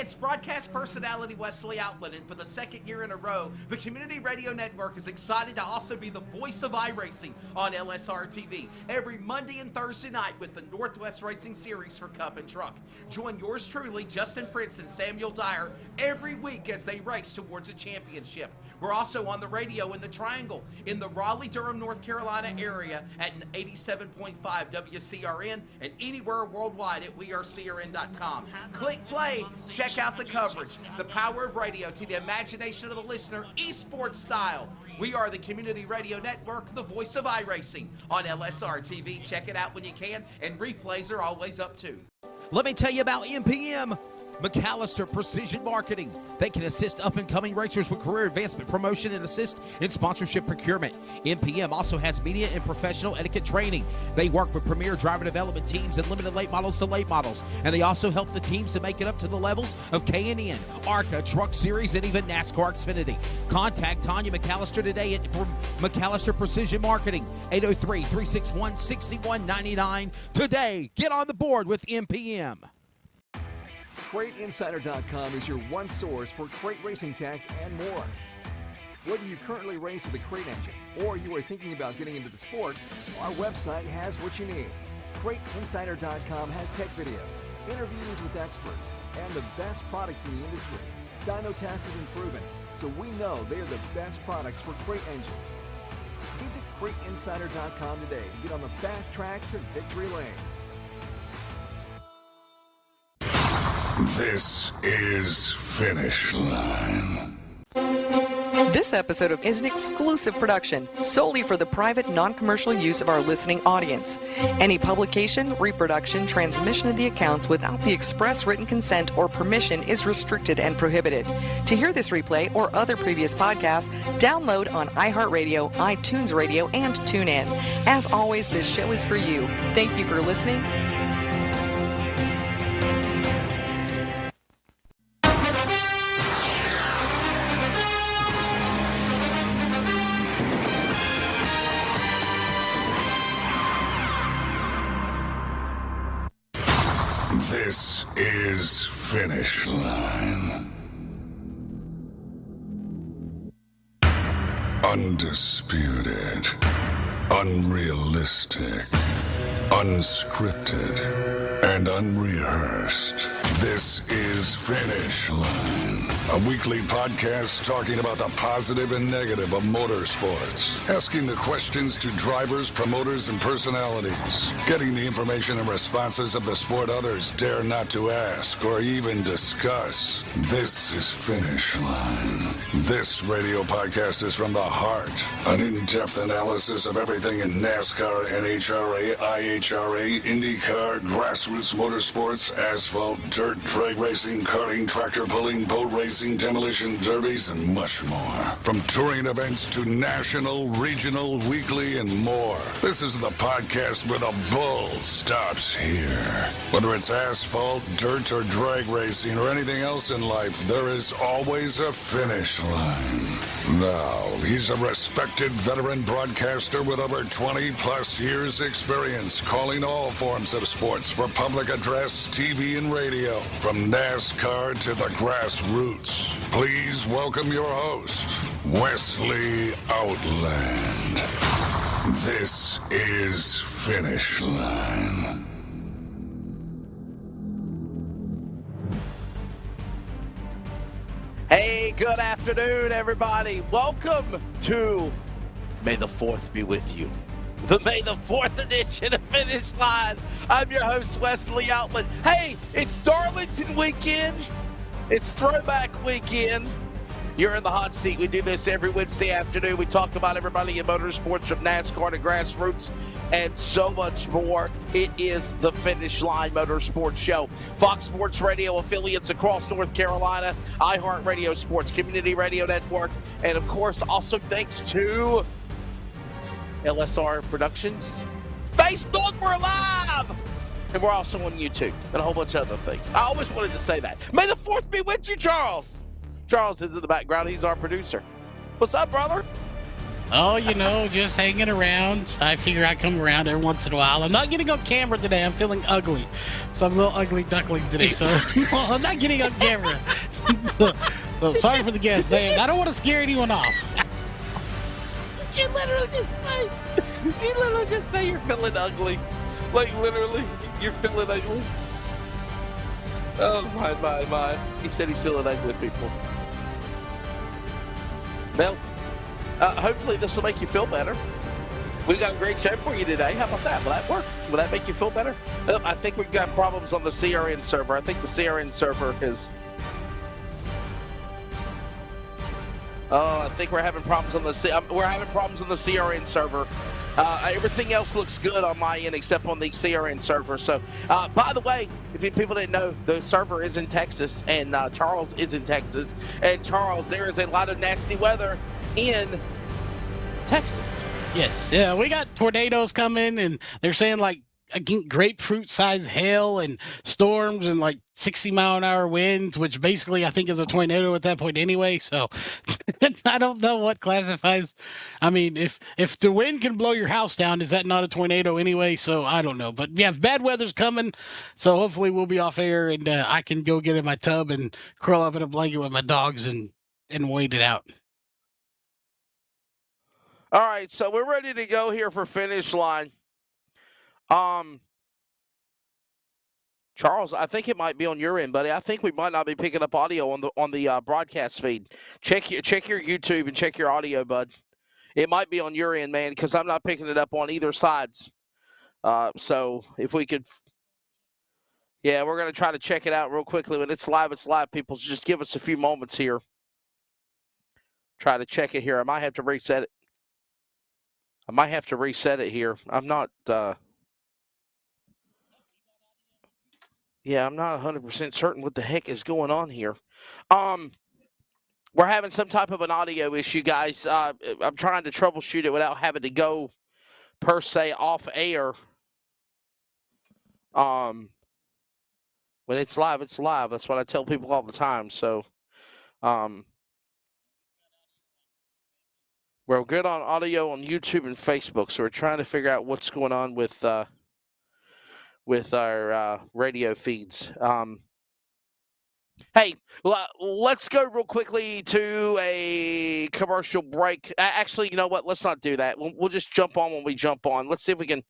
it's broadcast personality Wesley Outland, and for the second year in a row, the Community Radio Network is excited to also be the voice of iRacing on LSRTV every Monday and Thursday night with the Northwest Racing Series for Cup and Truck. Join yours truly, Justin Prince and Samuel Dyer, every week as they race towards a championship. We're also on the radio in the Triangle, in the Raleigh-Durham, North Carolina area at 87.5 WCRN and anywhere worldwide at wearecrn.com. Click play, check out the coverage, the power of radio to the imagination of the listener, esports style. We are the Community Radio Network, the voice of iRacing on LSR-TV. Check it out when you can, and replays are always up too. Let me tell you about MPM. McAllister Precision Marketing. They can assist up-and-coming racers with career advancement, promotion, and assist in sponsorship procurement. MPM also has media and professional etiquette training. They work with premier driver development teams and limited late models to late models. And they also help the teams to make it up to the levels of K&N, ARCA, Truck Series, and even NASCAR Xfinity. Contact Tanya McAllister today at McAllister Precision Marketing, 803-361-6199. Today, get on the board with MPM. CrateInsider.com is your one source for crate racing tech and more. Whether you currently race with a crate engine or you are thinking about getting into the sport, our website has what you need. CrateInsider.com has tech videos, interviews with experts, and the best products in the industry. Dyno tested and proven, so we know they are the best products for crate engines. Visit CrateInsider.com today to get on the fast track to victory lane. This is Finish Line. This episode is an exclusive production solely for the private, non-commercial use of our listening audience. Any publication, reproduction, transmission of the accounts without the express written consent or permission is restricted and prohibited. To hear this replay or other previous podcasts, download on iHeartRadio, iTunes Radio, and TuneIn. As always, this show is for you. Thank you for listening. This is Finish Line. Undisputed, unrealistic, unscripted, and unrehearsed. This is Finish Line, a weekly podcast talking about the positive and negative of motorsports, asking the questions to drivers, promoters, and personalities, getting the information and responses of the sport others dare not to ask or even discuss. This is Finish Line. This radio podcast is from the heart, an in-depth analysis of everything in NASCAR, NHRA, IHRA, IndyCar, grassroots motorsports, asphalt, dirt, drag racing, karting, tractor pulling, boat racing, demolition derbies, and much more. From touring events to national, regional, weekly, and more. This is the podcast where the bull stops here. Whether it's asphalt, dirt, or drag racing, or anything else in life, there is always a finish line. Now, he's a respected veteran broadcaster with over 20-plus years experience calling all forms of sports for public address, TV, and radio, from NASCAR to the grassroots. Please welcome your host, Wesley Outland. This is Finish Line. Hey, good afternoon, everybody. Welcome to May the 4th be with you. The May the 4th edition of Finish Line. I'm your host, Wesley Outland. Hey, it's Darlington weekend. It's throwback weekend. You're in the hot seat. We do this every Wednesday afternoon. We talk about everybody in motorsports, from NASCAR to grassroots and so much more. It is the Finish Line Motorsports Show. Fox Sports Radio affiliates across North Carolina, iHeartRadio Sports, Community Radio Network, and of course, also thanks to LSR Productions. Facebook, we're live! And we're also on YouTube and a whole bunch of other things. I always wanted to say that. May the 4th be with you, Charles. Charles is in the background. He's our producer. What's up, brother? Oh, just hanging around. I figure I come around every once in a while. I'm not getting on camera today. I'm feeling ugly. So I'm a little ugly duckling today. So I'm not getting on camera. So sorry for the guests. I don't want to scare anyone off. Did you literally just say you're feeling ugly? Like, literally, you're feeling ugly? Oh, my. He said he's feeling ugly, people. Well, hopefully this will make you feel better. We got a great show for you today. How about that? Will that work? Will that make you feel better? I think we've got problems on the CRN server. I think the CRN server is... Oh, I think we're having problems on the CRN server. Everything else looks good on my end except on the CRN server. So, by the way, if people didn't know, the server is in Texas and Charles is in Texas. And Charles, there is a lot of nasty weather in Texas. Yes, yeah, we got tornadoes coming, and they're saying like grapefruit-sized hail and storms and like 60-mile-an-hour winds, which basically I think is a tornado at that point anyway. So I don't know what classifies. I mean, if the wind can blow your house down, is that not a tornado anyway? So I don't know. But yeah, bad weather's coming, so hopefully we'll be off air and I can go get in my tub and curl up in a blanket with my dogs and wait it out. All right, so we're ready to go here for finish line. Charles, I think it might be on your end, buddy. I think we might not be picking up audio on the broadcast feed. Check your YouTube and check your audio, bud. It might be on your end, man, because I'm not picking it up on either sides. So if we could, yeah, we're gonna try to check it out real quickly. When it's live, people. So just give us a few moments here. Try to check it here. I might have to reset it. Here. I'm not. Yeah, I'm not 100% certain what the heck is going on here. We're having some type of an audio issue, guys. I'm trying to troubleshoot it without having to go, per se, off air. When it's live, it's live. That's what I tell people all the time. So, we're good on audio on YouTube and Facebook. So we're trying to figure out what's going on with our radio feeds. Hey, let's go real quickly to a commercial break. Actually, you know what? Let's not do that. We'll just jump on when we jump on. Let's see if we can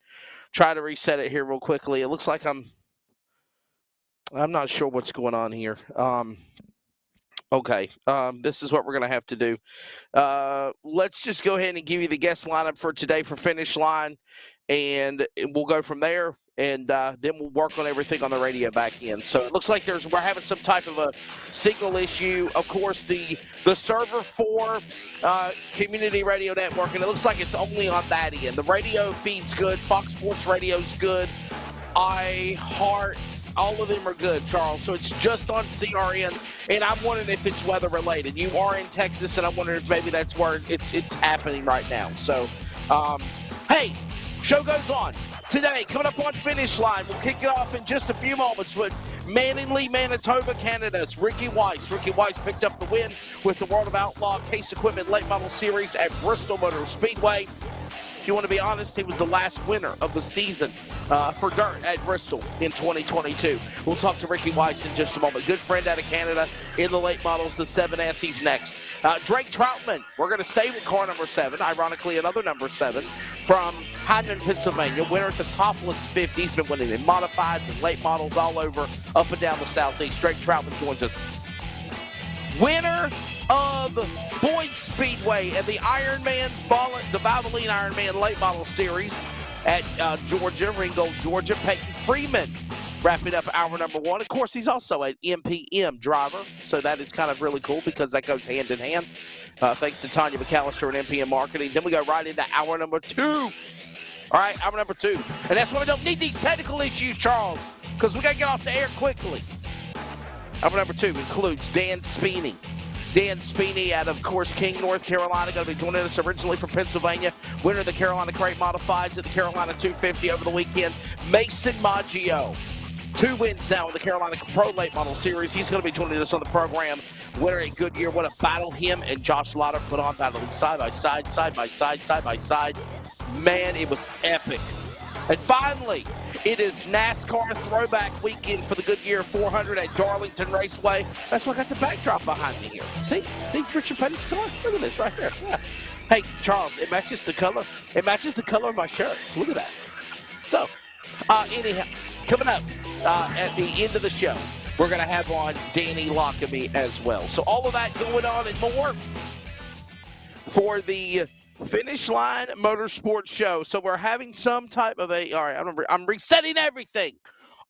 try to reset it here real quickly. It looks like I'm not sure what's going on here. Okay, this is what we're going to have to do. Let's just go ahead and give you the guest lineup for today for Finish Line, and we'll go from there. And then we'll work on everything on the radio back end. So it looks like we're having some type of a signal issue. Of course, the server for Community Radio Network, and it looks like it's only on that end. The radio feed's good. Fox Sports Radio's good. iHeart, all of them are good, Charles. So it's just on CRN, and I'm wondering if it's weather related. You are in Texas, and I'm wondering if maybe that's where it's happening right now. So, hey, show goes on. Today, coming up on Finish Line, we'll kick it off in just a few moments with Manningley, Manitoba, Canada's Ricky Weiss. Ricky Weiss picked up the win with the World of Outlaw Case Equipment Late Model Series at Bristol Motor Speedway. If you want to be honest, he was the last winner of the season for dirt at Bristol in 2022. We'll talk to Ricky Weiss in just a moment. Good friend out of Canada in the late models, the 7S. He's next. Drake Troutman, we're going to stay with car number 7. Ironically, another number 7 from Hyndman, Pennsylvania. Winner at the Topless 50. He's been winning in modifieds and late models all over, up and down the Southeast. Drake Troutman joins us. Winner of Boyd Speedway and the Ironman, the Valvoline Ironman Late Model Series at Georgia, Ringgold, Georgia. Peyton Freeman wrapping up hour number 1. Of course, he's also an MPM driver, so that is kind of really cool because that goes hand in hand. Thanks to Tanya McAllister and MPM Marketing. Then we go right into hour number 2. All right, hour number 2. And that's why we don't need these technical issues, Charles, because we got to get off the air quickly. Hour number 2 includes Dan Speeney. Dan Speeney out of course King, North Carolina, going to be joining us originally from Pennsylvania. Winner of the Carolina Crate Modifieds at the Carolina 250 over the weekend. Mason Maggio 2 wins now in the Carolina Pro Late Model Series. He's going to be joining us on the program. What a good year. What a battle him and Josh Lauder put on, battling side by side, side by side, side by side. Man, it was epic. And finally, it is NASCAR Throwback Weekend for the Goodyear 400 at Darlington Raceway. That's why I got the backdrop behind me here. See Richard Petty's car? Look at this right here. Yeah. Hey, Charles, it matches the color. It matches the color of my shirt. Look at that. So, anyhow, coming up at the end of the show, we're going to have on Danny Lockamy as well. So all of that going on and more for the Finish Line Motorsports Show. So we're having some type of all right, I'm resetting everything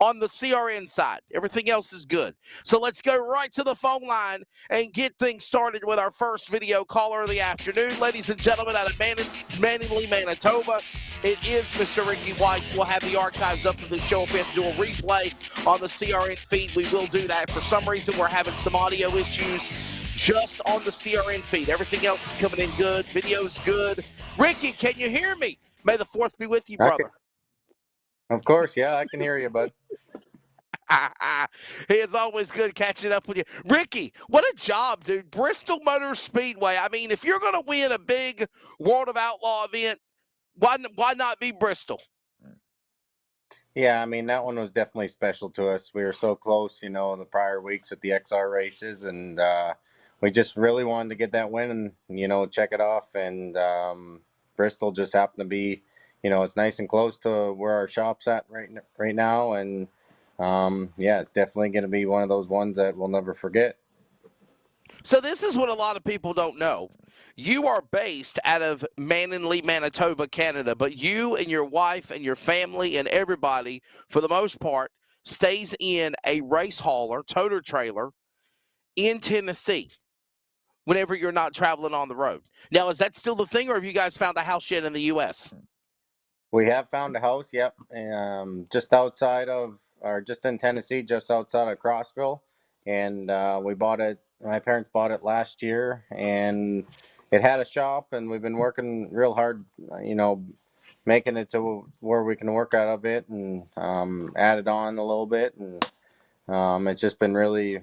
on the CRN side. Everything else is good. So let's go right to the phone line and get things started with our first video caller of the afternoon. Ladies and gentlemen, out of Manningley, Manitoba, it is Mr. Ricky Weiss. We'll have the archives up of the show. If we have to do a replay on the CRN feed, we will do that. For some reason, we're having some audio issues just on the CRN feed. Everything else is coming in good. Video's good. Ricky, can you hear me? May the 4th be with you, brother. Of course, yeah, I can hear you, bud. It's always good catching up with you. Ricky, what a job, dude. Bristol Motor Speedway. I mean, if you're going to win a big World of Outlaw event, why not be Bristol? Yeah, I mean, that one was definitely special to us. We were so close, in the prior weeks at the XR races, and we just really wanted to get that win and, check it off. And Bristol just happened to be, it's nice and close to where our shop's at right now. And yeah, it's definitely going to be one of those ones that we'll never forget. So this is what a lot of people don't know. You are based out of Manningley, Manitoba, Canada, but you and your wife and your family and everybody, for the most part, stays in a race hauler, toter trailer in Tennessee whenever you're not traveling on the road. Now, is that still the thing, or have you guys found a house yet in the U.S.? We have found a house, yep, just outside of, or just in Tennessee, just outside of Crossville. And we bought it, my parents bought it last year, and it had a shop, and we've been working real hard, making it to where we can work out of it and add it on a little bit. And it's just been really,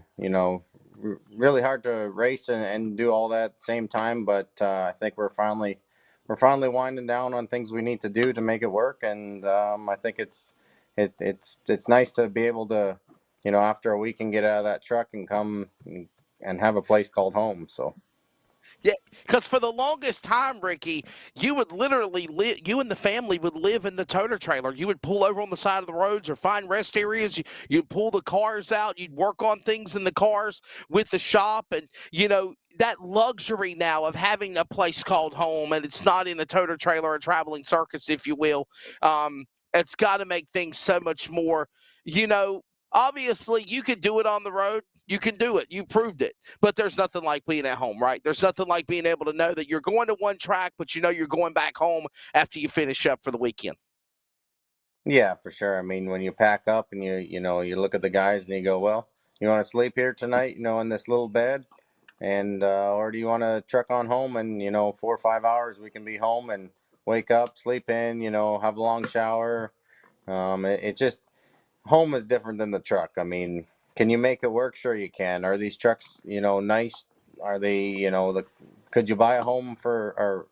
really hard to race and do all that at the same time. But I think we're finally winding down on things we need to do to make it work. And I think it's nice to be able to, after a week, and get out of that truck and come and have a place called home. So. Yeah, because for the longest time, Ricky, you would literally you and the family would live in the toter trailer. You would pull over on the side of the roads or find rest areas. You'd pull the cars out. You'd work on things in the cars with the shop. And, that luxury now of having a place called home, and it's not in a toter trailer, a traveling circus, if you will, it's got to make things so much more, obviously you could do it on the road. You can do it. You proved it. But there's nothing like being at home, right? There's nothing like being able to know that you're going to one track, but you're going back home after you finish up for the weekend. Yeah, for sure. I mean, when you pack up and you look at the guys and you go, well, you want to sleep here tonight, in this little bed, and or do you want to truck on home and 4 or 5 hours we can be home and wake up, sleep in, have a long shower. It just, home is different than the truck. I mean, can you make it work? Sure you can. Are these trucks, nice? Are they, could you buy a home or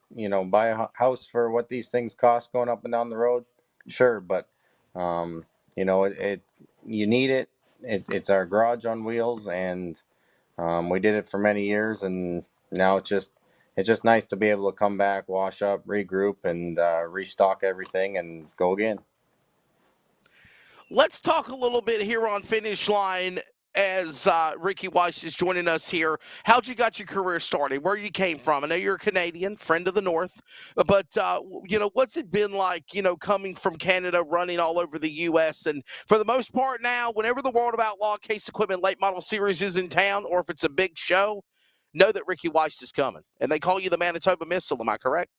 buy a house for what these things cost going up and down the road? Sure, but you need it. It's our garage on wheels, and we did it for many years, and now it's just nice to be able to come back, wash up, regroup, and restock everything and go again. Let's talk a little bit here on Finish Line as Ricky Weiss is joining us here. How'd you got your career started? Where you came from? I know you're a Canadian, friend of the North, but, what's it been like, coming from Canada, running all over the U.S.? And for the most part now, whenever the World of Outlaw Case Equipment Late Model Series is in town, or if it's a big show, know that Ricky Weiss is coming. And they call you the Manitoba Missile, am I correct?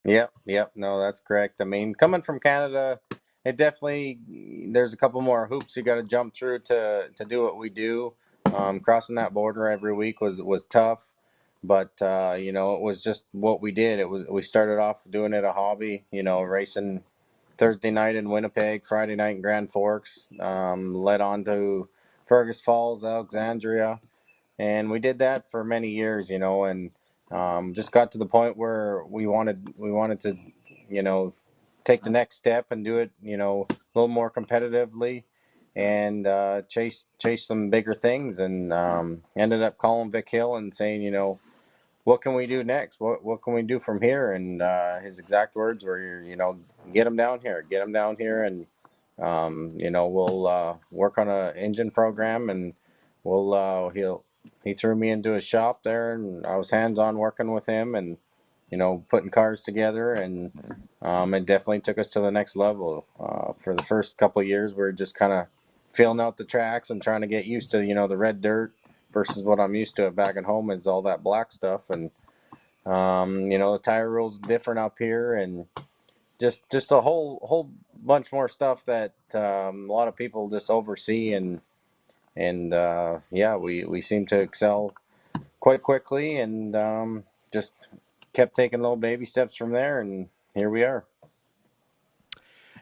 Yep. No, that's correct. I mean, coming from Canada, it definitely, there's a couple more hoops you got to jump through to do what we do. Crossing that border every week was tough, but it was just what we did. We started off doing it a hobby, racing Thursday night in Winnipeg, Friday night in Grand Forks, led on to Fergus Falls, Alexandria, and we did that for many years, and just got to the point where we wanted to, take the next step and do it, a little more competitively, and chase some bigger things, and ended up calling Vic Hill and saying, what can we do next? What can we do from here? And his exact words were, get him down here, and we'll work on an engine program, and he threw me into his shop there, and I was hands-on working with him, and putting cars together, and it definitely took us to the next level. For the first couple of years, we were just kind of feeling out the tracks and trying to get used to the red dirt versus what I'm used to back at home is all that black stuff, and the tire rules different up here, and just a whole bunch more stuff that a lot of people just oversee, and we seem to excel quite quickly, and just kept taking little baby steps from there, and here we are.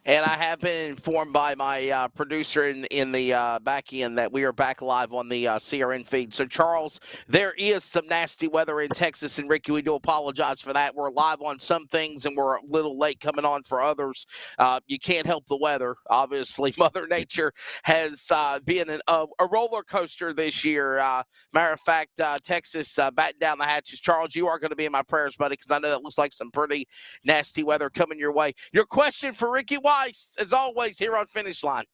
And I have been informed by my producer in the back end that we are back live on the CRN feed. So, Charles, there is some nasty weather in Texas, and Ricky, we do apologize for that. We're live on some things, and we're a little late coming on for others. You can't help the weather. Obviously, Mother Nature has been a roller coaster this year. Matter of fact, Texas batting down the hatches. Charles, you are going to be in my prayers, buddy, because I know that looks like some pretty nasty weather coming your way. Your question for Ricky Weiss, as always, here on Finish Line.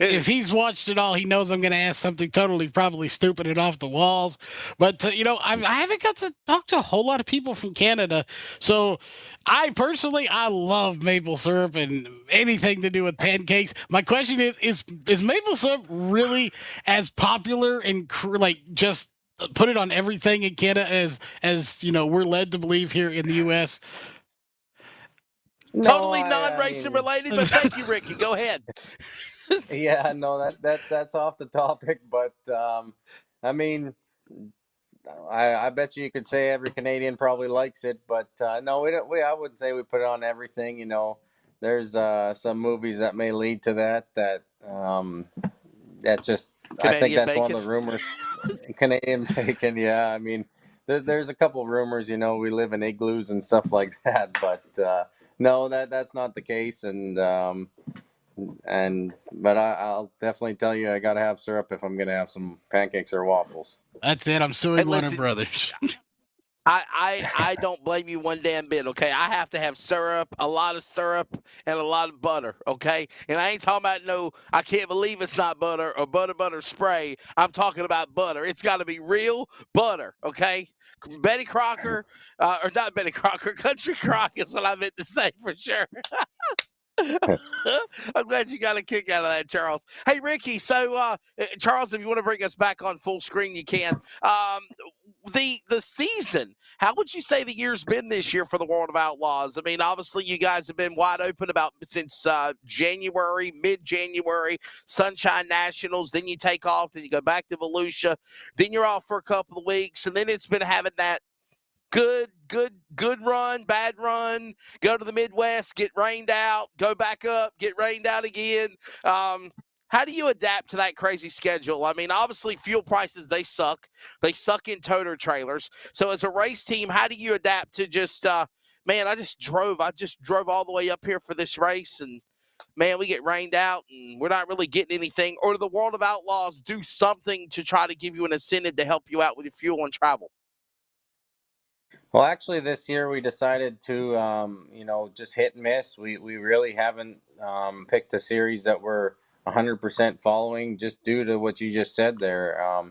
If he's watched it all, he knows I'm going to ask something totally probably stupid and off the walls. But, I haven't got to talk to a whole lot of people from Canada. So I love maple syrup and anything to do with pancakes. My question is maple syrup really as popular and just put it on everything in Canada as we're led to believe here in the U.S.? No, totally non-racing related, but thank you, Ricky. Go ahead. Yeah, no, that's off the topic, but I bet you could say every Canadian probably likes it, but no, we don't. I wouldn't say we put it on everything. There's some movies that may lead to that just Canadian I think that's bacon. one of the rumors. Canadian bacon, yeah. There's a couple rumors. We live in igloos and stuff like that, but no, that's not the case. And but I'll definitely tell you, I gotta have syrup if I'm gonna have some pancakes or waffles. That's it. I'm suing Warner Brothers. I don't blame you one damn bit, okay? I have to have syrup, a lot of syrup, and a lot of butter, okay? And I ain't talking about I can't believe it's not butter or butter spray. I'm talking about butter. It's got to be real butter, okay? Betty Crocker, or not Betty Crocker, Country Crock is what I meant to say for sure. I'm glad you got a kick out of that, Charles. Hey, Ricky, so Charles, if you want to bring us back on full screen, you can. The season, how would you say the year's been this year for the World of Outlaws? Obviously you guys have been wide open since January, mid-January, Sunshine Nationals, then you take off, then you go back to Volusia, then you're off for a couple of weeks, and then it's been having that good run, bad run, go to the Midwest, get rained out, go back up, get rained out again. How do you adapt to that crazy schedule? Obviously fuel prices, they suck. They suck in toter trailers. So as a race team, how do you adapt to just, I just drove all the way up here for this race, and man, we get rained out and we're not really getting anything. Or do the World of Outlaws do something to try to give you an incentive to help you out with your fuel and travel? Well, actually, this year we decided to, just hit and miss. We really haven't picked a series that we're 100% following, just due to what you just said there.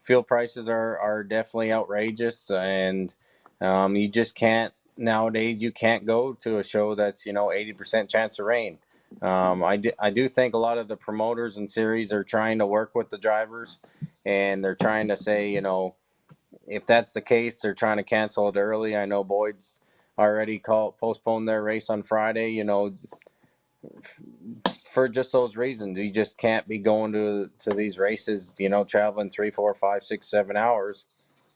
Fuel prices are definitely outrageous, and you just can't, nowadays, you can't go to a show that's, 80% chance of rain. I do think a lot of the promoters and series are trying to work with the drivers, and they're trying to say, if that's the case, they're trying to cancel it early. I know Boyd's already postponed their race on Friday, for just those reasons. You just can't be going to these races, traveling 3, 4, 5, 6, 7 hours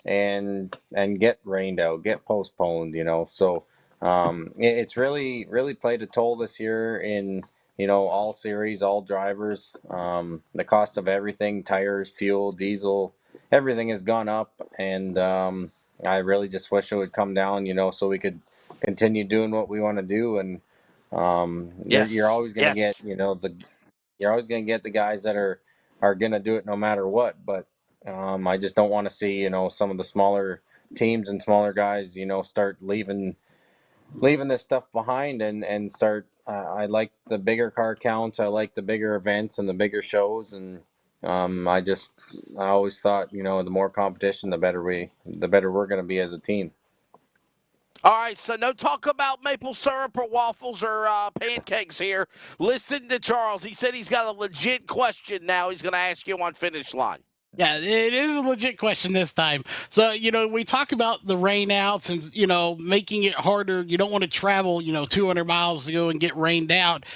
and get rained out, get postponed, So it's really played a toll this year in, all series, all drivers. The cost of everything, tires, fuel, diesel, everything has gone up. And I really just wish it would come down, so we could continue doing what we want to do. And you're always going to get, you're always going to get the guys that are going to do it no matter what. But I just don't want to see, some of the smaller teams and smaller guys, start leaving this stuff behind and start. I like the bigger car counts. I like the bigger events and the bigger shows. And I always thought, the more competition, the better we're going to be as a team. All right, so no talk about maple syrup or waffles or pancakes here. Listen to Charles. He said he's got a legit question now he's going to ask you on Finish Line. Yeah, it is a legit question this time. So, we talk about the rain outs and, making it harder. You don't want to travel, 200 miles to go and get rained out.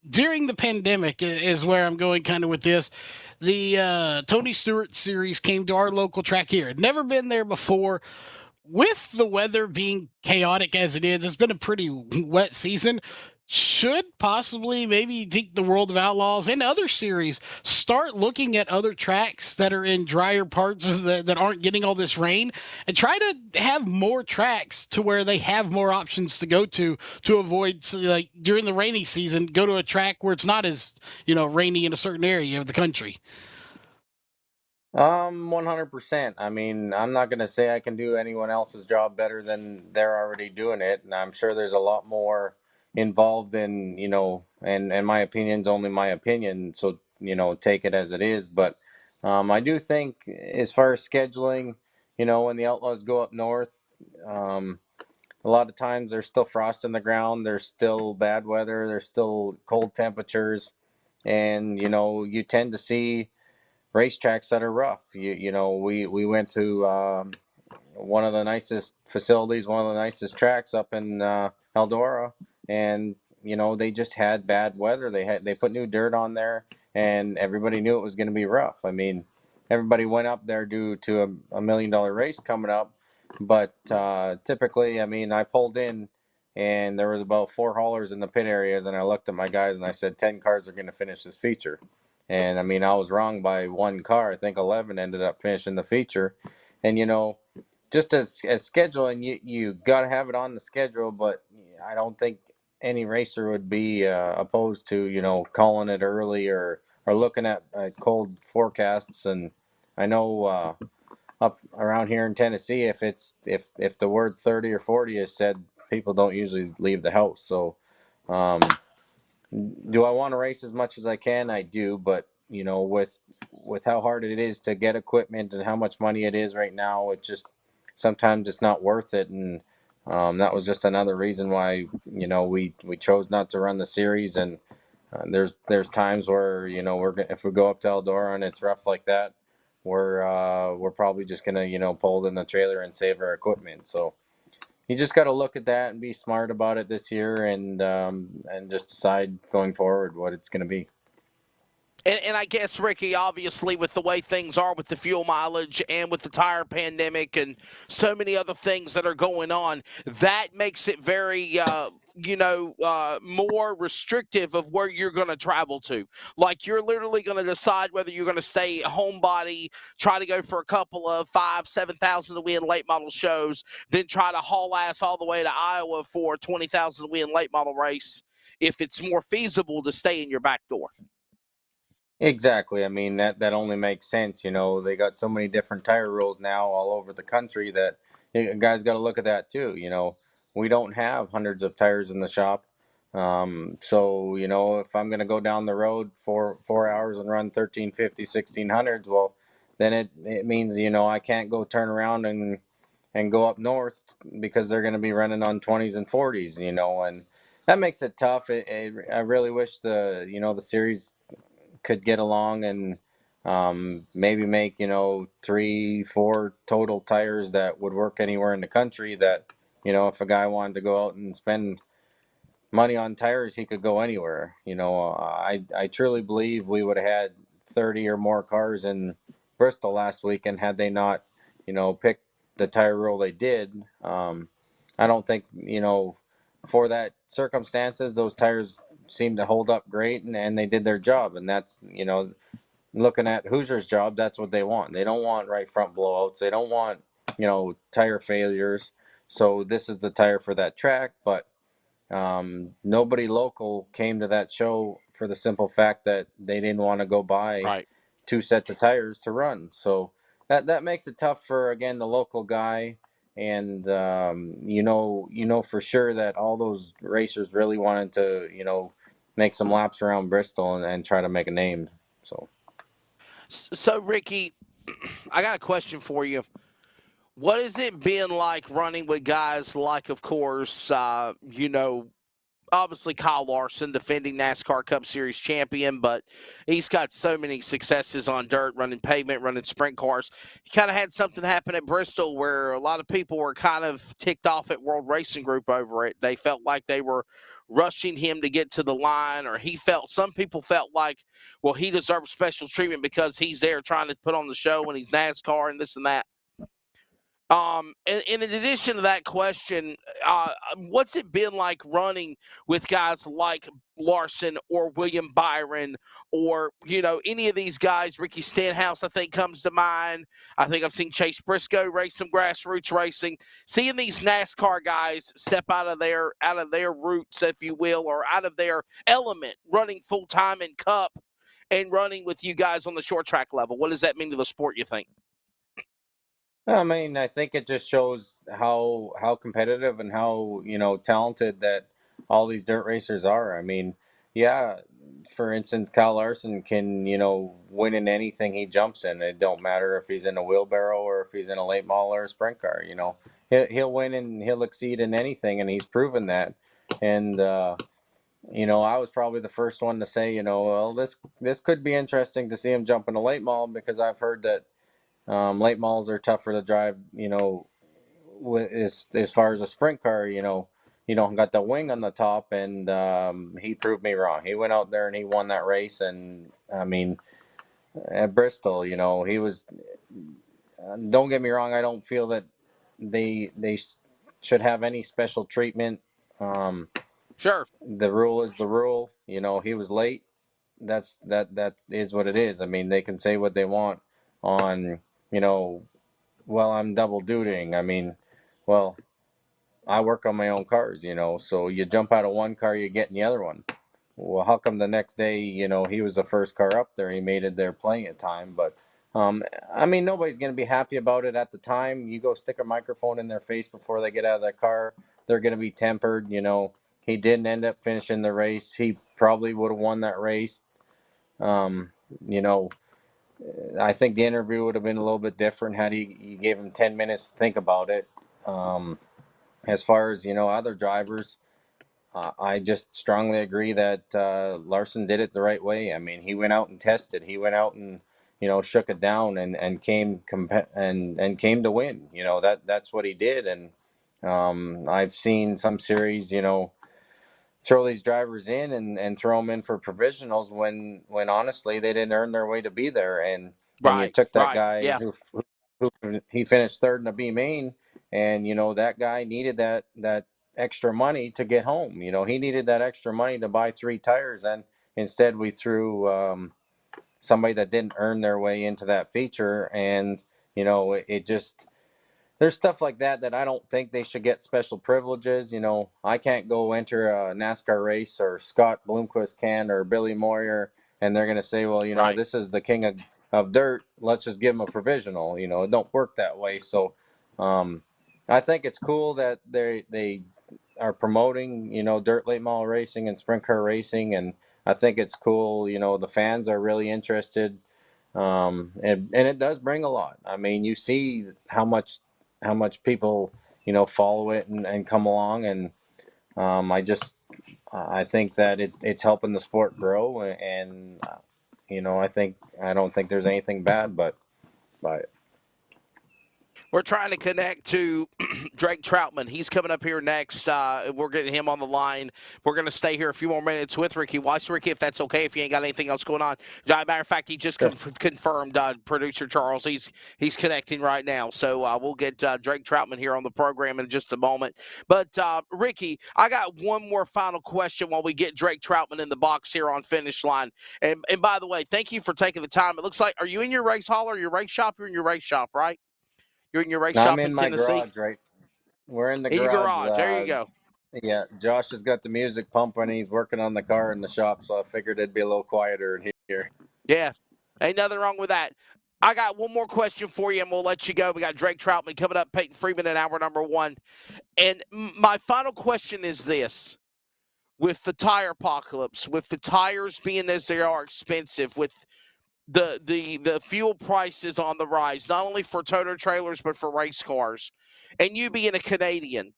During the pandemic is where I'm going kind of with this. The Tony Stewart series came to our local track here. I'd never been there before. With the weather being chaotic as it is, it's been a pretty wet season. Should possibly maybe think the World of Outlaws and other series start looking at other tracks that are in drier parts that aren't getting all this rain, and try to have more tracks to where they have more options to go to avoid, like during the rainy season, go to a track where it's not as rainy in a certain area of the country. 100%. I mean, I'm not going to say I can do anyone else's job better than they're already doing it. And I'm sure there's a lot more involved in, and my opinion's only my opinion. So, take it as it is. But I do think as far as scheduling, when the Outlaws go up north, a lot of times there's still frost in the ground. There's still bad weather. There's still cold temperatures. And, you tend to see racetracks that are rough. We went to one of the nicest facilities, one of the nicest tracks up in Eldora, and they just had bad weather. They put new dirt on there, and everybody knew it was going to be rough. I mean, everybody went up there due to a $1 million race coming up, but typically, I mean, I pulled in. And there was about 4 haulers in the pit areas, and I looked at my guys and I said, 10 cars are going to finish this feature. And I mean, I was wrong by 1 car. I think 11 ended up finishing the feature. And just as scheduling, you got to have it on the schedule. But I don't think any racer would be opposed to calling it early or looking at cold forecasts. And I know up around here in Tennessee, if the word 30 or 40 is said, people don't usually leave the house. So. Do I want to race as much as I can? I do, but with how hard it is to get equipment and how much money it is right now, it just sometimes it's not worth it. And that was just another reason why we chose not to run the series. And there's times where if we go up to Eldora and it's rough like that, we're probably just gonna pull in the trailer and save our equipment. So. You just got to look at that and be smart about it this year, and just decide going forward what it's going to be. And I guess, Ricky, obviously, with the way things are with the fuel mileage and with the tire pandemic and so many other things that are going on, that makes it very, more restrictive of where you're going to travel to. Like, you're literally going to decide whether you're going to stay homebody, try to go for a couple of 5,000-7,000 to win late model shows, then try to haul ass all the way to Iowa for a 20,000 to win late model race if it's more feasible to stay in your back door. Exactly. I mean, that only makes sense. They got so many different tire rules now all over the country that guys got to look at that too. We don't have hundreds of tires in the shop. So, if I'm going to go down the road for 4 hours and run 1350, 1600s, well, then it means, I can't go turn around and go up north because they're going to be running on 20s and 40s, and that makes it tough. I really wish the series could get along and maybe make 3-4 total tires that would work anywhere in the country, that if a guy wanted to go out and spend money on tires, he could go anywhere. I truly believe we would have had 30 or more cars in Bristol last weekend had they not picked the tire rule they did. I don't think, for that circumstances, those tires seemed to hold up great, and they did their job. And that's, looking at Hoosier's job, that's what they want. They don't want right front blowouts. They don't want, tire failures. So this is the tire for that track. But nobody local came to that show for the simple fact that they didn't want to go buy Right. 2 sets of tires to run. So that makes it tough for, again, the local guy. And for sure that all those racers really wanted to make some laps around Bristol and try to make a name. So, Ricky, I got a question for you. What has it been like running with guys like, of course, obviously Kyle Larson, defending NASCAR Cup Series champion, but he's got so many successes on dirt, running pavement, running sprint cars. He kind of had something happen at Bristol where a lot of people were kind of ticked off at World Racing Group over it. They felt like they were rushing him to get to the line, or some people felt like, well, he deserves special treatment because he's there trying to put on the show and he's NASCAR and this and that. And in addition to that question, what's it been like running with guys like Larson or William Byron or, any of these guys? Ricky Stenhouse, I think, comes to mind. I think I've seen Chase Briscoe race some grassroots racing. Seeing these NASCAR guys step out of their roots, if you will, or out of their element, running full-time in Cup and running with you guys on the short track level. What does that mean to the sport, you think? I mean, I think it just shows how competitive and how talented that all these dirt racers are. I mean, yeah, for instance, Kyle Larson can win in anything he jumps in. It don't matter if he's in a wheelbarrow or if he's in a late model or a sprint car. He'll win and he'll exceed in anything, and he's proven that. And I was probably the first one to say, well, this could be interesting to see him jump in a late model, because I've heard that late models are tougher to drive, as far as a sprint car, you don't got the wing on the top, and he proved me wrong. He went out there and he won that race, and I mean, at Bristol, he was. Don't get me wrong, I don't feel that they should have any special treatment. Sure. The rule is the rule. He was late. That is what it is. I mean, they can say what they want on, well, I'm double dutying. I mean, well, I work on my own cars, so you jump out of one car, you get in the other one. Well, how come the next day, he was the first car up there, he made it there plenty of time. But I mean, nobody's going to be happy about it at the time. You go stick a microphone in their face before they get out of that car, they're going to be tempered. He didn't end up finishing the race. He probably would have won that race. You know, I think the interview would have been a little bit different had he gave him 10 minutes to think about it. As far as, other drivers, I just strongly agree that Larson did it the right way. I mean, he went out and tested. He went out and, shook it down and came and came to win. That's what he did. And I've seen some series, throw these drivers in and throw them in for provisionals when honestly they didn't earn their way to be there. And you took that guy yeah. who he finished third in the B main, and that guy needed that extra money to get home. He needed that extra money to buy 3 tires, and instead we threw somebody that didn't earn their way into that feature. And it just, there's stuff like that I don't think they should get special privileges. I can't go enter a NASCAR race, or Scott Bloomquist can, or Billy Moyer, and they're going to say, well, Right. this is the king of dirt. Let's just give him a provisional. It don't work that way. So I think it's cool that they are promoting, dirt late model racing and sprint car racing. And I think it's cool. The fans are really interested. And it does bring a lot. I mean, you see how much people follow it and come along, and I think that it's helping the sport grow, and I don't think there's anything bad but it. We're trying to connect to Drake Troutman. He's coming up here next. We're getting him on the line. We're going to stay here a few more minutes with Ricky. Watch Ricky if that's okay, if you ain't got anything else going on. Matter of fact, he just confirmed, producer Charles. He's connecting right now. So we'll get Drake Troutman here on the program in just a moment. But, Ricky, I got one more final question while we get Drake Troutman in the box here on Finish Line. And by the way, thank you for taking the time. It looks like, are you in your race hall or your race shop? You're in your race shop, right? You're in your race Now, I'm shop in in my Tennessee? garage, right? We're in the In your garage. garage. There you go. Yeah, Josh has got the music pumping. He's working on the car in the shop, so I figured it'd be a little quieter in here. Yeah. Ain't nothing wrong with that. I got one more question for you, and we'll let you go. We got Drake Troutman coming up, Peyton Freeman in hour number 1. And my final question is this. With the tire apocalypse, with the tires being as they are expensive, with the fuel prices on the rise, not only for toter trailers but for race cars, and you being a Canadian,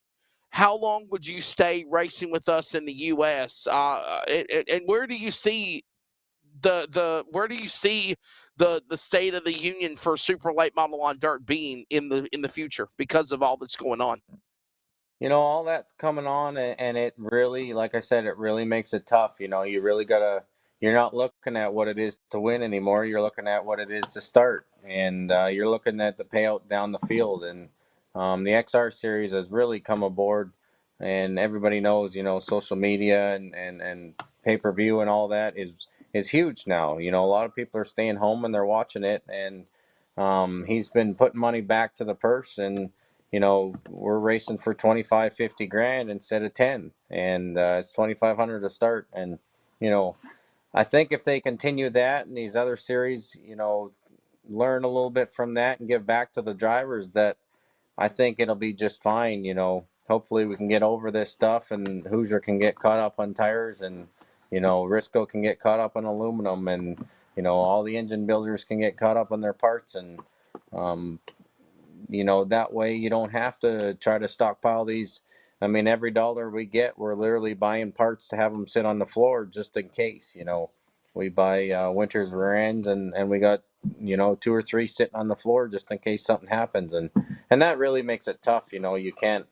how long would you stay racing with us in the U.S.? And where do you see the state of the union for super late model on dirt being in the future because of all that's going on? All that's coming on, and it really, like I said, it really makes it tough. You really you're not looking at what it is to win anymore. You're looking at what it is to start, and you're looking at the payout down the field. And the XR series has really come aboard, and everybody knows, social media and pay-per-view and all that is huge now. A lot of people are staying home and they're watching it, and he's been putting money back to the purse, and we're racing for 25, 50 grand instead of 10, and it's 2,500 to start. And I think if they continue that and these other series, learn a little bit from that and give back to the drivers, that I think it'll be just fine. Hopefully we can get over this stuff, and Hoosier can get caught up on tires, and Risco can get caught up on aluminum, and all the engine builders can get caught up on their parts, and that way you don't have to try to stockpile these. I mean, every dollar we get, we're literally buying parts to have them sit on the floor just in case. We buy winter's rear ends, and we got 2 or 3 sitting on the floor just in case something happens, and that really makes it tough. You can't.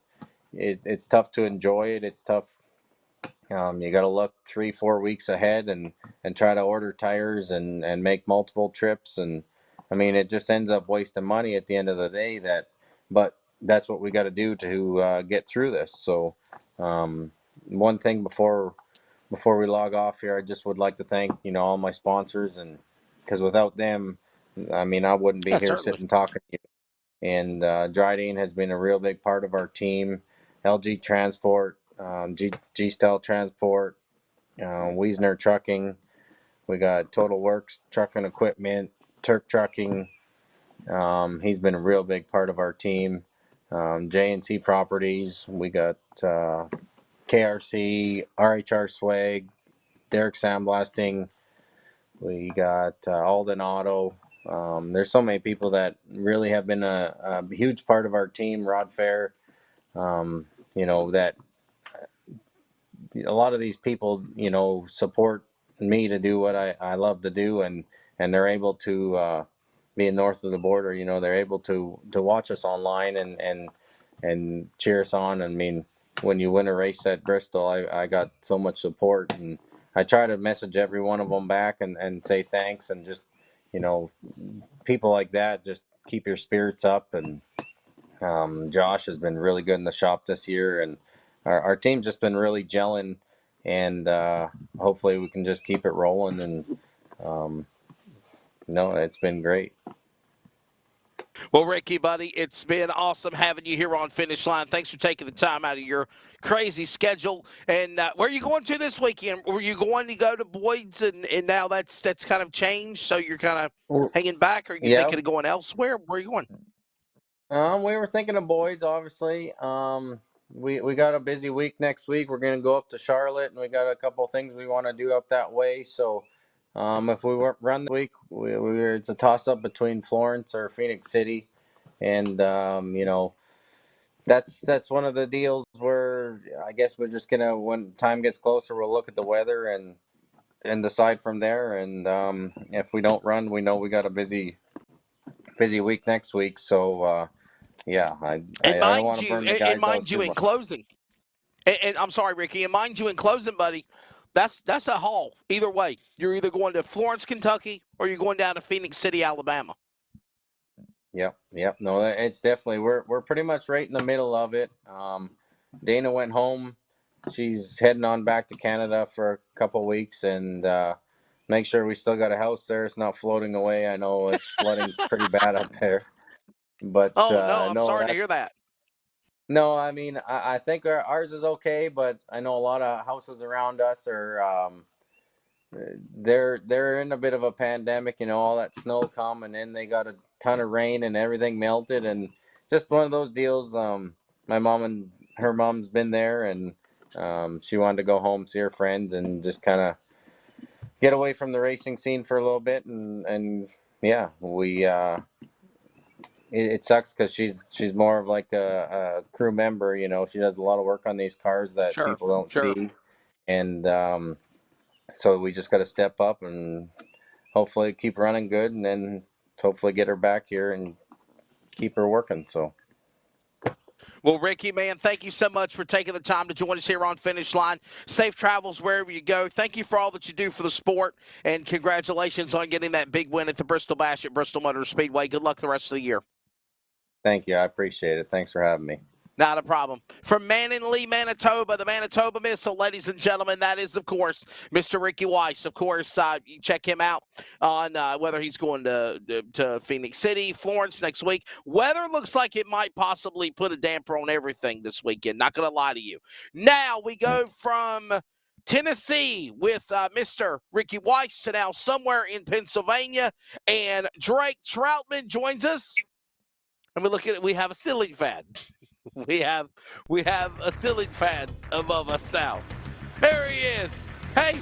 It's tough to enjoy it. It's tough. You got to look 3-4 weeks ahead and try to order tires and make multiple trips, and I mean, it just ends up wasting money at the end of the day. But that's what we got to do to get through this. So, one thing before we log off here, I just would like to thank all my sponsors, and because without them, I mean, I wouldn't be here Certainly. sitting talking to you. And Dryden has been a real big part of our team. LG Transport, G-Style Transport, Wiesner Trucking. We got Total Works Trucking Equipment, Turk Trucking. He's been a real big part of our team. J&C Properties. We got KRC, RHR Swag, Derek Sandblasting. We got Alden Auto. There's so many people that really have been a huge part of our team. Rod Fair. That a lot of these people, support me to do what I love to do, and they're able to, being north of the border, they're able to watch us online and cheer us on. I mean, when you win a race at Bristol, I got so much support, and I try to message every one of them back and say thanks, and just, people like that just keep your spirits up. And Josh has been really good in the shop this year, and our team's just been really gelling, and hopefully we can just keep it rolling. And it's been great. Well, Ricky, buddy, it's been awesome having you here on Finish Line. Thanks for taking the time out of your crazy schedule. And where are you going to this weekend? Were you going to go to Boyd's, and now that's kind of changed, so you're kind of hanging back? Or are you thinking of going elsewhere? Where are you going? We were thinking of Boyd's, obviously. We got a busy week next week. We're going to go up to Charlotte, and we got a couple of things we want to do up that way. So if we run the week, it's a toss-up between Florence or Phoenix City. And, that's one of the deals where I guess we're just going to, when time gets closer, we'll look at the weather and decide from there. And if we don't run, we know we got a busy week next week. So yeah, I And don't want mind to you, burn the guys out too in much. closing, and I'm sorry, Ricky, and mind you, in closing, buddy, that's a haul. Either way, you're either going to Florence, Kentucky, or you're going down to Phoenix City, Alabama. Yep. No, it's definitely we're pretty much right in the middle of it. Dana went home. She's heading on back to Canada for a couple weeks, and make sure we still got a house there. It's not floating away. I know it's flooding pretty bad up there, but Oh no, I'm no, sorry to hear that. no. I mean, I think ours is okay, but I know a lot of houses around us are. They're in a bit of a pandemic, all that snow come, and then they got a ton of rain and everything melted, and just one of those deals. My mom and her mom's been there, and she wanted to go home, see her friends, and just kind of get away from the racing scene for a little bit, and yeah, we it sucks because she's more of like a crew member. She does a lot of work on these cars that Sure, people don't sure. see, and so we just got to step up and hopefully keep running good, and then hopefully get her back here and keep her working. So. Well, Ricky, man, thank you so much for taking the time to join us here on Finish Line. Safe travels wherever you go. Thank you for all that you do for the sport, and congratulations on getting that big win at the Bristol Bash at Bristol Motor Speedway. Good luck the rest of the year. Thank you. I appreciate it. Thanks for having me. Not a problem. From Manninglea, Manitoba, the Manitoba Missile, ladies and gentlemen, that is, of course, Mr. Ricky Weiss. Of course, you check him out on whether he's going to Phoenix City, Florence next week. Weather looks like it might possibly put a damper on everything this weekend. Not going to lie to you. Now we go from Tennessee with Mr. Ricky Weiss to now somewhere in Pennsylvania, and Drake Troutman joins us. And we look at it, we have a ceiling fan. We have a ceiling fan above us now. There he is. Hey,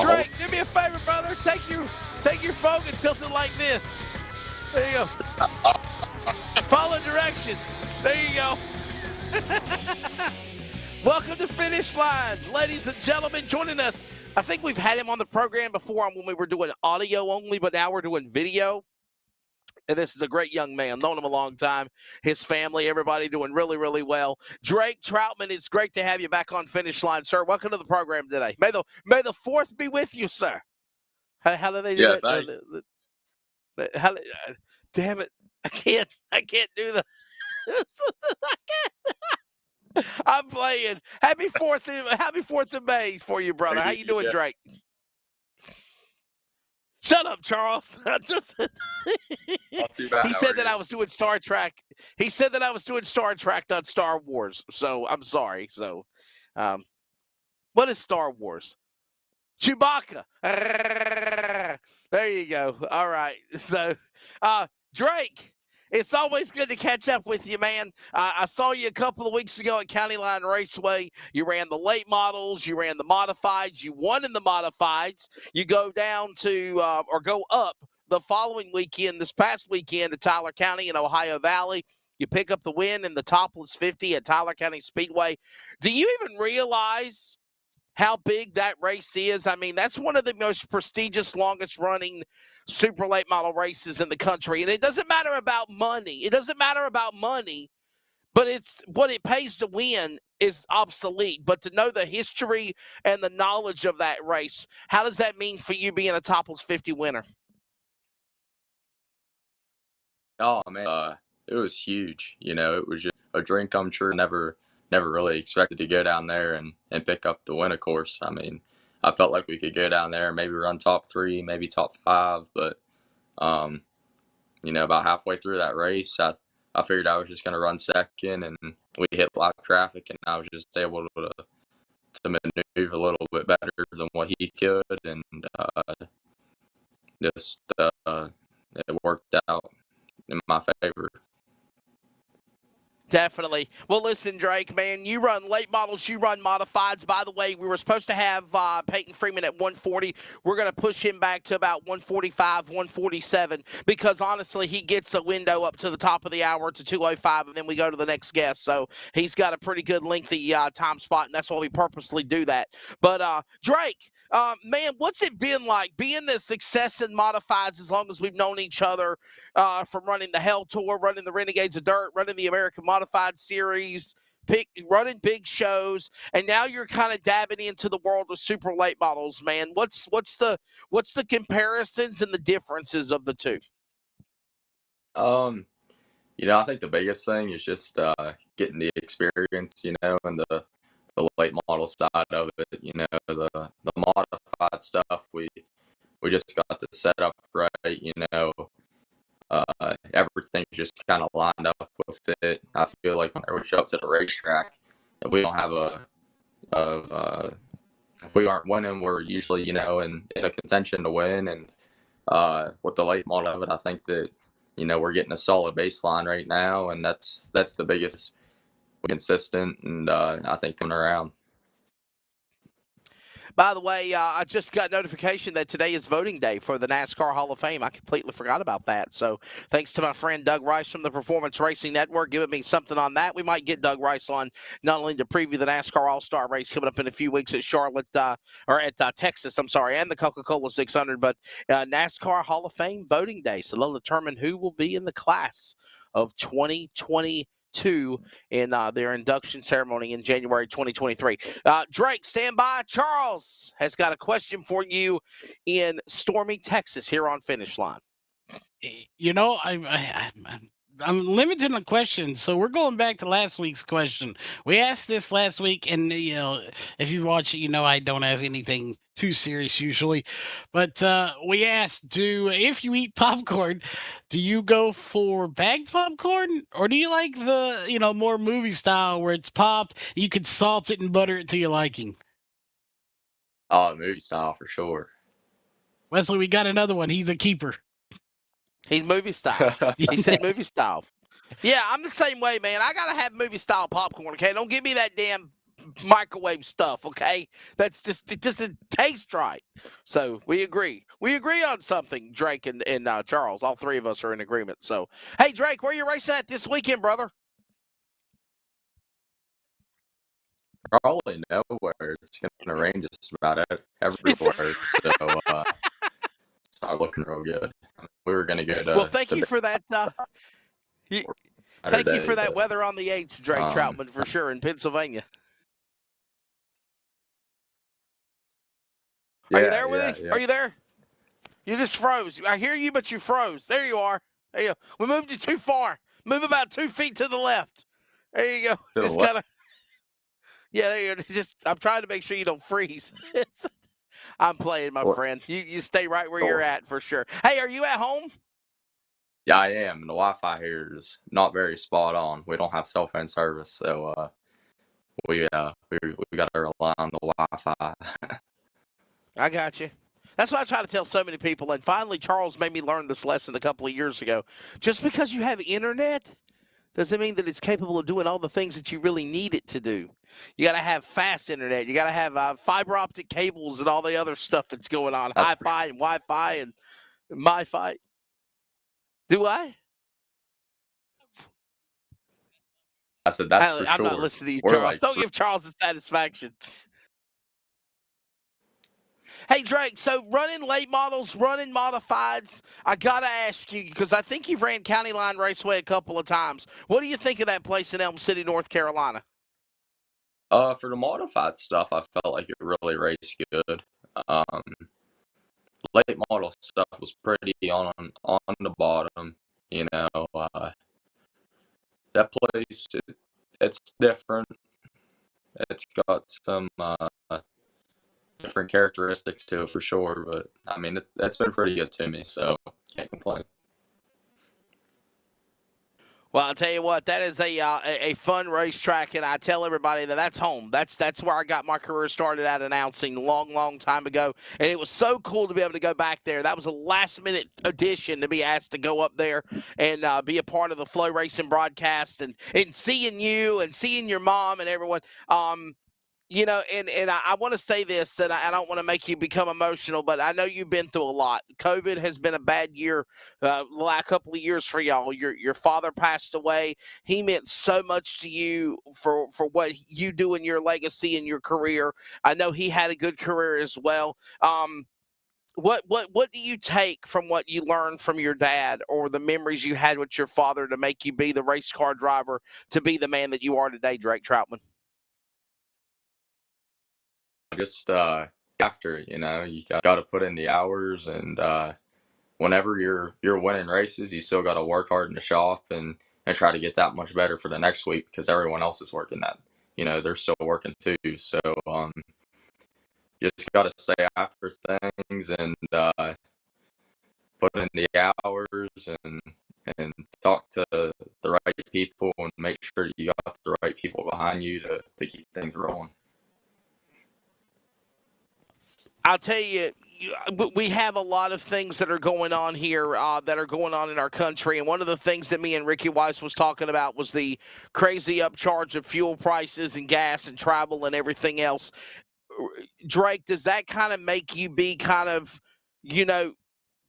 Drake, do me a favor, brother. Take your phone and tilt it like this. There you go. Follow directions. There you go. Welcome to Finish Line, ladies and gentlemen. Joining us, I think we've had him on the program before when we were doing audio only, but now we're doing video. And this is a great young man. Known him a long time. His family, everybody doing really, really well. Drake Troutman, it's great to have you back on Finish Line, sir. Welcome to the program today. May the fourth be with you, sir. How do they do that? Damn it. I can't do that. I can't. I'm playing. Happy 4th of May for you, brother. How you doing, Drake? Shut up, Charles. He said that I was doing Star Trek. He said that I was doing Star Trek, not Star Wars. So I'm sorry. So, what is Star Wars? Chewbacca. There you go. All right. So, Drake, it's always good to catch up with you, man. I saw you a couple of weeks ago at County Line Raceway. You ran the late models. You ran the modifieds. You won in the modifieds. You go down to or go up the following weekend, this past weekend, to Tyler County in Ohio Valley. You pick up the win in the Topless 50 at Tyler County Speedway. Do you even realize how big that race is? I mean, that's one of the most prestigious, longest running super late model races in the country. And it doesn't matter about money. It doesn't matter about money, but it's what it pays to win is obsolete. But to know the history and the knowledge of that race, how does that mean for you being a Topless 50 winner? Oh man, it was huge. It was just a dream come true. Never really expected to go down there and pick up the win, of course. I mean, I felt like we could go down there and maybe run top 3, maybe top 5, but about halfway through that race, I figured I was just going to run second, and we hit live traffic, and I was just able to maneuver a little bit better than what he could, and it worked out in my favor. definitely. Well, listen, Drake, man, you run late models, you run modifieds. By the way, we were supposed to have Peyton Freeman at 140. We're going to push him back to about 145, 147, because honestly, he gets a window up to the top of the hour to 2:05, and then we go to the next guest. So he's got a pretty good lengthy time spot, and that's why we purposely do that. But Drake, man, what's it been like being the success in modifieds as long as we've known each other, from running the Hell Tour, running the Renegades of Dirt, running the American Modified Series, running big shows, and now you're kind of dabbing into the world of super late models, man. What's the comparisons and the differences of the two? I think the biggest thing is just getting the experience, and the late model side of it. The modified stuff we just got to set up right. Everything just kind of lined up with it. I feel like whenever we show up to the racetrack, if we don't have if we aren't winning, we're usually, in a contention to win. And with the late model of it, I think that, we're getting a solid baseline right now, and that's the biggest, consistent, and I think coming around. By the way, I just got notification that today is voting day for the NASCAR Hall of Fame. I completely forgot about that. So thanks to my friend Doug Rice from the Performance Racing Network giving me something on that. We might get Doug Rice on not only to preview the NASCAR All-Star race coming up in a few weeks at Charlotte, or at Texas, I'm sorry, and the Coca-Cola 600, but NASCAR Hall of Fame voting day. So they'll determine who will be in the class of 2022 in their induction ceremony in January 2023. Drake, stand by. Charles has got a question for you in stormy Texas here on Finish Line. I'm limiting the questions, so we're going back to last week's question. We asked this last week, and if you watch it, I don't ask anything too serious usually. But we asked, if you eat popcorn, do you go for bagged popcorn, or do you like the more movie style where it's popped, you can salt it and butter it to your liking? Oh, movie style for sure. Wesley, we got another one. He's a keeper. He's movie style. He said movie style. Yeah, I'm the same way, man. I gotta have movie style popcorn. Okay, don't give me that damn microwave stuff. Okay, it doesn't taste right. So we agree. We agree on something. Drake and Charles, all three of us are in agreement. So hey, Drake, where are you racing at this weekend, brother? Probably nowhere. It's going to rain just about everywhere. So it's not looking real good. We were going to go to. Well, thank you for that. Thank you for that weather on the 8th, Drake Troutman, for sure, in Pennsylvania. Are you there with me? Yeah. Are you there? You just froze. I hear you, but you froze. There you are. There you go. We moved you too far. Move about 2 feet to the left. There you go. Just kind of. Yeah, there you go. I'm trying to make sure you don't freeze. I'm playing, my friend. You stay right where you're at for sure. Hey, are you at home? Yeah, I am. The Wi-Fi here is not very spot on. We don't have cell phone service, so we got to rely on the Wi-Fi. I got you. That's what I try to tell so many people. And finally, Charles made me learn this lesson a couple of years ago. Just because you have internet doesn't mean that it's capable of doing all the things that you really need it to do. You got to have fast internet. You got to have fiber optic cables and all the other stuff that's going on. Hi-Fi and Wi-Fi and Mi-Fi. Do I? I said that's for sure. I'm not listening to you, Charles. Don't give Charles the satisfaction. Hey, Drake, so running late models, running modifieds, I got to ask you, because I think you've ran County Line Raceway a couple of times. What do you think of that place in Elm City, North Carolina? For the modified stuff, I felt like it really raced good. Late model stuff was pretty on the bottom. That place, it's different. It's got some different characteristics to it for sure, but I mean, it's been pretty good to me, so can't complain. Well, I'll tell you what, that is a fun racetrack, and I tell everybody that that's home. That's where I got my career started at announcing long time ago, and it was so cool to be able to go back there. That was a last-minute addition to be asked to go up there and be a part of the Flow Racing broadcast, and seeing you and seeing your mom and everyone. And I want to say this, and I don't want to make you become emotional, but I know you've been through a lot. COVID has been a bad year, last couple of years for y'all. Your father passed away. He meant so much to you for what you do in your legacy and your career. I know he had a good career as well. What do you take from what you learned from your dad or the memories you had with your father to make you be the race car driver, to be the man that you are today, Drake Troutman? Just after, you got to put in the hours, and whenever you're winning races, you still got to work hard in the shop and try to get that much better for the next week, because everyone else is working that. They're still working too. So just got to stay after things and put in the hours and talk to the right people and make sure you got the right people behind you to keep things rolling. I'll tell you, we have a lot of things that are going on here that are going on in our country. And one of the things that me and Ricky Weiss was talking about was the crazy upcharge of fuel prices and gas and travel and everything else. Drake, does that kind of make you be kind of,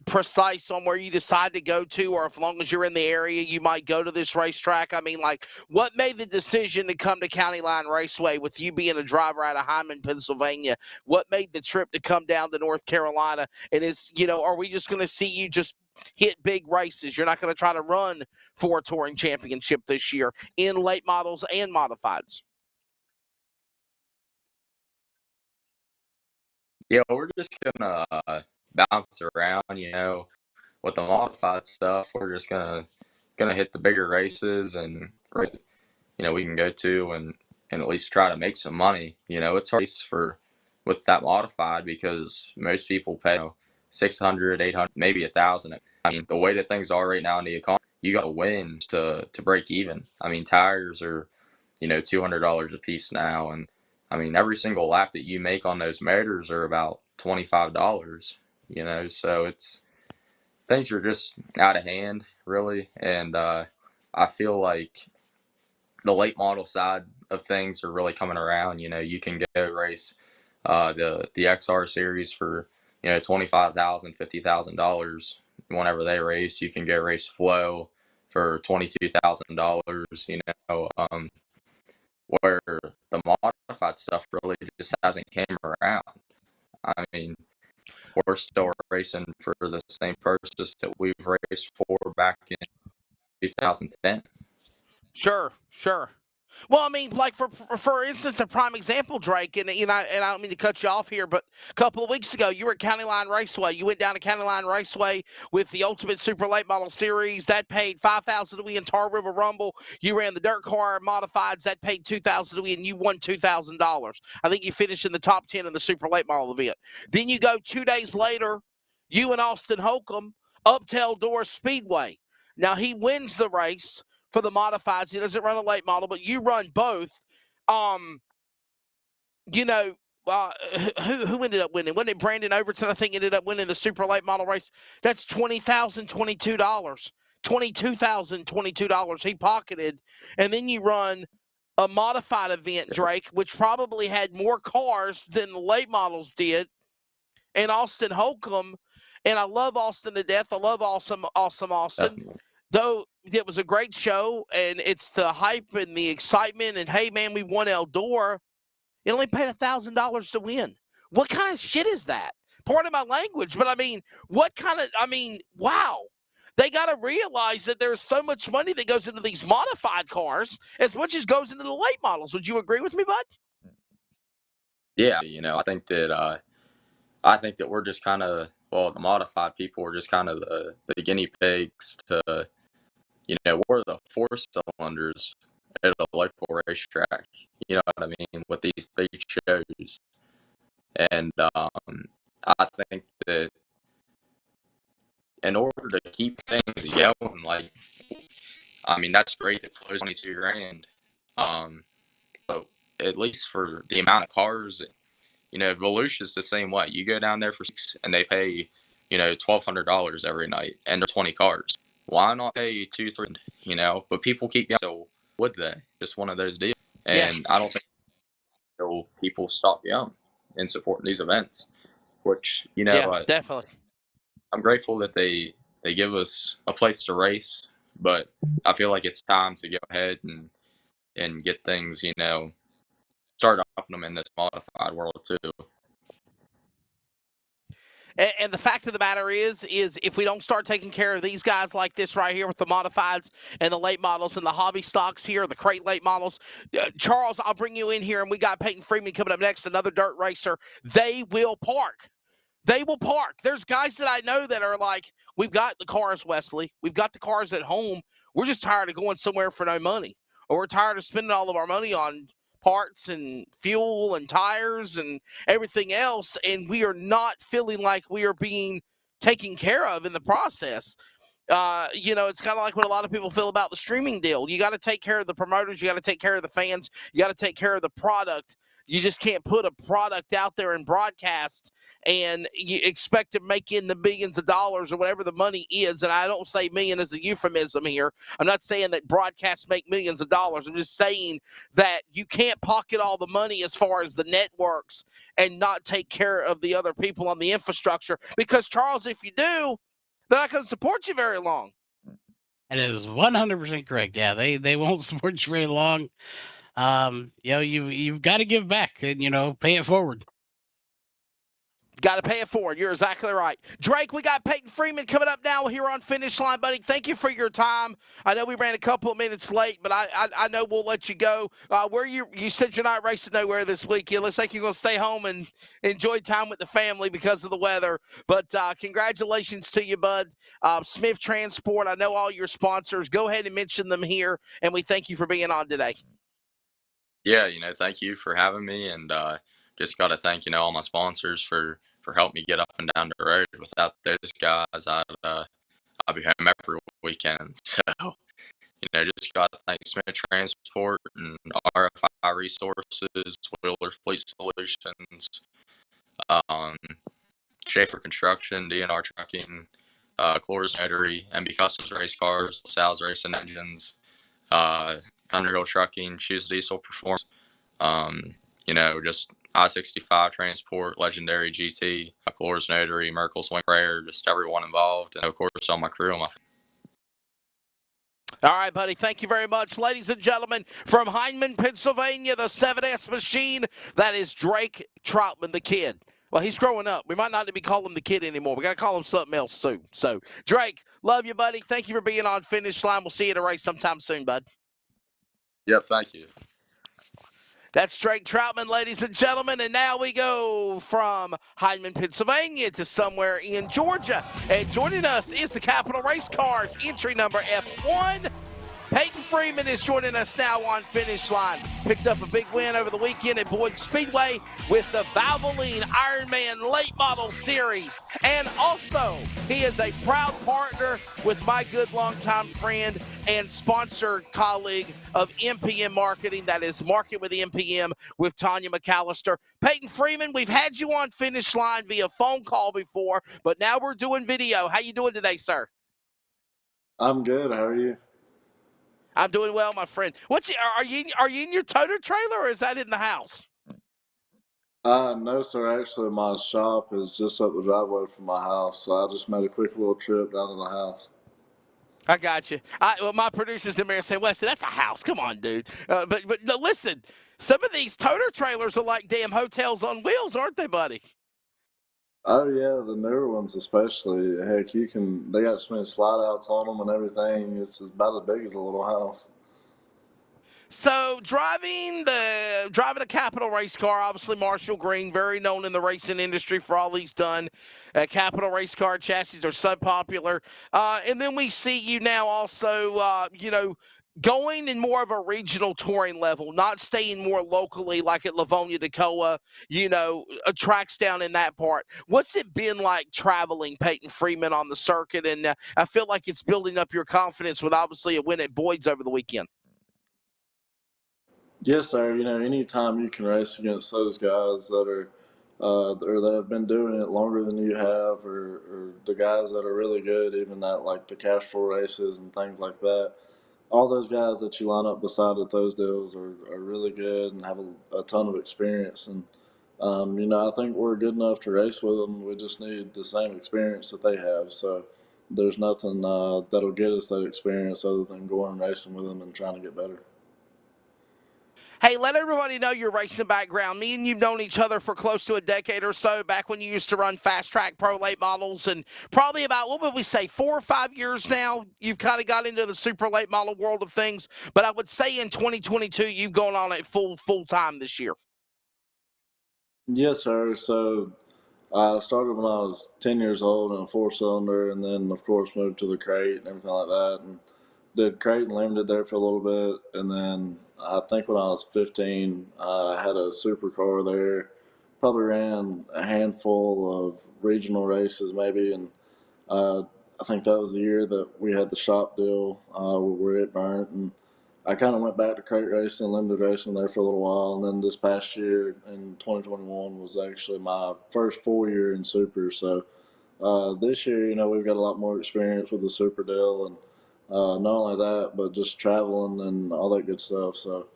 precise on where you decide to go to, or as long as you're in the area, you might go to this racetrack? I mean, like, what made the decision to come to County Line Raceway with you being a driver out of Hyman, Pennsylvania? What made the trip to come down to North Carolina? And are we just going to see you just hit big races? You're not going to try to run for a touring championship this year in late models and modifieds? Yeah, we're just gonna bounce around, with the modified stuff. We're just gonna hit the bigger races and we can go to and at least try to make some money. It's hard for with that modified, because most people pay 600, 800, maybe 1,000. I mean, the way that things are right now in the economy, you got to win to break even. I mean, tires are $200 a piece now, and I mean, every single lap that you make on those motors are about $25. So things are just out of hand, really, and I feel like the late model side of things are really coming around. You can go race the XR series for $25,000, $50,000 whenever they race. You can go race Flow for $22,000. Where the modified stuff really just hasn't came around. I mean, we're still racing for the same purchase that we've raced for back in 2010. Sure. Well, I mean, like for instance, a prime example, Drake, and I don't mean to cut you off here, but a couple of weeks ago, you were at County Line Raceway. You went down to County Line Raceway with the Ultimate Super Late Model Series. That paid $5,000 to win Tar River Rumble. You ran the Dirt Car Modifieds. That paid $2,000 to win. You won $2,000. I think you finished in the top 10 in the Super Late Model event. Then you go 2 days later, you and Austin Holcomb up to Eldora Speedway. Now he wins the race for the modifieds. He doesn't run a late model, but you run both. You know, who ended up winning? Wasn't it Brandon Overton? I think ended up winning the super late model race. That's $20,022. $22,022 he pocketed. And then you run a modified event, Drake, which probably had more cars than the late models did. And Austin Holcomb, and I love Austin to death. I love awesome Austin. Definitely. Though it was a great show, and it's the hype and the excitement, and hey, man, we won Eldora. It only paid $1,000 to win. What kind of shit is that? Pardon my language, but I mean, wow. They got to realize that there's so much money that goes into these modified cars as much as goes into the late models. Would you agree with me, bud? Yeah, I think that we're just kind of, the modified people are just kind of the guinea pigs to, we're the four cylinders at a local racetrack. You know what I mean? With these big shows. And I think that in order to keep things going, like I mean, that's great. It flows 22 grand. But at least for the amount of cars, Volusia's the same way. You go down there for 6 and they pay, $1,200 every night, and they're 20 cars. Why not pay 2, 3? But people keep going. So would they? Just one of those deals. Yeah. And I don't think people stop young and supporting these events. Which Definitely. I'm grateful that they give us a place to race, but I feel like it's time to go ahead and get things, start upping them in this modified world too. And the fact of the matter is if we don't start taking care of these guys like this right here with the modifieds and the late models and the hobby stocks here, the crate late models, Charles, I'll bring you in here, and we got Peyton Freeman coming up next, another dirt racer. They will park. They will park. There's guys that I know that are like, we've got the cars, Wesley. We've got the cars at home. We're just tired of going somewhere for no money. Or we're tired of spending all of our money on parts and fuel and tires and everything else, and we are not feeling like we are being taken care of in the process. It's kind of like what a lot of people feel about the streaming deal. You got to take care of the promoters. You got to take care of the fans. You got to take care of the product. You just can't put a product out there and broadcast and you expect to make in the millions of dollars or whatever the money is. And I don't say million as a euphemism here. I'm not saying that broadcasts make millions of dollars. I'm just saying that you can't pocket all the money as far as the networks and not take care of the other people on the infrastructure. Because, Charles, if you do, they're not going to support you very long. That is 100% correct. Yeah, they won't support you very long. You've got to give back and, pay it forward. Got to pay it forward. You're exactly right. Drake, we got Peyton Freeman coming up now here on Finish Line, buddy. Thank you for your time. I know we ran a couple of minutes late, but I know we'll let you go. Where you said you're not racing nowhere this week. It looks like you're going to stay home and enjoy time with the family because of the weather. But congratulations to you, bud. Smith Transport, I know all your sponsors. Go ahead and mention them here, and we thank you for being on today. Yeah, thank you for having me, and just got to thank, all my sponsors for helping me get up and down the road. Without those guys, I'd be home every weekend. So, just got to thank Smith Transport and RFI Resources, Wheeler Fleet Solutions, Schaefer Construction, DNR Trucking, Clores Notary, MB Customs Race Cars, LaSalle's Racing Engines, Thunderhill Trucking, Shoes Diesel Performance, just I-65 Transport, Legendary GT, Clores Notary, Merkel's Wing Prayer, just everyone involved, and of course all my crew. All right, buddy. Thank you very much. Ladies and gentlemen, from Hindman, Pennsylvania, the 7S machine, that is Drake Troutman, the kid. Well, he's growing up. We might not be calling him the kid anymore. We got to call him something else soon. So, Drake, love you, buddy. Thank you for being on Finish Line. We'll see you at a race sometime soon, bud. Yep, thank you. That's Drake Troutman, ladies and gentlemen. And now we go from Hindman, Pennsylvania to somewhere in Georgia. And joining us is the Capital Race Cars, entry number F1. Peyton Freeman is joining us now on Finish Line. Picked up a big win over the weekend at Boyd Speedway with the Valvoline Ironman Late Model Series. And also, he is a proud partner with my good longtime friend and sponsor colleague of MPM Marketing. That is Market with MPM with Tanya McAllister. Peyton Freeman, we've had you on Finish Line via phone call before, but now we're doing video. How you doing today, sir? I'm good. How are you? I'm doing well, my friend. Are you in your toter trailer, or is that in the house? No, sir. Actually, my shop is just up the driveway from my house, so I just made a quick little trip down to the house. I got you. My producer's in there saying, Wesley, that's a house. Come on, dude. But no, listen, some of these toter trailers are like damn hotels on wheels, aren't they, buddy? Oh, yeah, the newer ones especially. Heck, they got so many slide outs on them and everything. It's about as big as a little house. So driving a Capital race car, obviously Marshall Green, very known in the racing industry for all he's done. Capital race car chassis are so popular. And then we see you now also, going in more of a regional touring level, not staying more locally like at Livonia, Toccoa, tracks down in that part. What's it been like traveling, Peyton Freeman, on the circuit? And I feel like it's building up your confidence with obviously a win at Boyd's over the weekend. Yes, sir. Anytime you can race against those guys that are or that have been doing it longer than you have, or the guys that are really good, even at like the Castrol races and things like that. All those guys that you line up beside at those deals are really good and have a ton of experience. And I think we're good enough to race with them. We just need the same experience that they have. So there's nothing that'll get us that experience other than going and racing with them and trying to get better. Hey, let everybody know your racing background. Me and you've known each other for close to a decade or so, back when you used to run Fast Track Pro Late Models, and probably about, what would we say, 4 or 5 years now, you've kind of got into the super late model world of things. But I would say in 2022, you've gone on it full time this year. Yes, sir. So I started when I was 10 years old in a 4-cylinder, and then, of course, moved to the crate and everything like that. And did crate and limited there for a little bit. And then I think when I was 15, I had a supercar there. Probably ran a handful of regional races, maybe. And I think that was the year that we had the shop deal where it burnt. And I kind of went back to crate racing, limited racing there for a little while, and then this past year in 2021 was actually my first full year in super. So this year, we've got a lot more experience with the super deal, and not only that, but just traveling and all that good stuff. So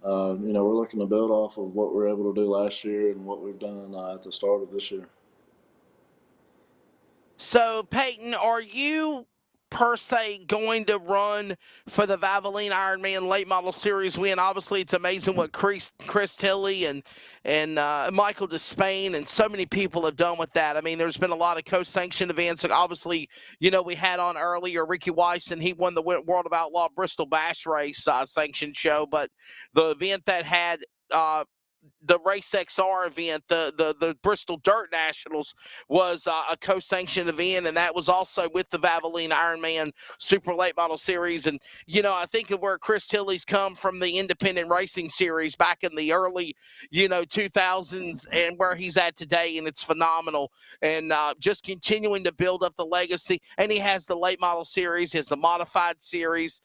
we're looking to build off of what we were able to do last year and what we've done at the start of this year. So, Peyton, are you per se going to run for the Valvoline Ironman Late Model Series win? Obviously, it's amazing what Chris Tilley and Michael Despain and so many people have done with that. I mean, there's been a lot of co-sanctioned events. Obviously, we had on earlier Ricky Weiss, and he won the World of Outlaw Bristol Bash Race sanctioned show. But the event that had the Race XR event, the Bristol Dirt Nationals, was a co-sanctioned event, and that was also with the Valvoline Ironman Super Late Model Series. And, I think of where Chris Tilley's come from, the independent racing series back in the early, 2000s, and where he's at today, and it's phenomenal. And just continuing to build up the legacy. And he has the Late Model Series, he has the Modified Series.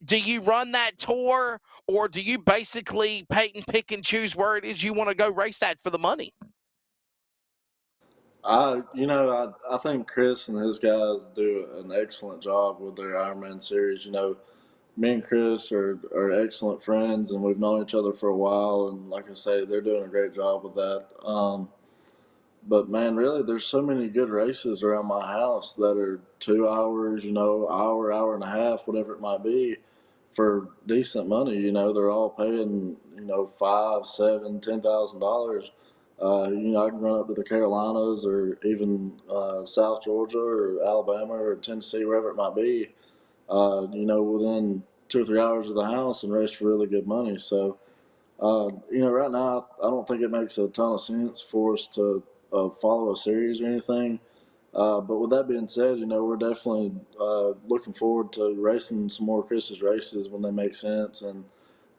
Do you run that tour, or do you basically, Peyton, pick and choose where it is you want to go race at for the money? I think Chris and his guys do an excellent job with their Ironman series. Me and Chris are excellent friends, and we've known each other for a while. And like I say, they're doing a great job with that. But man, really, there's so many good races around my house that are 2 hours, hour and a half, whatever it might be, for decent money. They're all paying, $5, $7, $10,000. I can run up to the Carolinas or even South Georgia or Alabama or Tennessee, wherever it might be, within 2 or 3 hours of the house and race for really good money. So, right now, I don't think it makes a ton of sense for us to follow a series or anything. But with that being said, we're definitely looking forward to racing some more Chris's races when they make sense, and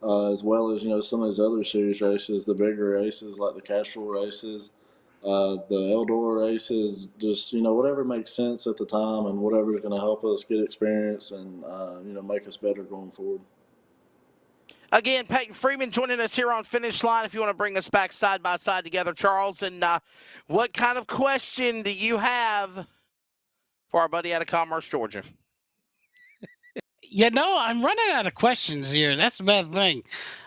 as well as some of these other series races, the bigger races like the Castrol races, the Eldora races, just whatever makes sense at the time and whatever is going to help us get experience and make us better going forward. Again, Peyton Freeman joining us here on Finish Line. If you want to bring us back side by side together, Charles, and what kind of question do you have for our buddy out of Commerce, Georgia? I'm running out of questions here. That's a bad thing.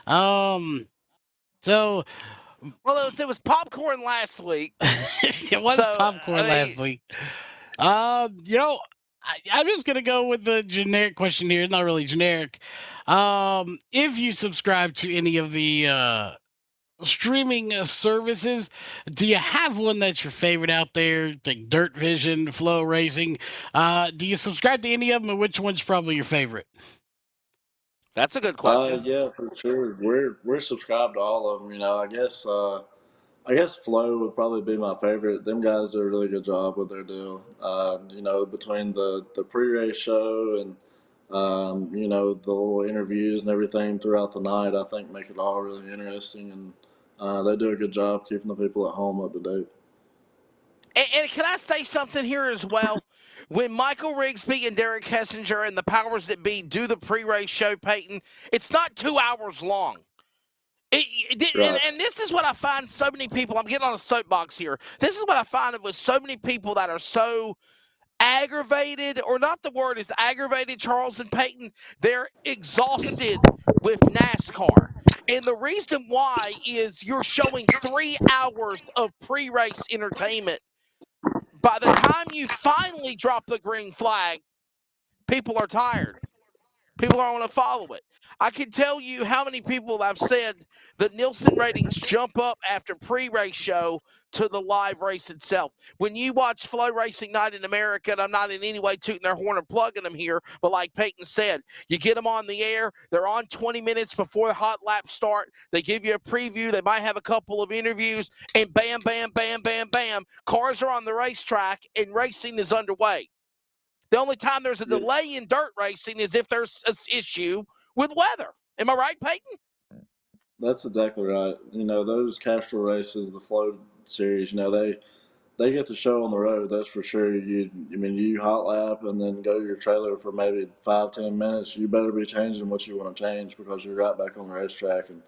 So, well, it was popcorn last week. It was popcorn last week. I'm just gonna go with the generic question here. It's not really generic. If you subscribe to any of the streaming services, do you have one that's your favorite out there, like Dirt Vision, Flow Racing? Do you subscribe to any of them, and which one's probably your favorite? That's a good question. Yeah, for sure. We're subscribed to all of them. I guess Flow would probably be my favorite. Them guys do a really good job with their deal. Between the pre-race show and You know, the little interviews and everything throughout the night, I think make it all really interesting, and they do a good job keeping the people at home up to date. And can I say something here as well? When Michael Rigsby and Derek Kessinger and the powers that be do the pre-race show, Peyton, it's not 2 hours long. Right. And this is what I find so many people, I'm getting on a soapbox here. This is what I find with so many people that are so aggravated, or not the word is aggravated, Charles and Peyton. They're exhausted with NASCAR. And the reason why is you're showing 3 hours of pre-race entertainment. By the time you finally drop the green flag, people are tired. People don't want to follow it. I can tell you how many people I've said the Nielsen ratings jump up after pre-race show to the live race itself. When you watch Flow Racing Night in America, and I'm not in any way tooting their horn or plugging them here, but like Peyton said, you get them on the air. They're on 20 minutes before the hot lap start. They give you a preview. They might have a couple of interviews, and bam, bam, bam, bam, bam. Cars are on the racetrack, and racing is underway. The only time there's a delay in dirt racing is if there's an issue with weather. Am I right, Peyton? That's exactly right. You know, those Castrol races, the Flow series, you know, they get the show on the road. That's for sure. You hot lap and then go to your trailer for maybe 5-10 minutes. You better be changing what you want to change because you're right back on the racetrack. And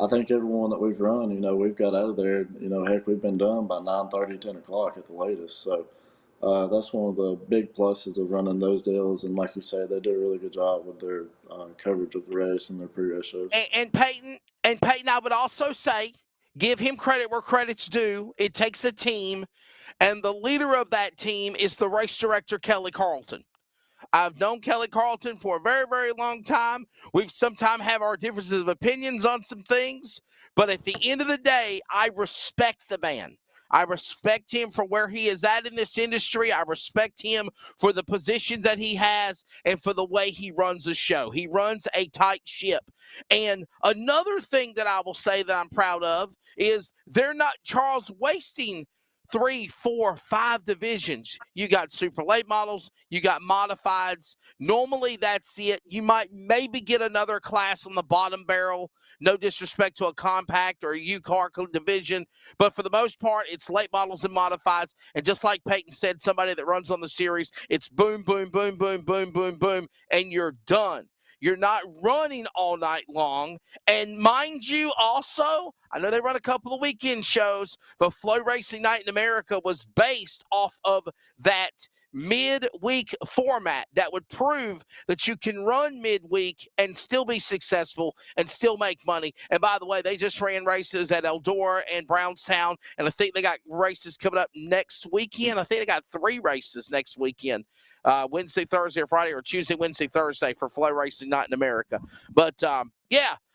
I think everyone that we've run, you know, we've got out of there. You know, heck, we've been done by 9:30, 10 o'clock at the latest. So that's one of the big pluses of running those deals. And like you say, they do a really good job with their coverage of the race and their pre-race shows. And Peyton, I would also say, give him credit where credit's due. It takes a team, and the leader of that team is the race director, Kelly Carlton. I've known Kelly Carlton for a very, very long time. We've sometimes have our differences of opinions on some things, but at the end of the day, I respect the man. I respect him for where he is at in this industry. I respect him for the position that he has and for the way he runs the show. He runs a tight ship. And another thing that I will say that I'm proud of is they're not, Charles, wasting 3, 4, 5 divisions. You got super late models, you got modifieds. Normally that's it. You might maybe get another class on the bottom barrel. No disrespect to a compact or a U-car division, but for the most part, it's late models and modifieds. And just like Peyton said, somebody that runs on the series, it's boom, boom, boom, boom, boom, boom, boom, and you're done. You're not running all night long. And mind you, also, I know they run a couple of weekend shows, but Flow Racing Night in America was based off of that midweek format that would prove that you can run midweek and still be successful and still make money. And by the way, they just ran races at Eldora and Brownstown, and I think they got races coming up next weekend. I think they got 3 races next weekend. Wednesday, Thursday, or Friday, or Tuesday, Wednesday, Thursday for Flow Racing Night in America. But, Peyton,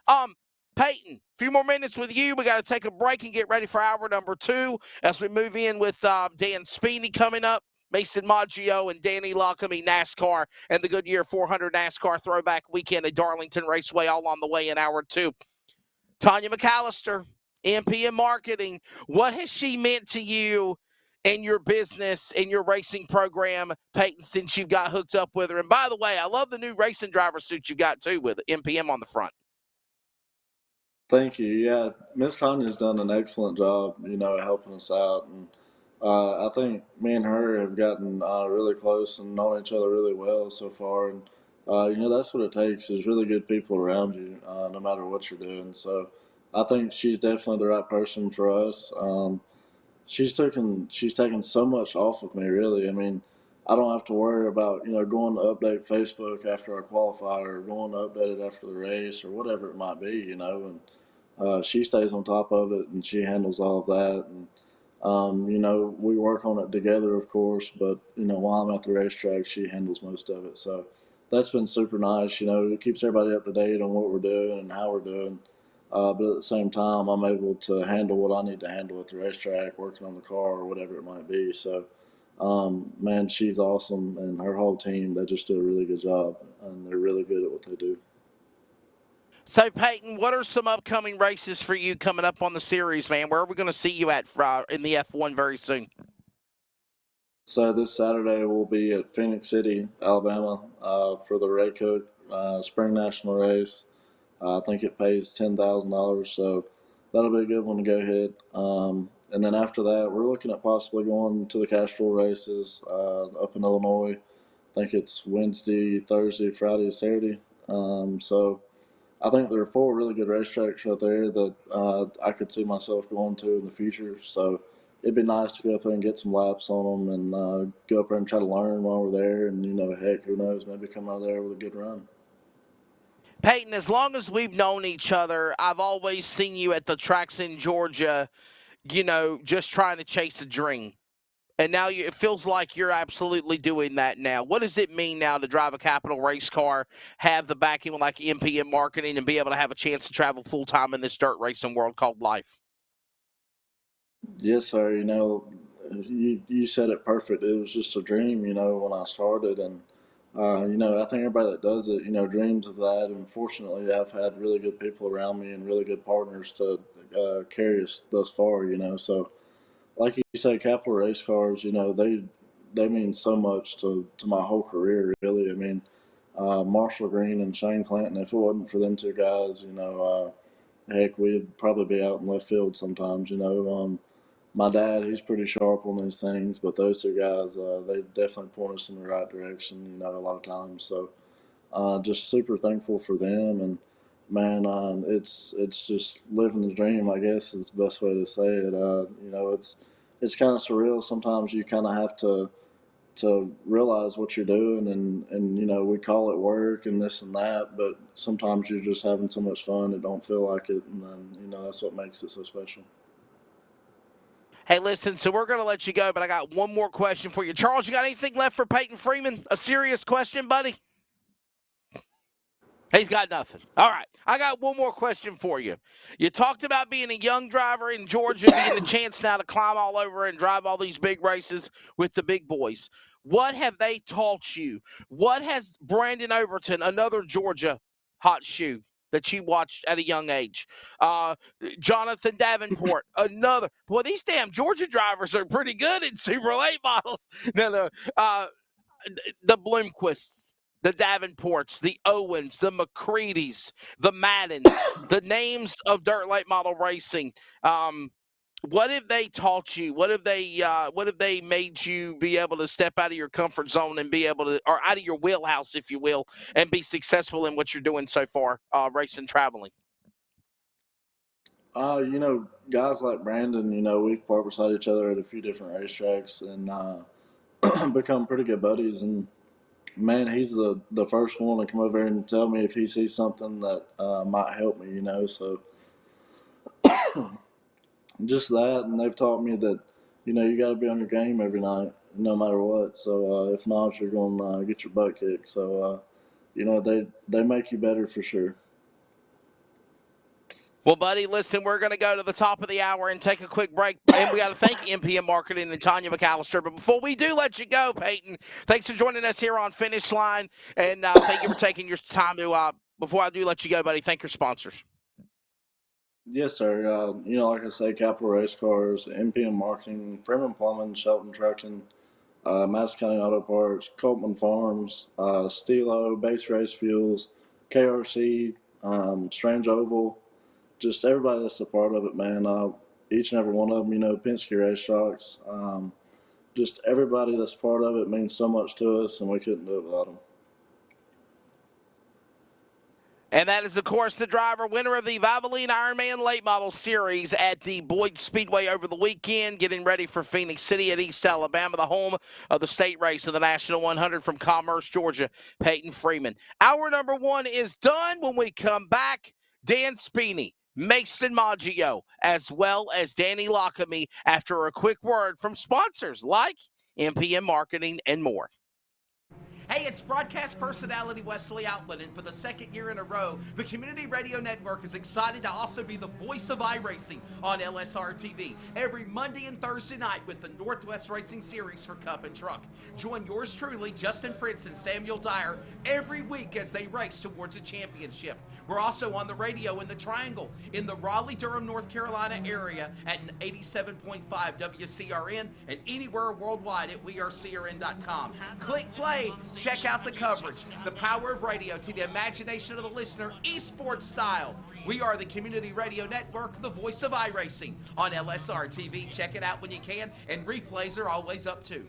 a few more minutes with you. We got to take a break and get ready for hour number 2 as we move in with Dan Speeney coming up, Mason Maggio, and Danny Lockamy, NASCAR, and the Goodyear 400 NASCAR Throwback Weekend at Darlington Raceway, all on the way in hour 2. Tanya McAllister, MPM Marketing, what has she meant to you in your business, in your racing program, Peyton, since you've got hooked up with her? And by the way, I love the new racing driver suit you got, too, with MPM on the front. Thank you. Yeah, Miss Tanya's done an excellent job, you know, helping us out. And I think me and her have gotten really close and known each other really well so far. And, you know, that's what it takes is really good people around you, no matter what you're doing. So I think she's definitely the right person for us. She's taken so much off of me, really. I mean, I don't have to worry about, you know, going to update Facebook after I qualify or going to update it after the race or whatever it might be, you know. And she stays on top of it and she handles all of that. And you know, we work on it together, of course, but you know, while I'm at the racetrack, she handles most of it. So that's been super nice. You know, it keeps everybody up to date on what we're doing and how we're doing. But at the same time, I'm able to handle what I need to handle at the racetrack, working on the car or whatever it might be. So, man, she's awesome, and her whole team, they just do a really good job, and they're really good at what they do. So, Peyton, what are some upcoming races for you coming up on the series, man? Where are we going to see you at in the F1 very soon? So this Saturday we'll be at Phoenix City, Alabama, for the Red Cook Spring National Race. I think it pays $10,000, so that'll be a good one to go hit. And then after that, we're looking at possibly going to the Castrol races up in Illinois. I think it's Wednesday, Thursday, Friday, Saturday. So I think there are 4 really good racetracks right there that I could see myself going to in the future. So it'd be nice to go up there and get some laps on them and go up there and try to learn while we're there. And, heck, who knows, maybe come out of there with a good run. Peyton, as long as we've known each other, I've always seen you at the tracks in Georgia, just trying to chase a dream. And now it feels like you're absolutely doing that now. What does it mean now to drive a capital race car, have the backing like MPM Marketing, and be able to have a chance to travel full-time in this dirt racing world called life? Yes, sir. You said it perfect. It was just a dream, when I started. And, I think everybody that does it, dreams of that. And fortunately, I've had really good people around me and really good partners to carry us thus far, So, like you say, capital race cars, they mean so much to my whole career, really. I mean, Marshall Green and Shane Clanton, if it wasn't for them 2 guys, heck, we'd probably be out in left field sometimes, my dad, he's pretty sharp on these things, but those 2 guys, they definitely point us in the right direction, a lot of times. So, just super thankful for them. And man, it's just living the dream, I guess is the best way to say it. It's kind of surreal. Sometimes you kind of have to realize what you're doing, and we call it work and this and that, but sometimes you're just having so much fun it don't feel like it, and then that's what makes it so special. Hey, listen, so we're going to let you go, but I got one more question for you. Charles, you got anything left for Peyton Freeman? A serious question, buddy? He's got nothing. All right. I got one more question for you. You talked about being a young driver in Georgia, being the chance now to climb all over and drive all these big races with the big boys. What have they taught you? What has Brandon Overton, another Georgia hot shoe that you watched at a young age? Jonathan Davenport, another. Boy, these damn Georgia drivers are pretty good in Super Late models. No. The Bloomquists, the Davenports, the Owens, the McCreadys, the Maddens, the names of dirt late model racing. What have they taught you? What have they made you be able to step out of your comfort zone and be able to, or out of your wheelhouse, if you will, and be successful in what you're doing so far, racing, traveling? Guys like Brandon, we've parked beside each other at a few different racetracks and become pretty good buddies. And man, he's the first one to come over and tell me if he sees something that might help me, So just that, and they've taught me that, you got to be on your game every night, no matter what. So if not, you're going to get your butt kicked. So, they make you better for sure. Well, buddy, listen, we're going to go to the top of the hour and take a quick break. And we got to thank MPM Marketing and Tanya McAllister. But before we do let you go, Peyton, thanks for joining us here on Finish Line. And thank you for taking your time to, before I do let you go, buddy, thank your sponsors. Yes, sir. Like I say, Capital Race Cars, MPM Marketing, Freeman Plumbing, Shelton Trucking, Madison County Auto Parts, Coltman Farms, Stilo, Base Race Fuels, KRC, Strange Oval, just everybody that's a part of it, man. Each and every one of them, Penske Race Shocks, just everybody that's part of it means so much to us, and we couldn't do it without them. And that is, of course, the driver, winner of the Valvoline Ironman Late Model Series at the Boyd Speedway over the weekend, getting ready for Phoenix City at East Alabama, the home of the state race of the National 100 from Commerce, Georgia, Peyton Freeman. Hour number 1 is done. When we come back, Dan Speeney, Mason Maggio, as well as Danny Lockamy, after a quick word from sponsors like MPM Marketing and more. Hey, it's broadcast personality Wesley Outland, and for the second year in a row, the Community Radio Network is excited to also be the voice of iRacing on LSRTV every Monday and Thursday night with the Northwest Racing Series for Cup and Truck. Join yours truly, Justin Prince and Samuel Dyer, every week as they race towards a championship. We're also on the radio in the Triangle, in the Raleigh-Durham, North Carolina area at 87.5 WCRN and anywhere worldwide at wearecrn.com. Click play, check out the coverage, the power of radio to the imagination of the listener, esports style. We are the Community Radio Network, the voice of iRacing on LSR TV. Check it out when you can, and replays are always up too.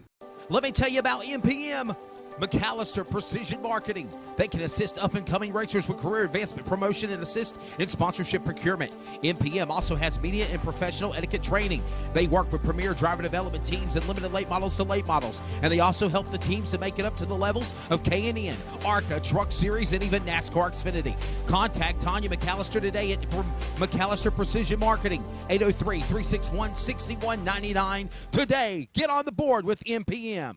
Let me tell you about MPM, McAllister Precision Marketing. They can assist up-and-coming racers with career advancement, promotion, and assist in sponsorship procurement. MPM also has media and professional etiquette training. They work with premier driver development teams and limited late models to late models. And they also help the teams to make it up to the levels of K&N, ARCA, Truck Series, and even NASCAR Xfinity. Contact Tanya McAllister today at McAllister Precision Marketing, 803-361-6199. Today, get on the board with MPM.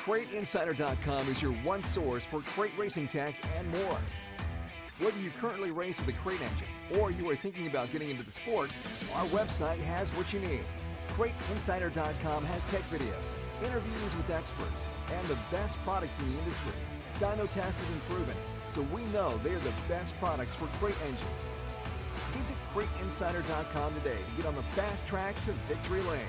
CrateInsider.com is your one source for crate racing tech and more. Whether you currently race with a crate engine or you are thinking about getting into the sport, our website has what you need. CrateInsider.com has tech videos, interviews with experts, and the best products in the industry. Dyno tested and proven, so we know they are the best products for crate engines. Visit CrateInsider.com today to get on the fast track to victory lane.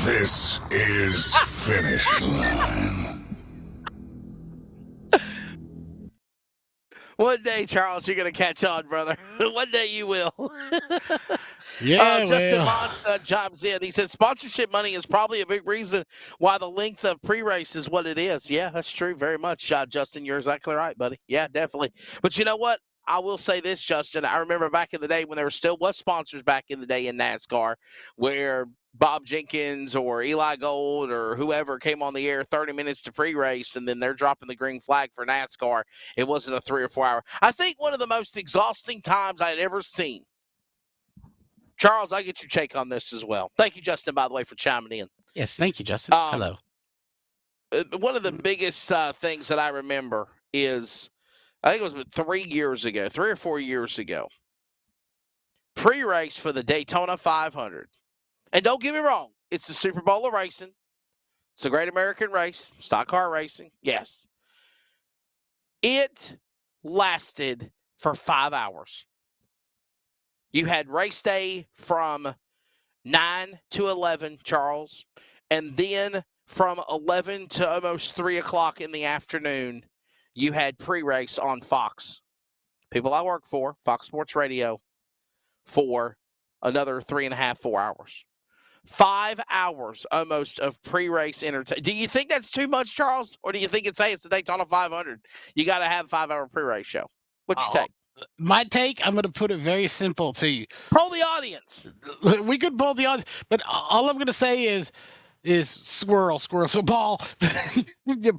This is Finish Line. One day, Charles, you're going to catch on, brother. One day you will. Yeah, Justin Mons chimes in. He says sponsorship money is probably a big reason why the length of pre-race is what it is. Yeah, that's true very much, Justin. You're exactly right, buddy. Yeah, definitely. But you know what? I will say this, Justin. I remember back in the day when there still was sponsors back in the day in NASCAR where Bob Jenkins or Eli Gold or whoever came on the air 30 minutes to pre-race, and then they're dropping the green flag for NASCAR. It wasn't a 3 or 4 hour. I think one of the most exhausting times I'd ever seen. Charles, I get your take on this as well. Thank you, Justin, by the way, for chiming in. Yes, thank you, Justin. Hello. One of the biggest things that I remember is, I think it was 3 or 4 years ago, pre-race for the Daytona 500. And don't get me wrong, it's the Super Bowl of racing. It's a great American race, stock car racing, yes. It lasted for 5 hours. You had race day from 9 to 11, Charles, and then from 11 to almost 3 o'clock in the afternoon, you had pre-race on Fox. People I work for, Fox Sports Radio, for another 3.5, 4 hours. 5 hours almost of pre-race entertainment. Do you think that's too much, Charles? Or do you think it's the Daytona 500? You got to have a 5 hour pre-race show. What's your take? My take, I'm going to put it very simple to you. Poll the audience. We could poll the audience, but all I'm going to say is squirrel. So ball.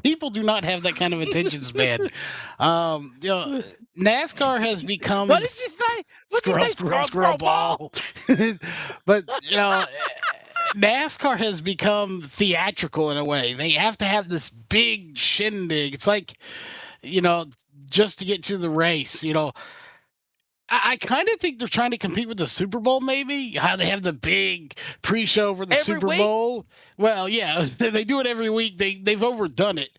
People do not have that kind of attention span. NASCAR has become. What did you say? Squirrel ball. But NASCAR has become theatrical in a way. They have to have this big shindig. It's like, just to get to the race, I kind of think they're trying to compete with the Super Bowl, maybe. How they have the big pre-show for the Super Bowl. Well, yeah, they do it every week. They've overdone it.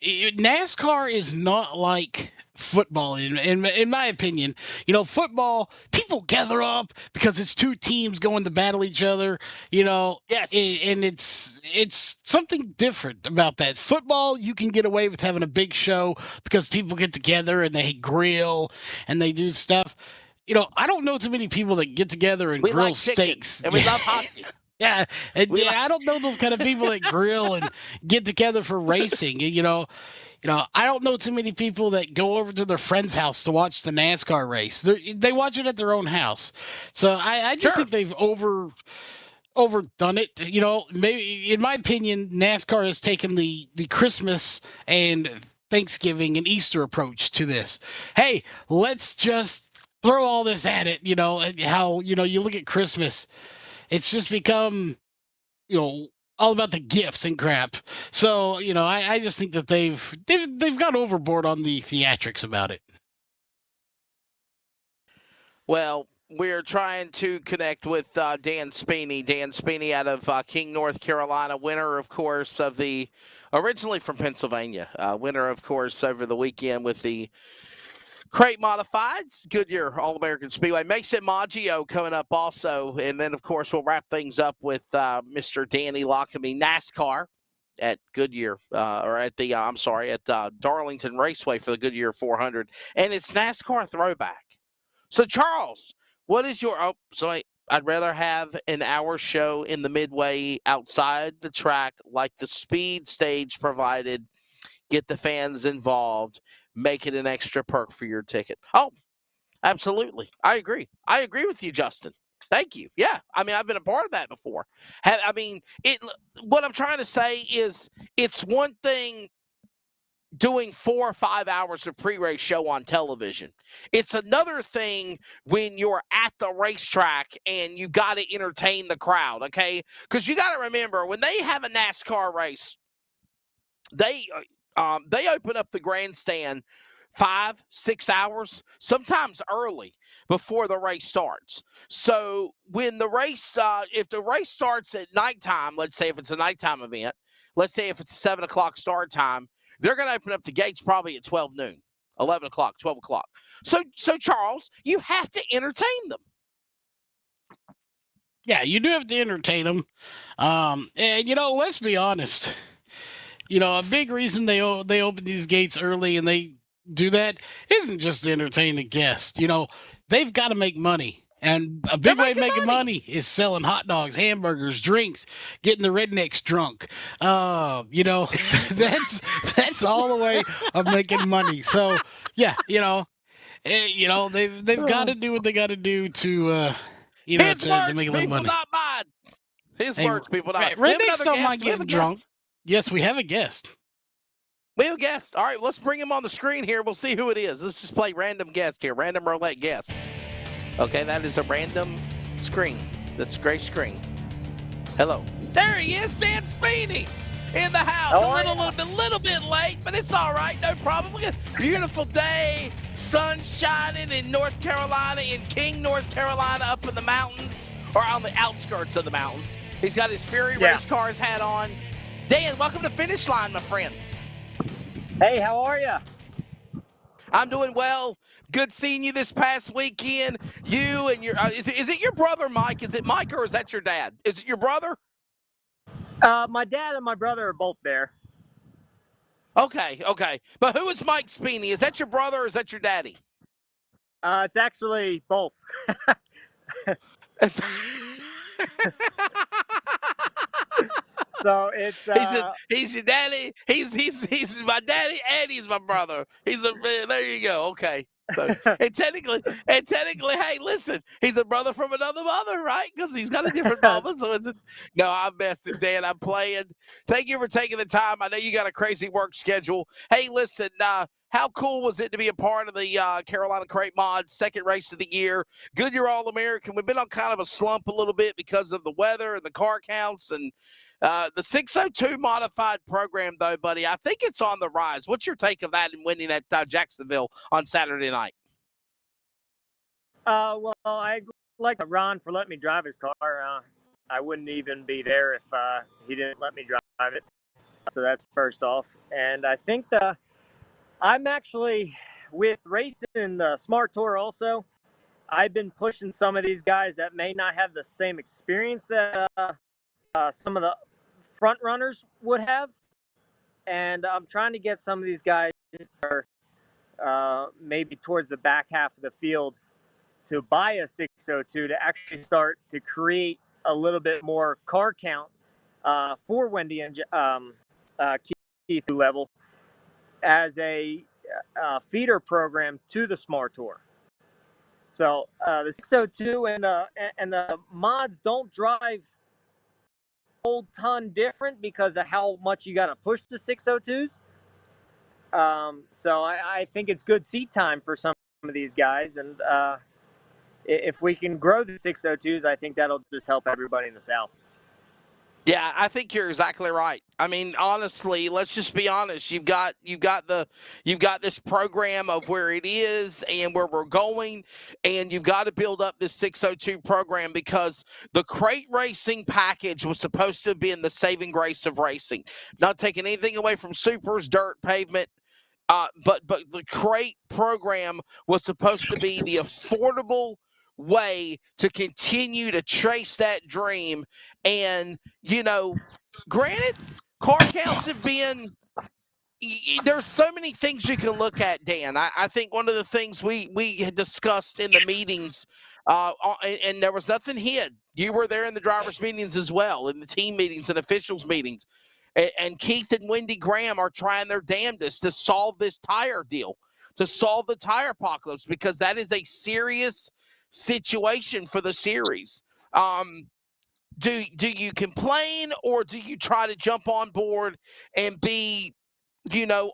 NASCAR is not like football, in my opinion. Football, people gather up because it's two teams going to battle each other, Yes. And it's something different about that. Football, you can get away with having a big show because people get together and they grill and they do stuff. I don't know too many people that get together and grill like steaks. And we love hockey. Yeah, and I don't know those kind of people that grill and get together for racing. I don't know too many people that go over to their friend's house to watch the NASCAR race. They watch it at their own house. So I just think they've overdone it. Maybe in my opinion, NASCAR has taken the Christmas and Thanksgiving and Easter approach to this. Hey, let's just throw all this at it. How you look at Christmas, it's just become all about the gifts and crap. So I just think that they've gone overboard on the theatrics about it. Well, we're trying to connect with Dan Speeney. Dan Speeney out of King, North Carolina, winner, of course, originally from Pennsylvania, winner, of course, over the weekend with the Crate Modifieds, Goodyear All-American Speedway. Mason Maggio coming up also. And then, of course, we'll wrap things up with Mr. Danny Lockamy, NASCAR at Goodyear, at Darlington Raceway for the Goodyear 400. And it's NASCAR throwback. So, Charles, what is your I'd rather have an hour show in the midway outside the track like the speed stage provided, get the fans involved, make it an extra perk for your ticket. Oh, absolutely. I agree. I agree with you, Justin. Thank you. Yeah. I mean, I've been a part of that before. What I'm trying to say is it's one thing doing 4 or 5 hours of pre-race show on television. It's another thing when you're at the racetrack and you got to entertain the crowd, okay? Because you got to remember, when they have a NASCAR race, they open up the grandstand 5, 6 hours, sometimes early before the race starts. So when the race, if the race starts at nighttime, let's say if it's a nighttime event, let's say if it's a 7 o'clock start time, they're going to open up the gates probably at 12 noon, 11 o'clock, 12 o'clock. So Charles, you have to entertain them. Yeah, you do have to entertain them. And, let's be honest. A big reason they open these gates early and they do that isn't just to entertain the guests. They've got to make money. And a big way of making money is selling hot dogs, hamburgers, drinks, getting the rednecks drunk. That's all the way of making money. So yeah, they've got to do what they got to do to to make a little money. Not mine. His words, people not. Rednecks don't mind getting drunk. Yes, we have a guest. We have a guest. All right, let's bring him on the screen here. We'll see who it is. Let's just play random guest here, random roulette guest. Okay, that is a random screen. That's a great screen. Hello. There he is, Dan Speeney in the house. A little bit late, but it's all right. No problem. Look at beautiful day, sun shining in North Carolina, in King, North Carolina, up in the mountains, or on the outskirts of the mountains. He's got his Fury Race Cars hat on. Dan, welcome to Finish Line, my friend. Hey, how are you? I'm doing well. Good seeing you this past weekend. You and your is it your brother Mike? Is it Mike or is that your dad? Is it your brother? My dad and my brother are both there. Okay. But who is Mike Speeney? Is that your brother or is that your daddy? It's actually both. So it's he's your daddy. He's my daddy and he's my brother. There you go. Okay. So, and technically, hey, listen, he's a brother from another mother, right? Because he's got a different mama. So no, I'm messing, Dan. I'm playing. Thank you for taking the time. I know you got a crazy work schedule. Hey, listen, how cool was it to be a part of the Carolina Crate Mod second race of the year? Goodyear All-American. We've been on kind of a slump a little bit because of the weather and the car counts and the 602 modified program, though, buddy, I think it's on the rise. What's your take of that and winning at Jacksonville on Saturday night? Well, I'd like Ron for letting me drive his car. I wouldn't even be there if he didn't let me drive it. So that's first off. And I think I'm actually with racing the Smart Tour also. I've been pushing some of these guys that may not have the same experience that some of the front runners would have, and I'm trying to get some of these guys that are maybe towards the back half of the field to buy a 602 to actually start to create a little bit more car count for Wendy and Keith level as a feeder program to the Smart Tour. So the 602 and the mods don't drive whole ton different because of how much you got to push the 602s. So I think it's good seat time for some of these guys. And if we can grow the 602s, I think that'll just help everybody in the South. Yeah, I think you're exactly right. I mean, honestly, let's just be honest. You've got this program of where it is and where we're going, and you've got to build up this 602 program because the crate racing package was supposed to have been the saving grace of racing. Not taking anything away from supers, dirt, pavement. But the crate program was supposed to be the affordable way to continue to chase that dream. And, granted, car counts have been there's so many things you can look at, Dan. I think one of the things we had discussed in the meetings, and there was nothing hid. You were there in the drivers' meetings as well, in the team meetings and officials' meetings. And Keith and Wendy Graham are trying their damnedest to solve this tire deal, to solve the tire apocalypse, because that is a serious situation for the series. Do you complain, or do you try to jump on board and be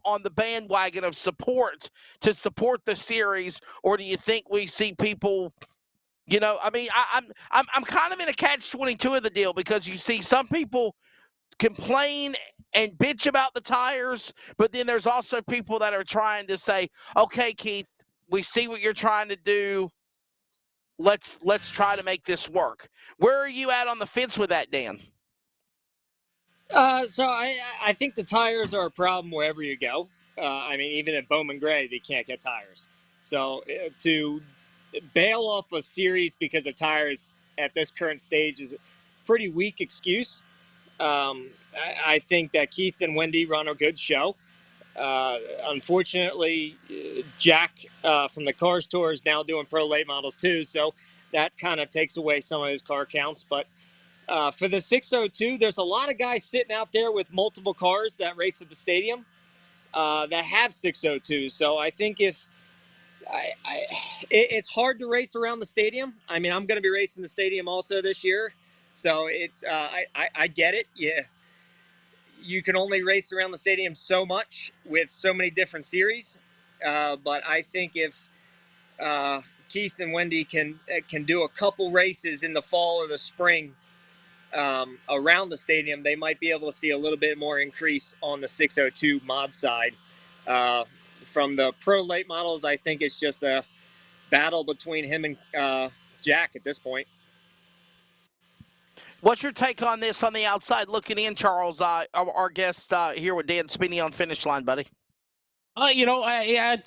on the bandwagon of support to support the series, or do you think we see people? I mean, I'm kind of in a catch-22 of the deal, because you see some people complain and bitch about the tires, but then there's also people that are trying to say, okay, Keith, we see what you're trying to do. Let's try to make this work. Where are you at on the fence with that, Dan? So I think the tires are a problem wherever you go. I mean, even at Bowman Gray, they can't get tires. So to bail off a series because of tires at this current stage is a pretty weak excuse. I think that Keith and Wendy run a good show. Unfortunately, Jack from the Cars Tour is now doing pro late models too, so that kind of takes away some of his car counts. But for the 602, there's a lot of guys sitting out there with multiple cars that race at the stadium that have 602s. So I think it's hard to race around the stadium. I mean, I'm going to be racing the stadium also this year, so it's I get it. Yeah, you can only race around the stadium so much with so many different series. But I think if Keith and Wendy can do a couple races in the fall or the spring around the stadium, they might be able to see a little bit more increase on the 602 mod side. From the pro late models, I think it's just a battle between him and Jack at this point. What's your take on this on the outside looking in, Charles? Our guest here with Dan Spinney on Finish Line, buddy. I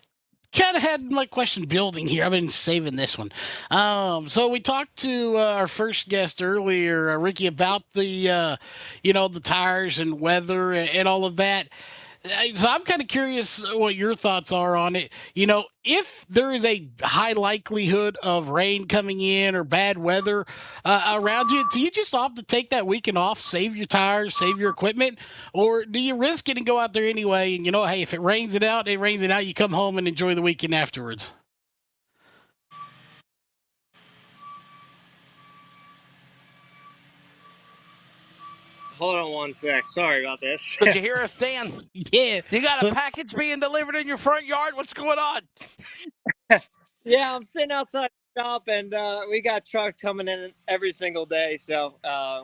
kind of had my question building here. I've been saving this one. So we talked to our first guest earlier, Ricky, about the tires and weather and all of that. So I'm kind of curious what your thoughts are on it. If there is a high likelihood of rain coming in or bad weather around you, do you just opt to take that weekend off, save your tires, save your equipment? Or do you risk it and go out there anyway? And, hey, if it rains it out, you come home and enjoy the weekend afterwards. Hold on one sec. Sorry about this. Did you hear us, Dan? Yeah. You got a package being delivered in your front yard? What's going on? Yeah, I'm sitting outside the shop, and we got trucks coming in every single day. So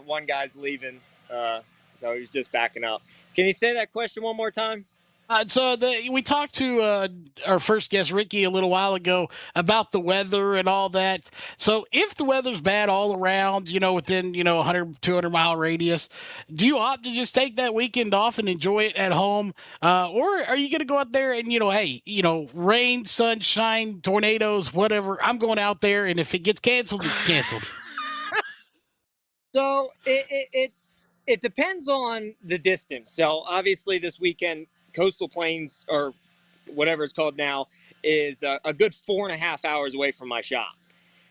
one guy's leaving, so he's just backing up. Can you say that question one more time? We talked to our first guest, Ricky, a little while ago about the weather and all that. So if the weather's bad all around, within, 100, 200-mile radius, do you opt to just take that weekend off and enjoy it at home? Or are you going to go out there and, rain, sunshine, tornadoes, whatever, I'm going out there, and if it gets canceled, it's canceled. So it depends on the distance. So obviously this weekend, Coastal Plains, or whatever it's called now, is a good 4.5 hours away from my shop.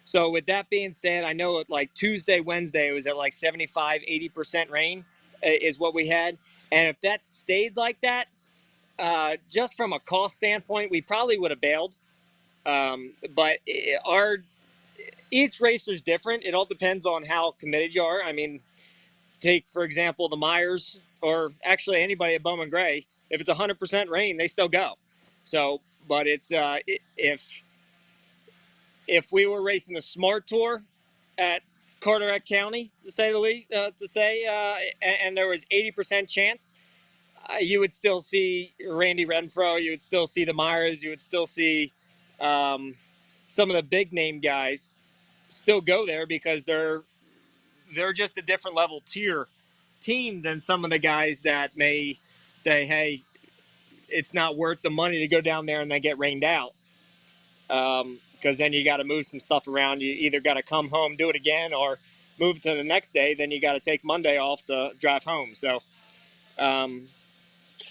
So with that being said, I know like Tuesday, Wednesday, it was at like 75, 80% rain is what we had. And if that stayed like that, just from a cost standpoint, we probably would have bailed. But each racer's different. It all depends on how committed you are. I mean, take, for example, the Myers, or actually anybody at Bowman Gray. If it's 100% rain, they still go. So, but it's if we were racing the Smart Tour at Carteret County, to say the least, and there was 80% chance, you would still see Randy Renfro, you would still see the Myers, you would still see some of the big name guys still go there because they're just a different level tier team than some of the guys that may say, hey, it's not worth the money to go down there and then get rained out. Because then you got to move some stuff around. You either got to come home, do it again, or move to the next day. Then you got to take Monday off to drive home. So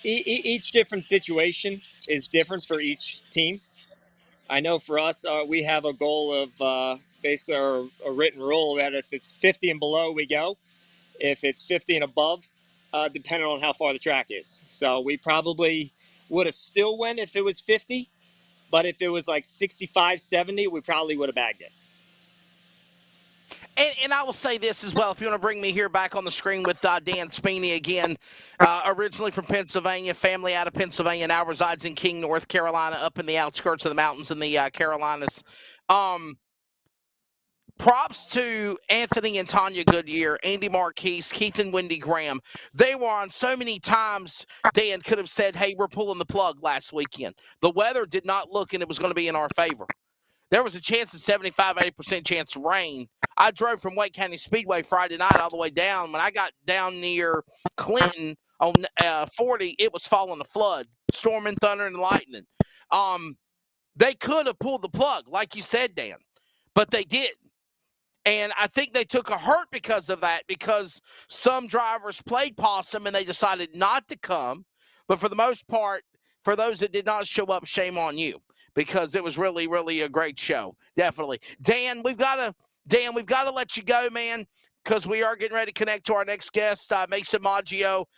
each different situation is different for each team. I know for us, we have a goal of basically a written rule that if it's 50 and below, we go. If it's 50 and above, depending on how far the track is. So we probably would have still went if it was 50. But if it was like 65, 70, we probably would have bagged it. And I will say this as well, if you want to bring me here back on the screen with Dan Speeney again, originally from Pennsylvania, family out of Pennsylvania, now resides in King, North Carolina, up in the outskirts of the mountains in the Carolinas. Props to Anthony and Tanya Goodyear, Andy Marquise, Keith and Wendy Graham. They were on so many times, Dan could have said, hey, we're pulling the plug last weekend. The weather did not look, and it was going to be in our favor. There was a chance of 75, 80% chance of rain. I drove from Wake County Speedway Friday night all the way down. When I got down near Clinton on 40, it was falling a flood, storming, thunder, and lightning. They could have pulled the plug, like you said, Dan, but they didn't. And I think they took a hurt because of that, because some drivers played possum and they decided not to come. But for the most part, for those that did not show up, shame on you, because it was really, really a great show. Definitely. Dan, we've got to let you go, man, because we are getting ready to connect to our next guest, Mason Maggio.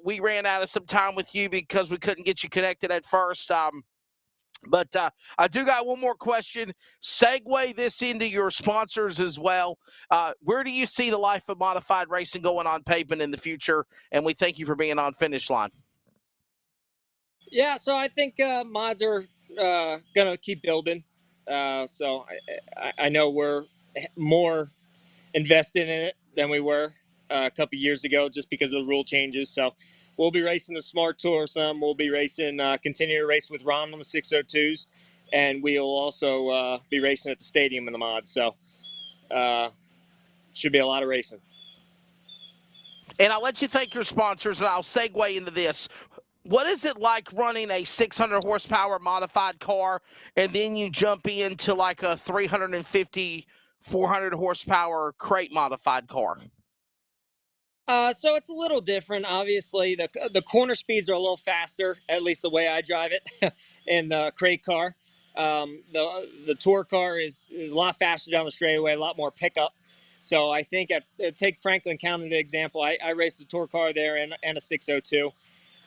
We ran out of some time with you because we couldn't get you connected at first. But I do got one more question. Segue this into your sponsors as well. Where do you see the life of modified racing going on pavement in the future? And we thank you for being on Finish Line. Yeah, so I think mods are going to keep building. So I know we're more invested in it than we were a couple years ago just because of the rule changes. So we'll be racing the Smart Tour some. We'll be racing, continue to race with Ron on the 602s. And we'll also be racing at the stadium in the mod. So should be a lot of racing. And I'll let you thank your sponsors, and I'll segue into this. What is it like running a 600 horsepower modified car, and then you jump into like a 350, 400 horsepower crate modified car? So it's a little different. Obviously, the corner speeds are a little faster, at least the way I drive it, in the crate car. The tour car is a lot faster down the straightaway, a lot more pickup. So I think take Franklin County, the example. I raced a tour car there and a 602.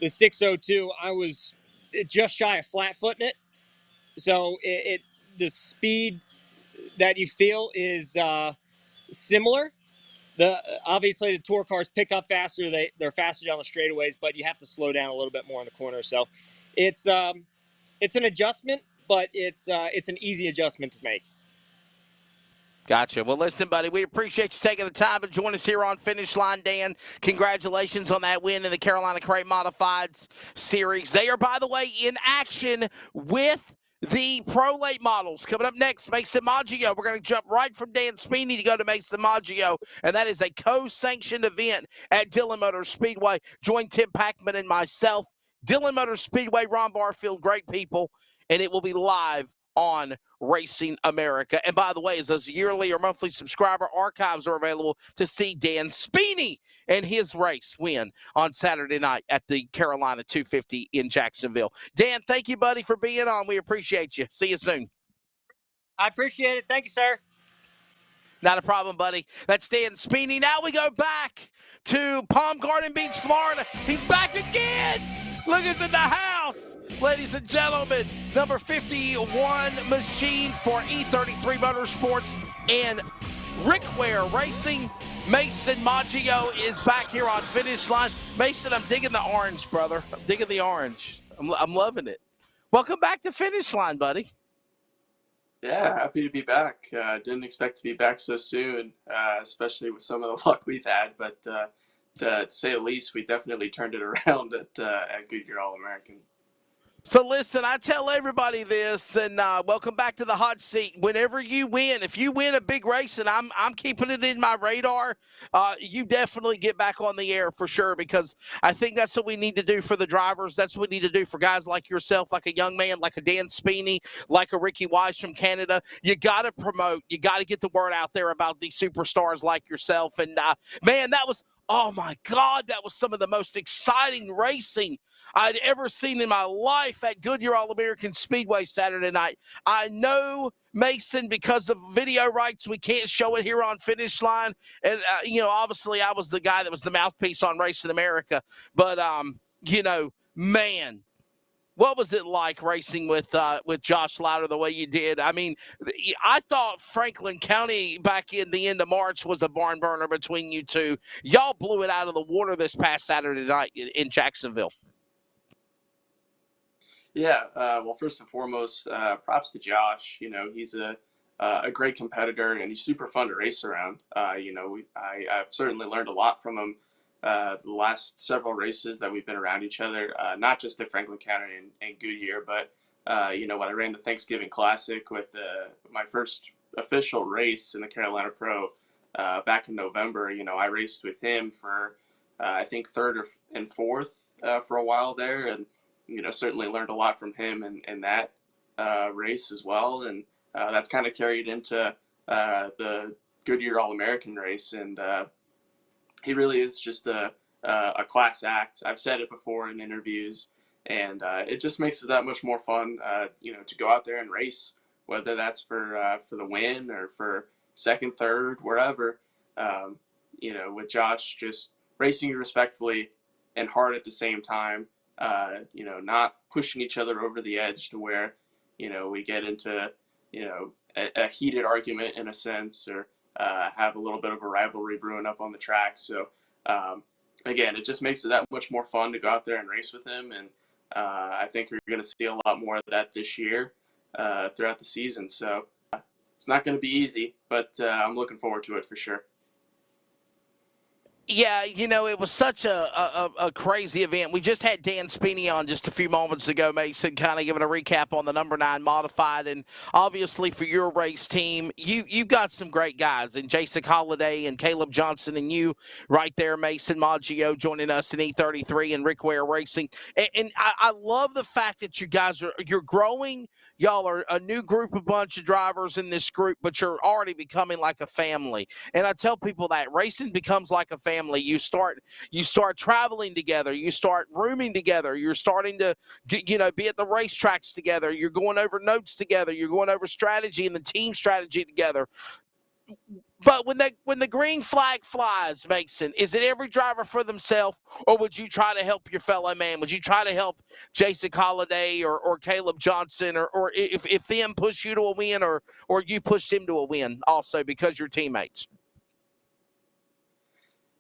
The 602, I was just shy of flat footing it. So the speed that you feel is similar. Obviously the tour cars pick up faster. They're faster down the straightaways, but you have to slow down a little bit more in the corner. So it's an adjustment, but it's an easy adjustment to make. Gotcha. Well, listen, buddy, we appreciate you taking the time to join us here on Finish Line, Dan. Congratulations on that win in the Carolina Crate Modifieds Series. They are, by the way, in action with the Pro Late Models. Coming up next, Mason Maggio. We're going to jump right from Dan Speeney to go to Mason Maggio, and that is a co-sanctioned event at Dillon Motor Speedway. Join Tim Packman and myself. Dillon Motor Speedway, Ron Barfield, great people, and it will be live on Racing America. And by the way, as those yearly or monthly subscriber, archives are available to see Dan Speeney and his race win on Saturday night at the Carolina 250 in Jacksonville. Dan, thank you, buddy, for being on. We appreciate you. See you soon. I appreciate it. Thank you, sir. Not a problem, buddy. That's Dan Speeney. Now we go back to Palm Garden Beach, Florida. He's back again. Look, it's in the house. Ladies and gentlemen, number 51 machine for E33 Motorsports and Rickware Racing, Mason Maggio is back here on Finish Line. Mason, I'm digging the orange, brother. I'm digging the orange. I'm loving it. Welcome back to Finish Line, buddy. Yeah, happy to be back. Didn't expect to be back so soon, especially with some of the luck we've had. But to say the least, we definitely turned it around at Goodyear All-American. So listen, I tell everybody this, and welcome back to the hot seat. Whenever you win, if you win a big race, and I'm keeping it in my radar, you definitely get back on the air for sure, because I think that's what we need to do for the drivers. That's what we need to do for guys like yourself, like a young man, like a Dan Speeney, like a Ricky Wise from Canada. You got to promote. You got to get the word out there about these superstars like yourself. And man, that was, oh my God, that was some of the most exciting racing I'd ever seen in my life at Goodyear All-American Speedway Saturday night. I know, Mason, because of video rights, we can't show it here on Finish Line. And, obviously I was the guy that was the mouthpiece on Racing America. But, man, what was it like racing with Josh Louder the way you did? I mean, I thought Franklin County back in the end of March was a barn burner between you two. Y'all blew it out of the water this past Saturday night in Jacksonville. Yeah, well, first and foremost, props to Josh. He's a great competitor, and he's super fun to race around. I've certainly learned a lot from him the last several races that we've been around each other, not just at Franklin County and Goodyear, but, when I ran the Thanksgiving Classic with my first official race in the Carolina Pro back in November, I raced with him for, I think, third and fourth for a while there, and certainly learned a lot from him in that race as well. And that's kind of carried into the Goodyear All-American race. And he really is just a class act. I've said it before in interviews, and it just makes it that much more fun, to go out there and race, whether that's for the win or for second, third, wherever. With Josh, just racing respectfully and hard at the same time. Not pushing each other over the edge to where, we get into, a heated argument in a sense, or have a little bit of a rivalry brewing up on the track. So, again, it just makes it that much more fun to go out there and race with him. And I think you're going to see a lot more of that this year throughout the season. So it's not going to be easy, but I'm looking forward to it for sure. Yeah, it was such a crazy event. We just had Dan Speeney on just a few moments ago, Mason, kind of giving a recap on the number 9 modified. And obviously for your race team, you've got some great guys, and Jason Holiday and Caleb Johnson and you right there, Mason Maggio joining us in E33 and Rick Ware Racing. And I love the fact that you guys you're growing. Y'all are a new group, a bunch of drivers in this group, but you're already becoming like a family. And I tell people that racing becomes like a family. You start traveling together. You start rooming together. You're starting to, be at the racetracks together. You're going over notes together. You're going over strategy and the team strategy together. But when the green flag flies, Mason, is it every driver for themselves, or would you try to help your fellow man? Would you try to help Jason Holiday or Caleb Johnson, or if them push you to a win, or you push them to a win also because you're teammates?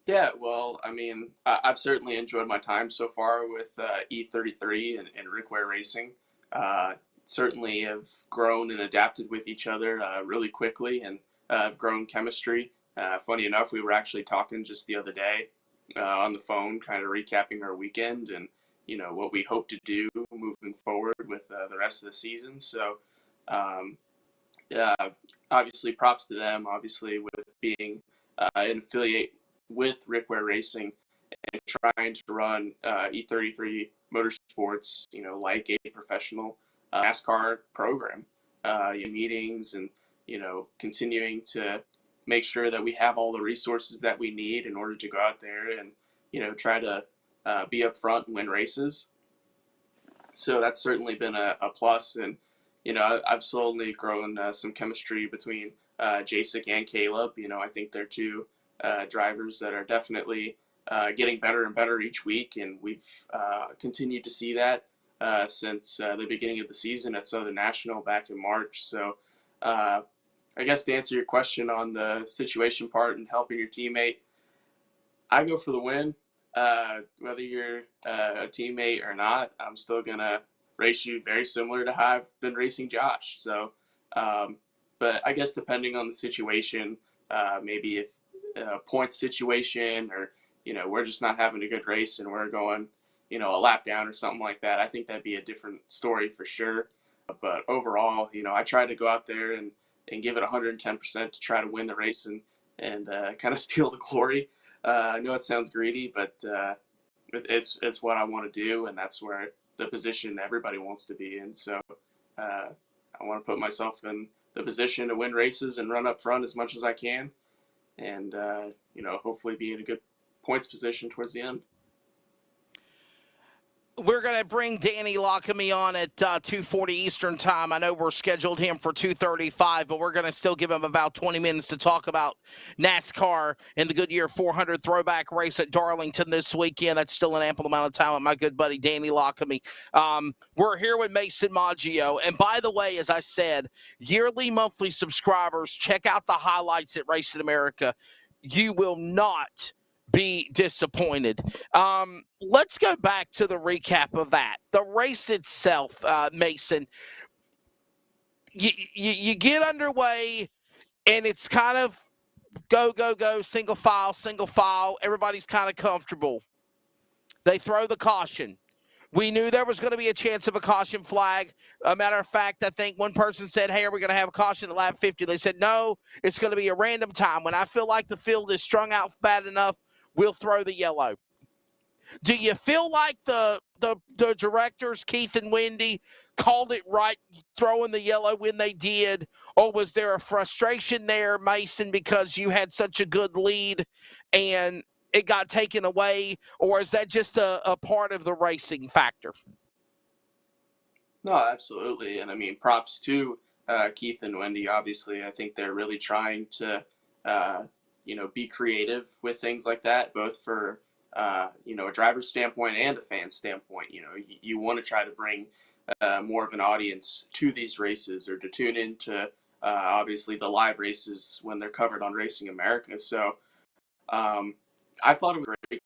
Yeah, well, I mean, I've certainly enjoyed my time so far with E33 and Rick Ware Racing. Certainly have grown and adapted with each other really quickly, and have grown chemistry. Funny enough, we were actually talking just the other day on the phone, kind of recapping our weekend and, what we hope to do moving forward with the rest of the season. So, yeah, obviously props to them, obviously, with being an affiliate with Rick Ware Racing and trying to run E33 Motorsports, like a professional NASCAR program, in meetings and, continuing to make sure that we have all the resources that we need in order to go out there and, try to be up front and win races. So that's certainly been a plus. And, I've slowly grown some chemistry between Jasek and Caleb. I think they're two drivers that are definitely getting better and better each week, and we've continued to see that since the beginning of the season at Southern National back in March. So, I guess to answer your question on the situation part and helping your teammate, I go for the win. Whether you're a teammate or not, I'm still going to race you very similar to how I've been racing Josh. So, but I guess depending on the situation, maybe if a point situation or, we're just not having a good race and we're going, a lap down or something like that, I think that'd be a different story for sure. But overall, I try to go out there and give it 110% to try to win the race and kind of steal the glory. I know it sounds greedy, but it's what I want to do, and that's where the position everybody wants to be in. So I want to put myself in the position to win races and run up front as much as I can, and hopefully be in a good points position towards the end. We're going to bring Danny Lockamy on at 2:40 Eastern time. I know we're scheduled him for 2:35, but we're going to still give him about 20 minutes to talk about NASCAR and the Goodyear 400 throwback race at Darlington this weekend. That's still an ample amount of time with my good buddy Danny Lockamy. We're here with Mason Maggio. And by the way, as I said, yearly, monthly subscribers, check out the highlights at Racing America. You will not be disappointed. Let's go back to the recap of that. The race itself, Mason, you get underway, and it's kind of go, go, go, single file. Everybody's kind of comfortable. They throw the caution. We knew there was going to be a chance of a caution flag. A matter of fact, I think one person said, hey, are we going to have a caution at lap 50? They said, no, it's going to be a random time. When I feel like the field is strung out bad enough, we'll throw the yellow. Do you feel like the directors, Keith and Wendy, called it right throwing the yellow when they did? Or was there a frustration there, Mason, because you had such a good lead and it got taken away? Or is that just a part of the racing factor? No, absolutely. And I mean, props to Keith and Wendy. Obviously, I think they're really trying to be creative with things like that, both for, a driver's standpoint and a fan standpoint. You want to try to bring more of an audience to these races or to tune into, obviously, the live races when they're covered on Racing America. So I thought it was a great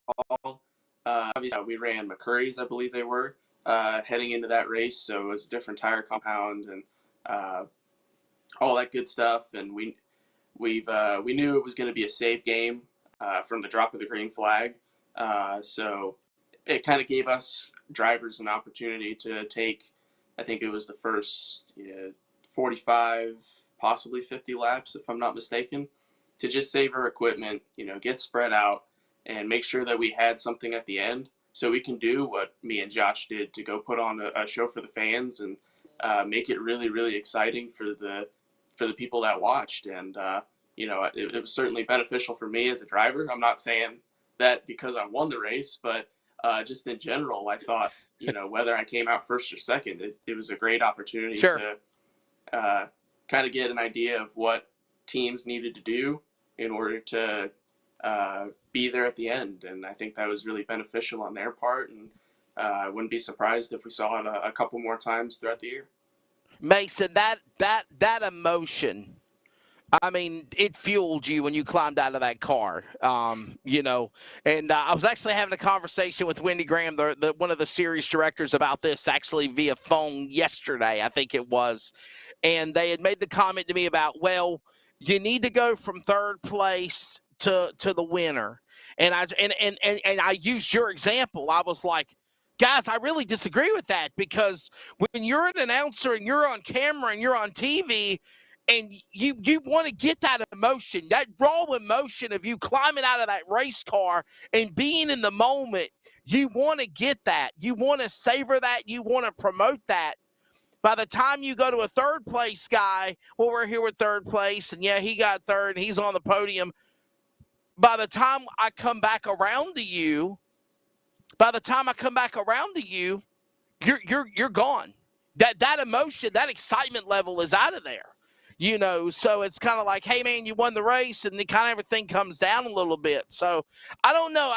call. Obviously, we ran McCurry's, I believe they were, heading into that race. So it was a different tire compound and all that good stuff. And we knew it was going to be a safe game from the drop of the green flag. So it kind of gave us drivers an opportunity to take, I think it was the first 45, possibly 50 laps, if I'm not mistaken, to just save our equipment, get spread out and make sure that we had something at the end so we can do what me and Josh did to go put on a show for the fans and make it really, really exciting for the people that watched. And, it was certainly beneficial for me as a driver. I'm not saying that because I won the race, but just in general, I thought, whether I came out first or second, it was a great opportunity to kind of get an idea of what teams needed to do in order to be there at the end. And I think that was really beneficial on their part. And I wouldn't be surprised if we saw it a couple more times throughout the year. Mason, that emotion, I mean, it fueled you when you climbed out of that car, and I was actually having a conversation with Wendy Graham, one of the series directors, about this actually via phone yesterday, I think it was. And they had made the comment to me about, well, you need to go from third place to the winner. And I used your example. I was like, guys, I really disagree with that, because when you're an announcer and you're on camera and you're on TV and you want to get that emotion, that raw emotion of you climbing out of that race car and being in the moment, you want to get that. You want to savor that. You want to promote that. By the time you go to a third place guy, well, we're here with third place, and yeah, he got third, and he's on the podium. By the time I come back around to you, you're gone. That emotion, that excitement level is out of there. So it's kind of like, hey, man, you won the race, and then kind of everything comes down a little bit. So I don't know.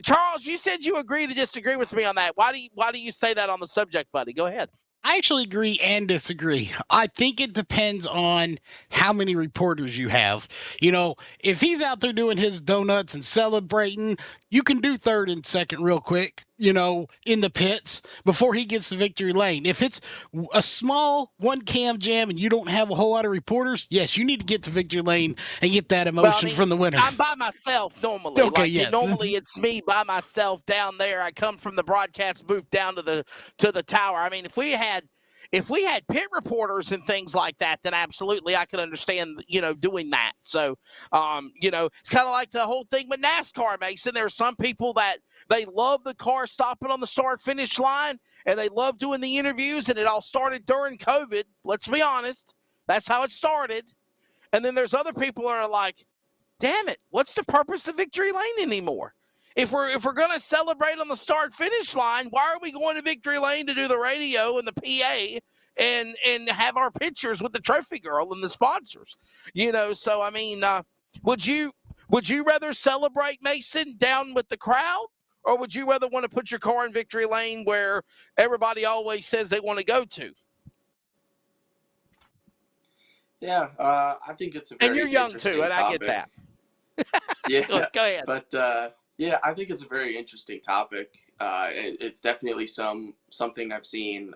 Charles, you said you agree to disagree with me on that. Why do you say that on the subject, buddy? Go ahead. I actually agree and disagree. I think it depends on how many reporters you have. You know, if he's out there doing his donuts and celebrating, you can do third and second real quick, you know, in the pits before he gets to victory lane. If it's a small one cam jam and you don't have a whole lot of reporters, yes, you need to get to victory lane and get that Well, I emotion mean, from the winner. I'm by myself normally. Okay, Like yes. normally it's me by myself down there. I come from the broadcast booth down to the tower. I mean, if we had pit reporters and things like that, then absolutely I could understand, you know, doing that. So, you know, it's kind of like the whole thing with NASCAR, Mason. There are some people that they love the car stopping on the start finish line and they love doing the interviews, and it all started during COVID. Let's be honest. That's how it started. And then there's other people that are like, damn it, what's the purpose of victory lane anymore? If we're gonna celebrate on the start finish line, why are we going to victory lane to do the radio and the PA and have our pictures with the trophy girl and the sponsors? You know, so I mean, would you rather celebrate, Mason, down with the crowd, or would you rather want to put your car in victory lane where everybody always says they want to go to? Yeah, I think it's a And very you're young too, interesting and I get topic. that. Yeah, Go ahead. but yeah, I think it's a very interesting topic. It's definitely something I've seen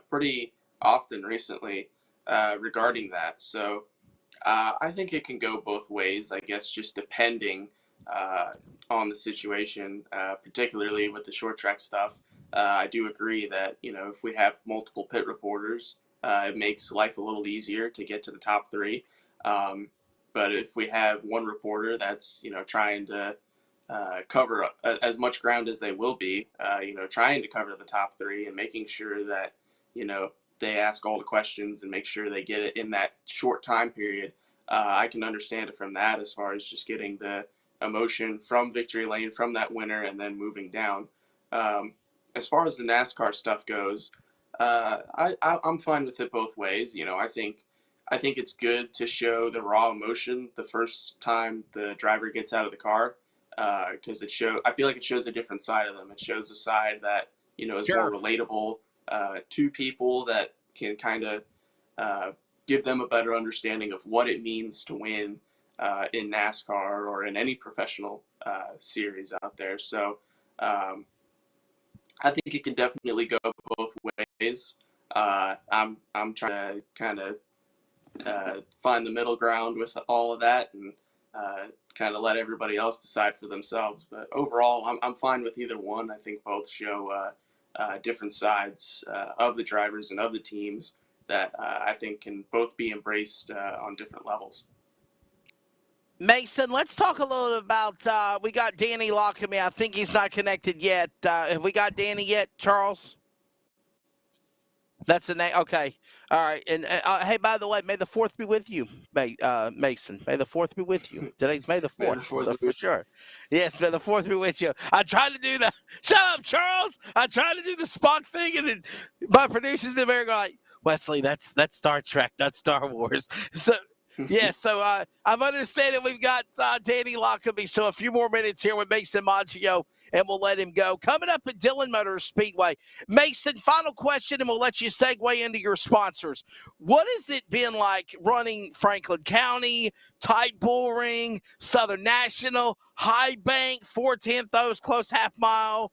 pretty often recently regarding that. So I think it can go both ways. I guess just depending on the situation, particularly with the short track stuff. I do agree that if we have multiple pit reporters, it makes life a little easier to get to the top three. But if we have one reporter that's trying to cover as much ground as they will be, trying to cover the top three and making sure that they ask all the questions and make sure they get it in that short time period. I can understand it from that as far as just getting the emotion from victory lane from that winner and then moving down. As far as the NASCAR stuff goes, I'm fine with it both ways. I think it's good to show the raw emotion the first time the driver gets out of the car, because I feel like it shows a different side of them. It shows a side that is Sure. more relatable to people, that can kind of give them a better understanding of what it means to win in NASCAR or in any professional series out there. So I think it can definitely go both ways. I'm trying to kind of find the middle ground with all of that and kind of let everybody else decide for themselves. But overall, I'm fine with either one. I think both show different sides of the drivers and of the teams that I think can both be embraced on different levels. Mason, let's talk a little about, we got Danny Lockamy. I think he's not connected yet. Have we got Danny yet, Charles? That's the name. Okay. All right. And hey, by the way, may the 4th be with you, Mason. May the 4th be with you. Today's May the 4th. May the 4th so be for sure. Yes, may the 4th be with you. I tried to do the, shut up, Charles. I tried to do the Spock thing, and then my producers in there go like, Wesley, that's Star Trek, that's Star Wars. So, yeah, so I'm understanding we've got Danny Lockamy. So a few more minutes here with Mason Maggio, and we'll let him go. Coming up at Dillon Motor Speedway. Mason, final question, and we'll let you segue into your sponsors. What has it been like running Franklin County, Tight Bull Ring, Southern National, High Bank, 410 those close half mile,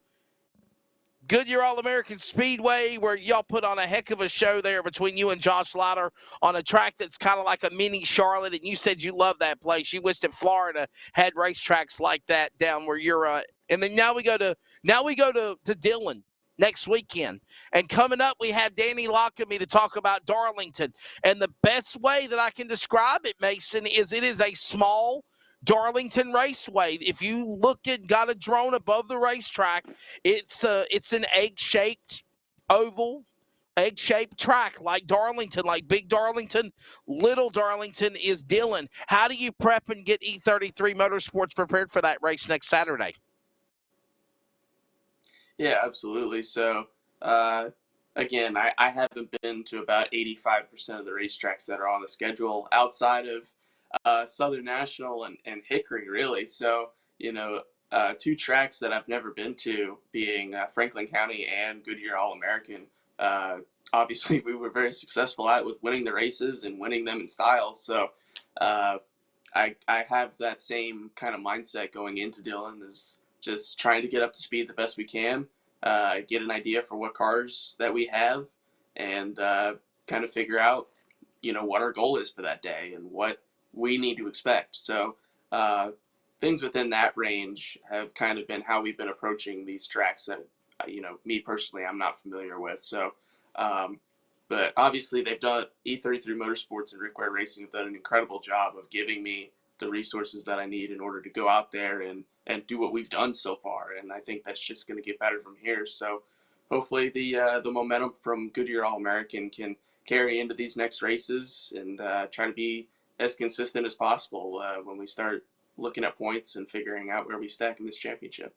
Goodyear All-American Speedway, where y'all put on a heck of a show there between you and Josh Lauder on a track that's kind of like a mini Charlotte, and you said you love that place. You wished that Florida had racetracks like that down where you're at. And then now we go to Dillon next weekend. And coming up, we have Danny Lockamy to talk about Darlington. And the best way that I can describe it, Mason, is it is a small Darlington Raceway. If you look at, got a drone above the racetrack, it's an egg-shaped oval, egg-shaped track like Darlington, like Big Darlington. Little Darlington is Dillon. How do you prep and get E33 Motorsports prepared for that race next Saturday? Yeah, absolutely. So, again, I haven't been to about 85% of the racetracks that are on the schedule outside of Southern National and Hickory, really. So, two tracks that I've never been to, being Franklin County and Goodyear All-American. obviously we were very successful at, with winning the races and winning them in style. So I have that same kind of mindset going into Dillon, is just trying to get up to speed the best we can, get an idea for what cars that we have, and kind of figure out, what our goal is for that day and what we need to expect. So things within that range have kind of been how we've been approaching these tracks that, me personally, I'm not familiar with. So, but obviously they've done, E33 Motorsports and Rick Ware Racing have done an incredible job of giving me the resources that I need in order to go out there and do what we've done so far. And I think that's just going to get better from here. So hopefully the momentum from Goodyear All-American can carry into these next races, and try to be as consistent as possible when we start looking at points and figuring out where we stack in this championship.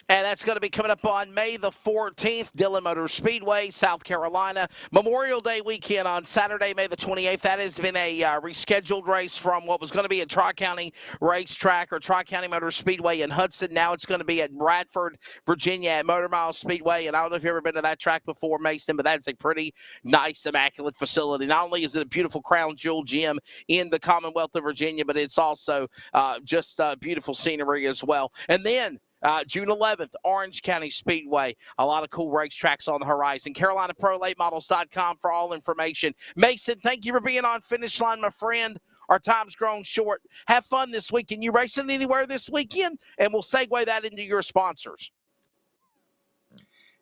And that's going to be coming up on May the 14th, Dillon Motor Speedway, South Carolina. Memorial Day weekend on Saturday, May the 28th. That has been a rescheduled race from what was going to be at Tri-County Racetrack or Tri-County Motor Speedway in Hudson. Now it's going to be at Bradford, Virginia at Motor Mile Speedway. And I don't know if you've ever been to that track before, Mason, but that's a pretty nice, immaculate facility. Not only is it a beautiful crown jewel gym in the Commonwealth of Virginia, but it's also just beautiful scenery as well. And then June 11th, Orange County Speedway. A lot of cool racetracks on the horizon. CarolinaProLateModels.com for all information. Mason, thank you for being on Finish Line, my friend. Our time's grown short. Have fun this weekend. You racing anywhere this weekend? And we'll segue that into your sponsors.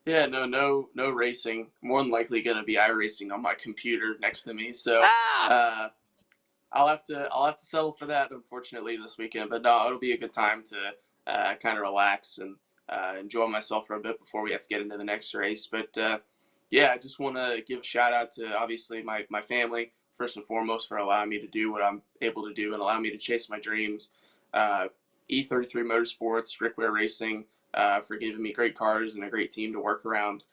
Yeah, no racing. More than likely going to be iRacing on my computer next to me. So I'll have to settle for that, unfortunately, this weekend. But no, it'll be a good time to kind of relax and enjoy myself for a bit before we have to get into the next race. But yeah, I just want to give a shout out to, obviously, my family, first and foremost, for allowing me to do what I'm able to do and allowing me to chase my dreams. E33 Motorsports, Rick Ware Racing, for giving me great cars and a great team to work around.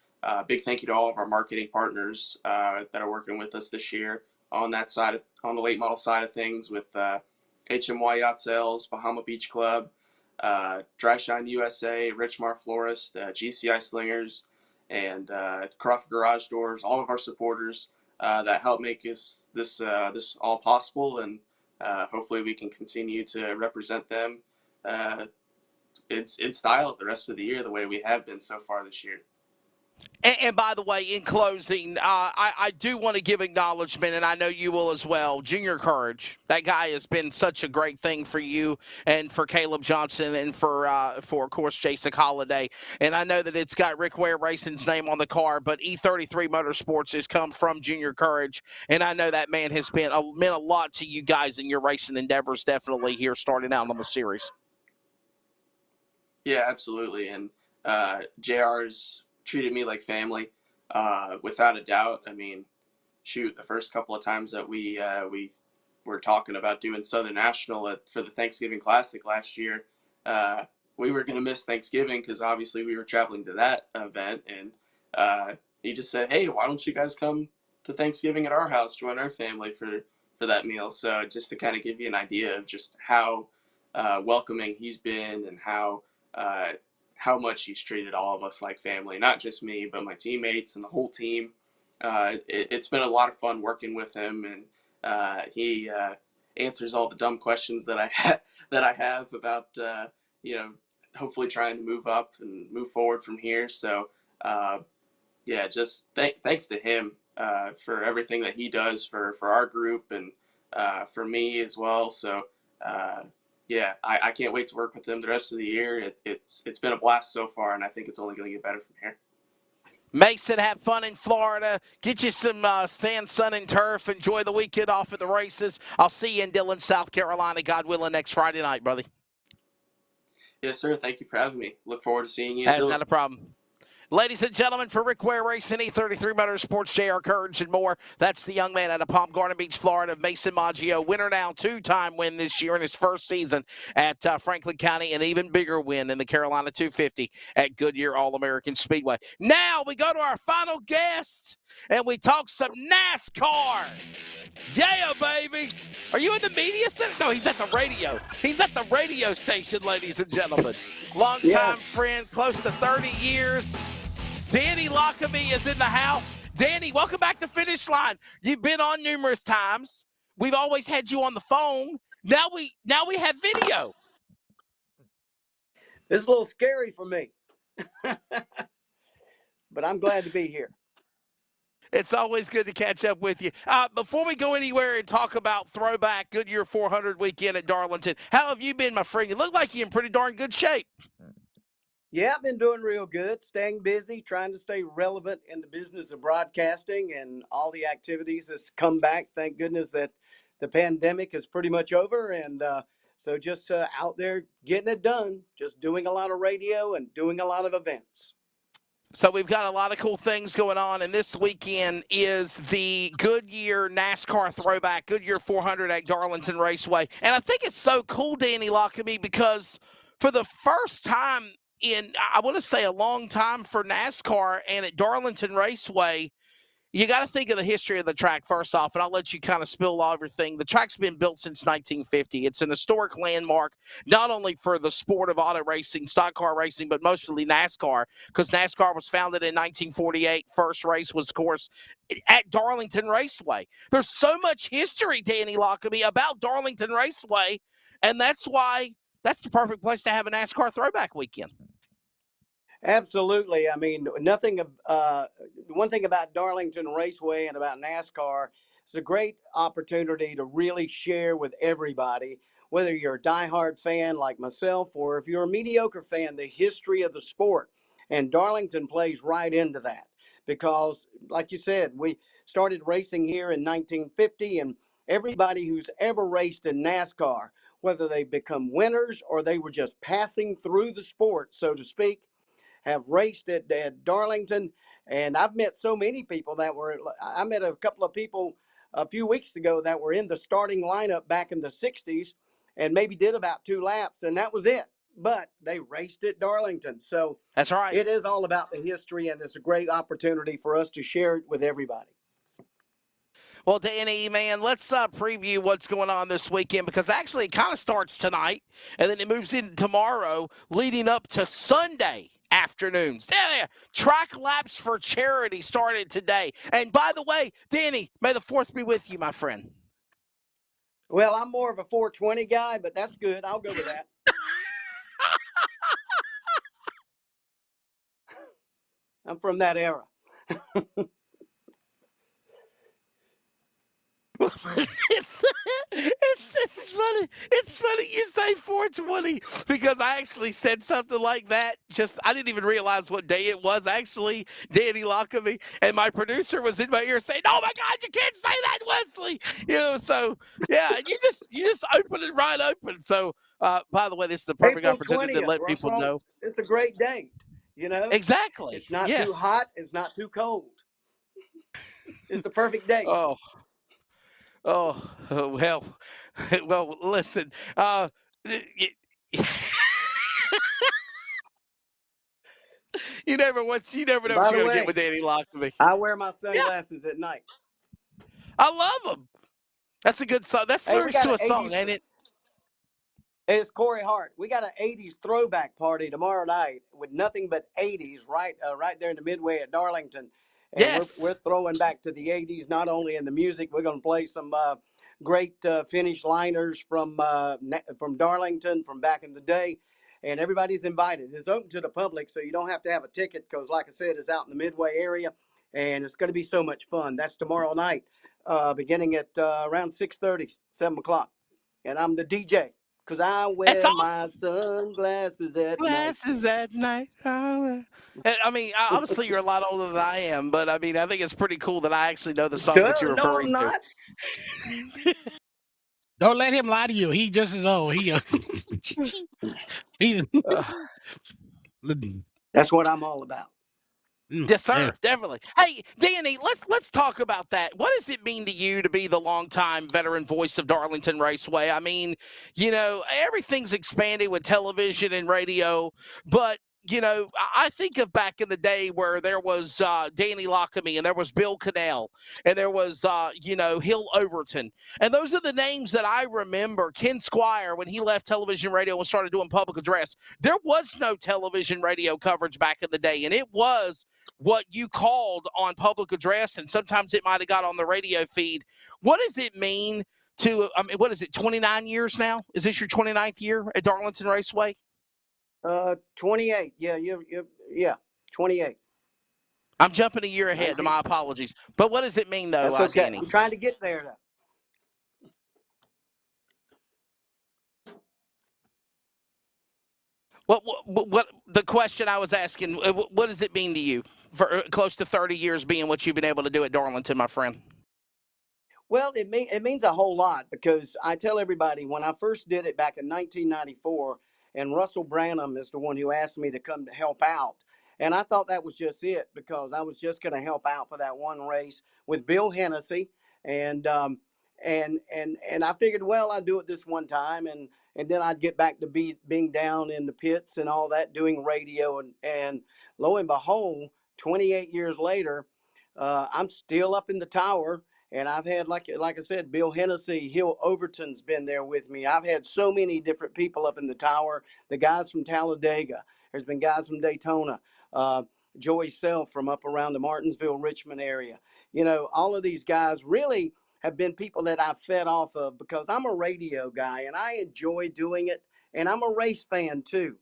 Big thank you to all of our marketing partners that are working with us this year on that side, on the late model side of things, with HMY Yacht Sales, Bahama Beach Club, Dry Shine USA, Richmar Florist, GCI Slingers, and Crawford Garage Doors, all of our supporters that help make this all possible, and hopefully we can continue to represent them in style the rest of the year the way we have been so far this year. And by the way, in closing, I do want to give acknowledgement, and I know you will as well. Junior Courage, that guy has been such a great thing for you and for Caleb Johnson and for of course, Jason Holiday. And I know that it's got Rick Ware Racing's name on the car, but E33 Motorsports has come from Junior Courage, and I know that man has meant a lot to you guys in your racing endeavors, definitely here starting out on the series. Yeah, absolutely. And JR's treated me like family, without a doubt. I mean, shoot, the first couple of times that we were talking about doing Southern National for the Thanksgiving Classic last year, we were going to miss Thanksgiving because obviously we were traveling to that event. And he just said, hey, why don't you guys come to Thanksgiving at our house, join our family for that meal. So just to kind of give you an idea of just how welcoming he's been, and how much he's treated all of us like family, not just me, but my teammates and the whole team. It's been a lot of fun working with him, and he answers all the dumb questions that I have about, hopefully trying to move up and move forward from here. So, yeah, just thanks to him for everything that he does for our group and for me as well. So, yeah, I can't wait to work with them the rest of the year. It's been a blast so far, and I think it's only going to get better from here. Mason, have fun in Florida. Get you some sand, sun, and turf. Enjoy the weekend off at the races. I'll see you in Dillon, South Carolina, God willing, next Friday night, brother. Yes, sir. Thank you for having me. Look forward to seeing you in Dillon. Not a problem. Ladies and gentlemen, for Rick Ware Racing, E33 Motorsports, JR Courage, and more, that's the young man out of Palm Garden Beach, Florida, Mason Maggio. Winner now, two-time win this year in his first season at Franklin County, an even bigger win in the Carolina 250 at Goodyear All-American Speedway. Now we go to our final guest, and we talk some NASCAR. Yeah, baby. Are you in the media center? No, he's at the radio. He's at the radio station, ladies and gentlemen. Longtime friend, close to 30 years. Danny Lockamy is in the house. Danny, welcome back to Finish Line. You've been on numerous times. We've always had you on the phone. Now we have video. It's a little scary for me, but I'm glad to be here. It's always good to catch up with you. Before we go anywhere and talk about throwback Goodyear 400 weekend at Darlington, how have you been, my friend? You look like you're in pretty darn good shape. Yeah, I've been doing real good, staying busy, trying to stay relevant in the business of broadcasting and all the activities that's come back. Thank goodness that the pandemic is pretty much over. And so just out there getting it done, just doing a lot of radio and doing a lot of events. So we've got a lot of cool things going on, and this weekend is the Goodyear NASCAR throwback, Goodyear 400 at Darlington Raceway. And I think it's so cool, Danny Lockerbie, because for the first time in, I want to say, a long time for NASCAR and at Darlington Raceway, you got to think of the history of the track first off, and I'll let you kind of spill all everything. The track's been built since 1950. It's an historic landmark, not only for the sport of auto racing, stock car racing, but mostly NASCAR, because NASCAR was founded in 1948. First race was, of course, at Darlington Raceway. There's so much history, Danny Lockerbie, about Darlington Raceway, and that's why that's the perfect place to have a NASCAR throwback weekend. Absolutely. I mean, one thing about Darlington Raceway and about NASCAR, it's a great opportunity to really share with everybody, whether you're a diehard fan like myself or if you're a mediocre fan, the history of the sport. And Darlington plays right into that because, like you said, we started racing here in 1950, and everybody who's ever raced in NASCAR, whether they become winners or they were just passing through the sport, so to speak, have raced at Darlington. And I've met so many people I met a couple of people a few weeks ago that were in the starting lineup back in the 60s and maybe did about 2 laps, and that was it. But they raced at Darlington. So that's right. It is all about the history, and it's a great opportunity for us to share it with everybody. Well, Danny, man, let's preview what's going on this weekend, because actually it kind of starts tonight, and then it moves in tomorrow, leading up to Sunday afternoons. Yeah, track laps for charity started today. And by the way, Danny, may the 4th be with you, my friend. Well, I'm more of a 420 guy, but that's good. I'll go with that. I'm from that era. It's funny. It's funny you say 420, because I actually said something like that. I didn't even realize what day it was, actually, Danny Lockerbie, and my producer was in my ear saying, "Oh my God, you can't say that, Wesley." So yeah, you just open it right open. So by the way, this is the perfect April opportunity 20th, to let people know. It's a great day, Exactly. It's not yes. too hot. It's not too cold. It's the perfect day. Oh, well, listen, you never know what you're going to get with Danny Lockerbie. I wear my sunglasses at night. I love them. That's a good song. That's lyrics to a song, ain't it? It's Corey Hart. We got an 80s throwback party tomorrow night with nothing but 80s right there in the Midway at Darlington. And yes. We're throwing back to the 80s, not only in the music. We're going to play some great finish liners from Darlington from back in the day. And everybody's invited. It's open to the public, so you don't have to have a ticket because, like I said, it's out in the Midway area. And it's going to be so much fun. That's tomorrow night, beginning at around 6:30, 7 o'clock. And I'm the DJ. Because I wear my sunglasses at night. I mean, obviously you're a lot older than I am, but I mean, I think it's pretty cool that I actually know the song that you're referring to. Don't let him lie to you. He just as old. That's what I'm all about. Yes, sir. Definitely. Hey, Danny, let's talk about that. What does it mean to you to be the longtime veteran voice of Darlington Raceway? I mean, everything's expanding with television and radio, but I think of back in the day where there was Danny Lockamy and there was Bill Cannell and there was, Hill Overton. And those are the names that I remember. Ken Squire, when he left television radio and started doing public address, there was no television radio coverage back in the day. And it was what you called on public address, and sometimes it might have got on the radio feed. What does it mean what is it, 29 years now? Is this your 29th year at Darlington Raceway? 28. Yeah, yeah, 28. I'm jumping a year ahead. My apologies. But what does it mean, though, That's okay. Danny? I'm trying to get there, though. What the question I was asking, what does it mean to you for close to 30 years being what you've been able to do at Darlington, my friend? Well, it means a whole lot, because I tell everybody, when I first did it back in 1994, and Russell Branham is the one who asked me to come to help out. And I thought that was just it, because I was just going to help out for that one race with Bill Hennessy. And I figured, well, I'd do it this one time, and then I'd get back to being down in the pits and all that, doing radio. And lo and behold, 28 years later, I'm still up in the tower. And I've had, like I said, Bill Hennessy, Hill Overton's been there with me. I've had so many different people up in the tower. The guys from Talladega. There's been guys from Daytona. Joey Self from up around the Martinsville, Richmond area. All of these guys really have been people that I've fed off of, because I'm a radio guy and I enjoy doing it. And I'm a race fan too.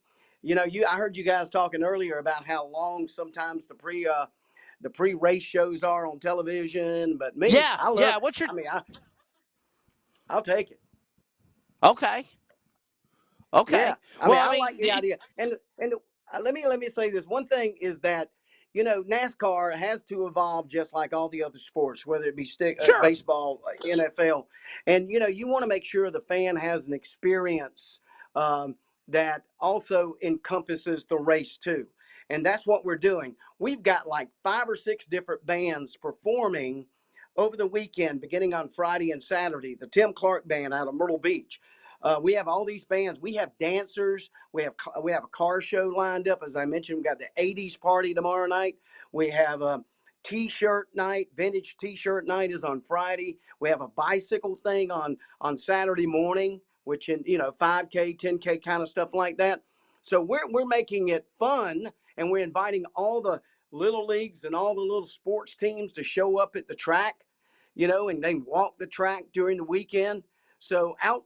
I heard you guys talking earlier about how long sometimes the pre-race shows are on television, but me, I love it. I'll take it. Okay. Yeah, I like the idea. And let me say this. One thing is that, NASCAR has to evolve just like all the other sports, whether it be baseball, NFL, and you want to make sure the fan has an experience that also encompasses the race too. And that's what we're doing. We've got like 5 or 6 different bands performing over the weekend, beginning on Friday and Saturday. The Tim Clark Band out of Myrtle Beach. We have all these bands. We have dancers. We have a car show lined up. As I mentioned, we got the 80s party tomorrow night. We have a T-shirt night. Vintage T-shirt night is on Friday. We have a bicycle thing on Saturday morning, which 5K, 10K kind of stuff like that. So we're making it fun. And we're inviting all the little leagues and all the little sports teams to show up at the track, and they walk the track during the weekend. So out.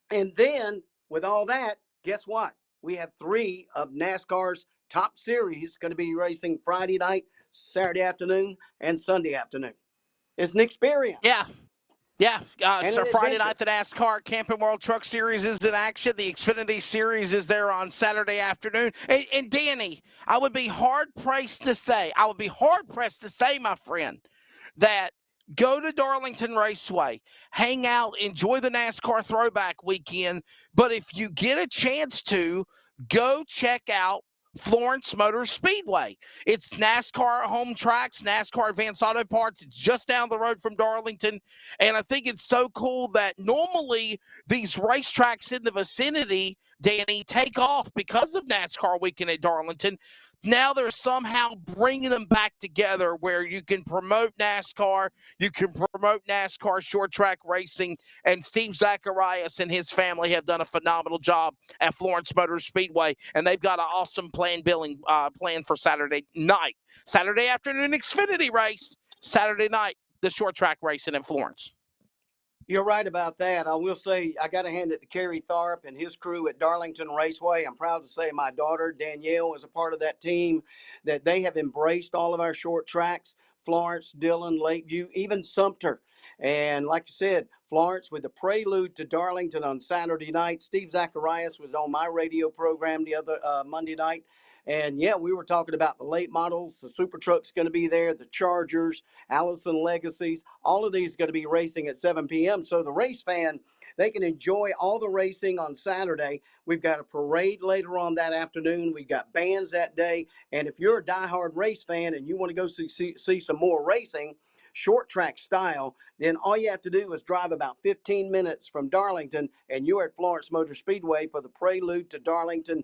And then with all that, guess what? We have 3 of NASCAR's top series going to be racing Friday night, Saturday afternoon, and Sunday afternoon. It's an experience. Yeah. Yeah, so Friday night, the NASCAR Camping World Truck Series is in action. The Xfinity Series is there on Saturday afternoon. And Danny, I would be hard-pressed to say, my friend, that go to Darlington Raceway, hang out, enjoy the NASCAR Throwback Weekend, but if you get a chance to, go check out Florence Motor Speedway. It's NASCAR home tracks, NASCAR Advanced Auto Parts. It's just down the road from Darlington. And I think it's so cool that normally these racetracks in the vicinity, Danny, take off because of NASCAR weekend at Darlington. Now they're somehow bringing them back together where you can promote NASCAR, you can promote NASCAR short track racing, and Steve Zacharias and his family have done a phenomenal job at Florence Motor Speedway, and they've got an awesome plan for Saturday night. Saturday afternoon Xfinity race, Saturday night the short track racing in Florence. You're right about that. I will say I got to hand it to Kerry Tharp and his crew at Darlington Raceway. I'm proud to say my daughter, Danielle, is a part of that team, that they have embraced all of our short tracks, Florence, Dillon, Lakeview, even Sumter. And like you said, Florence with the prelude to Darlington on Saturday night. Steve Zacharias was on my radio program the other Monday night. And yeah, we were talking about the late models. The Super Truck's going to be there, the Chargers, Allison Legacies. All of these going to be racing at 7 p.m. So the race fan, they can enjoy all the racing on Saturday. We've got a parade later on that afternoon. We've got bands that day. And if you're a diehard race fan and you want to go see some more racing, short track style, then all you have to do is drive about 15 minutes from Darlington, and you're at Florence Motor Speedway for the prelude to Darlington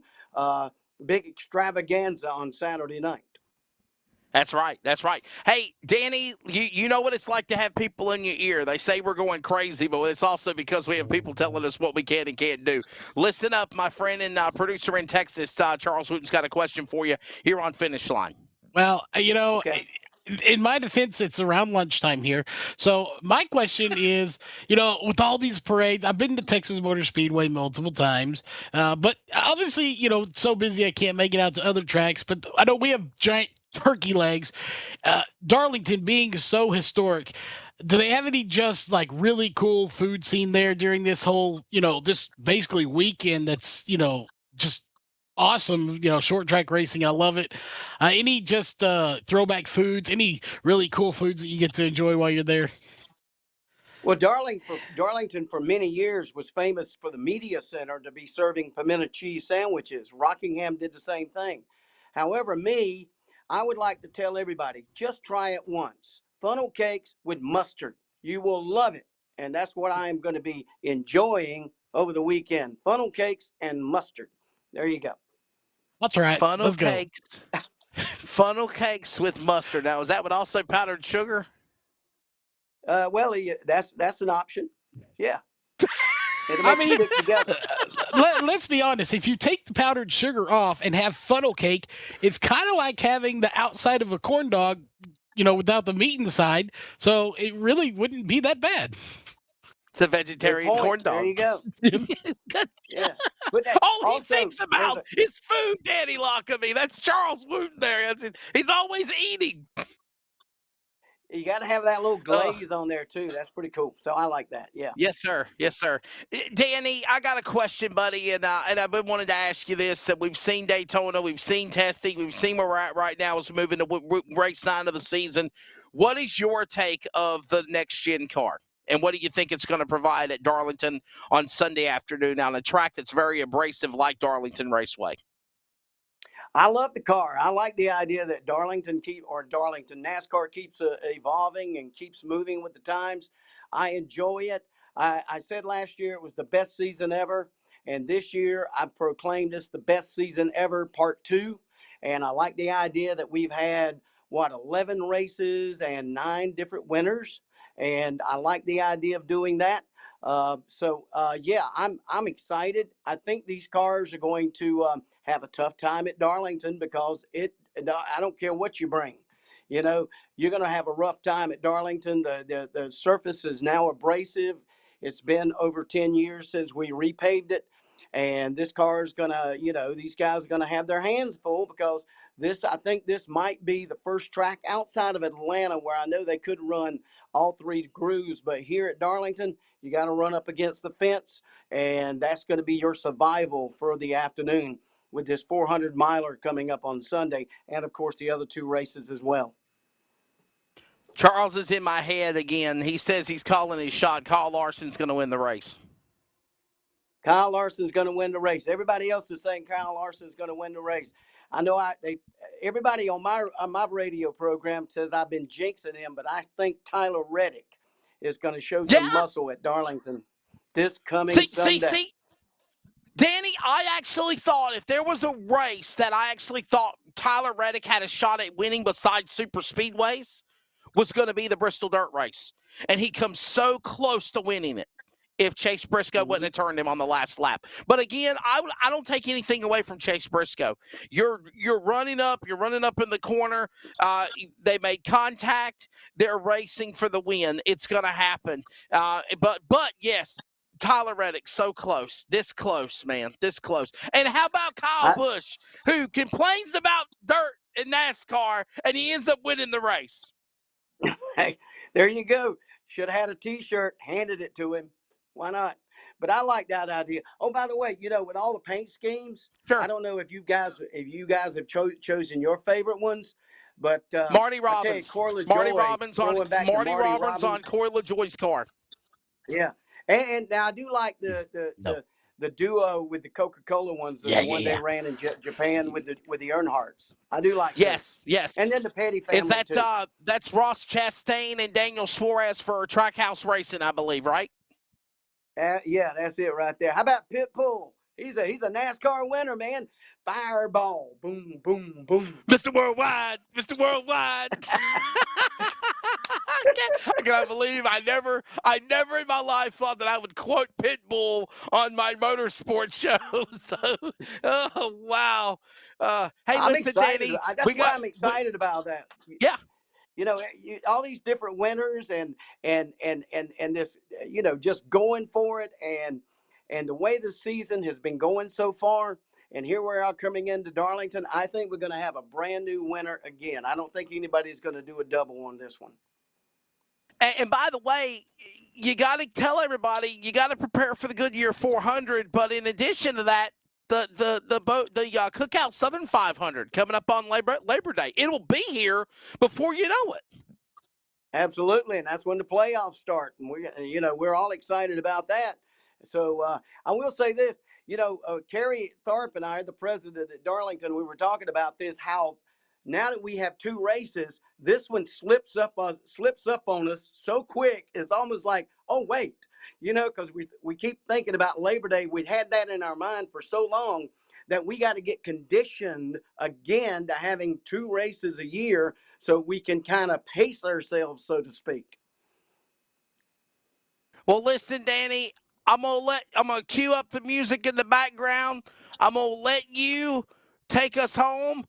big extravaganza on Saturday night. That's right. That's right. Hey, Danny, you know what it's like to have people in your ear. They say we're going crazy, but it's also because we have people telling us what we can and can't do. Listen up, my friend and producer in Texas, Charles Wooten's got a question for you here on Finish Line. Well, Okay. in my defense, it's around lunchtime here. So my question is, with all these parades, I've been to Texas Motor Speedway multiple times, but obviously, so busy I can't make it out to other tracks. But I know we have giant turkey legs. Darlington being so historic, do they have any just like really cool food scene there during this whole, this basically weekend that's, just awesome, short track racing? I love it. Any just throwback foods, any really cool foods that you get to enjoy while you're there? Well, Darlington for many years was famous for the media center to be serving pimento cheese sandwiches. Rockingham did the same thing. However, I would like to tell everybody, just try it once. Funnel cakes with mustard. You will love it. And that's what I'm going to be enjoying over the weekend. Funnel cakes and mustard. There you go. That's right. Funnel Let's cakes. Funnel cakes with mustard. Now, is that with also powdered sugar? Well, that's an option. Yeah. It'll make it stick together. Let's be honest. If you take the powdered sugar off and have funnel cake, it's kind of like having the outside of a corn dog, without the meat inside. So it really wouldn't be that bad. It's a vegetarian corn dog. There you go. Yeah. But all he thinks about is food, Danny Lockaby. That's Charles Wooten there. He's always eating. You got to have that little glaze on there, too. That's pretty cool. So I like that. Yeah. Yes, sir. Yes, sir. Danny, I got a question, buddy, and I've been wanting to ask you this. We've seen Daytona. We've seen testing. We've seen where we're at right now as we move into race 9 of the season. What is your take of the next-gen car? And what do you think it's going to provide at Darlington on Sunday afternoon on a track that's very abrasive like Darlington Raceway? I love the car. I like the idea that Darlington NASCAR keeps evolving and keeps moving with the times. I enjoy it. I said last year it was the best season ever. And this year I proclaimed this the best season ever, part 2. And I like the idea that we've had, 11 races and 9 different winners. And I like the idea of doing that. Yeah, I'm excited. I think these cars are going to have a tough time at Darlington because I don't care what you bring. You're going to have a rough time at Darlington. The surface is now abrasive. It's been over 10 years since we repaved it. And this car is going to, these guys are going to have their hands full because I think this might be the first track outside of Atlanta where I know they could run all 3 grooves. But here at Darlington, you got to run up against the fence. And that's going to be your survival for the afternoon with this 400-miler coming up on Sunday. And, of course, the other 2 races as well. Charles is in my head again. He says he's calling his shot. Kyle Larson's going to win the race. Kyle Larson's going to win the race. Everybody else is saying Kyle Larson's going to win the race. I know everybody on my radio program says I've been jinxing him, but I think Tyler Reddick is going to show some muscle at Darlington this coming Sunday. See, Danny, I actually thought if there was a race that I actually thought Tyler Reddick had a shot at winning besides super speedways was going to be the Bristol Dirt Race. And he comes so close to winning it if Chase Briscoe wouldn't have turned him on the last lap. But again, I don't take anything away from Chase Briscoe. You're running up in the corner. They made contact. They're racing for the win. It's going to happen. But yes, Tyler Reddick, so close. This close, man. This close. And how about Kyle Busch, who complains about dirt in NASCAR, and he ends up winning the race? Hey, there you go. Should have had a T-shirt, handed it to him. Why not? But I like that idea. Oh, by the way, with all the paint schemes, sure. I don't know if you guys have chosen your favorite ones, but Marty Robbins. Marty Robbins on Corey LaJoie's car. Yeah, and now I do like the duo with the Coca-Cola ones, the one they ran in Japan with the Earnharts. I do like yes. And then the Petty family is that too. That's Ross Chastain and Daniel Suarez for Trackhouse Racing, I believe, right? Yeah, that's it right there. How about Pitbull? He's a NASCAR winner, man. Fireball, boom, boom, boom. Mr. Worldwide, Mr. Worldwide. I cannot believe I never in my life thought that I would quote Pitbull on my motorsports show. So, oh wow. Hey, I'm listen, excited. Danny. That's why I'm excited about that. Yeah. You know, all these different winners and this, just going for it, and the way the season has been going so far. And here we are coming into Darlington. I think we're going to have a brand new winner again. I don't think anybody's going to do a double on this one. And by the way, you got to tell everybody you got to prepare for the Goodyear 400. But in addition to that, the Cookout Southern 500 coming up on Labor Day. It'll be here before you know it. Absolutely, and that's when the playoffs start, and we're all excited about that. So I will say this, Kerry Tharp and I, the president at Darlington, we were talking about this, how now that we have two races, this one slips up on us so quick. It's almost like, oh wait, because we keep thinking about Labor Day. We'd had that in our mind for so long that we got to get conditioned again to having two races a year so we can kind of pace ourselves, so to speak. Well, listen, Danny, I'm gonna cue up the music in the background. I'm gonna let you take us home,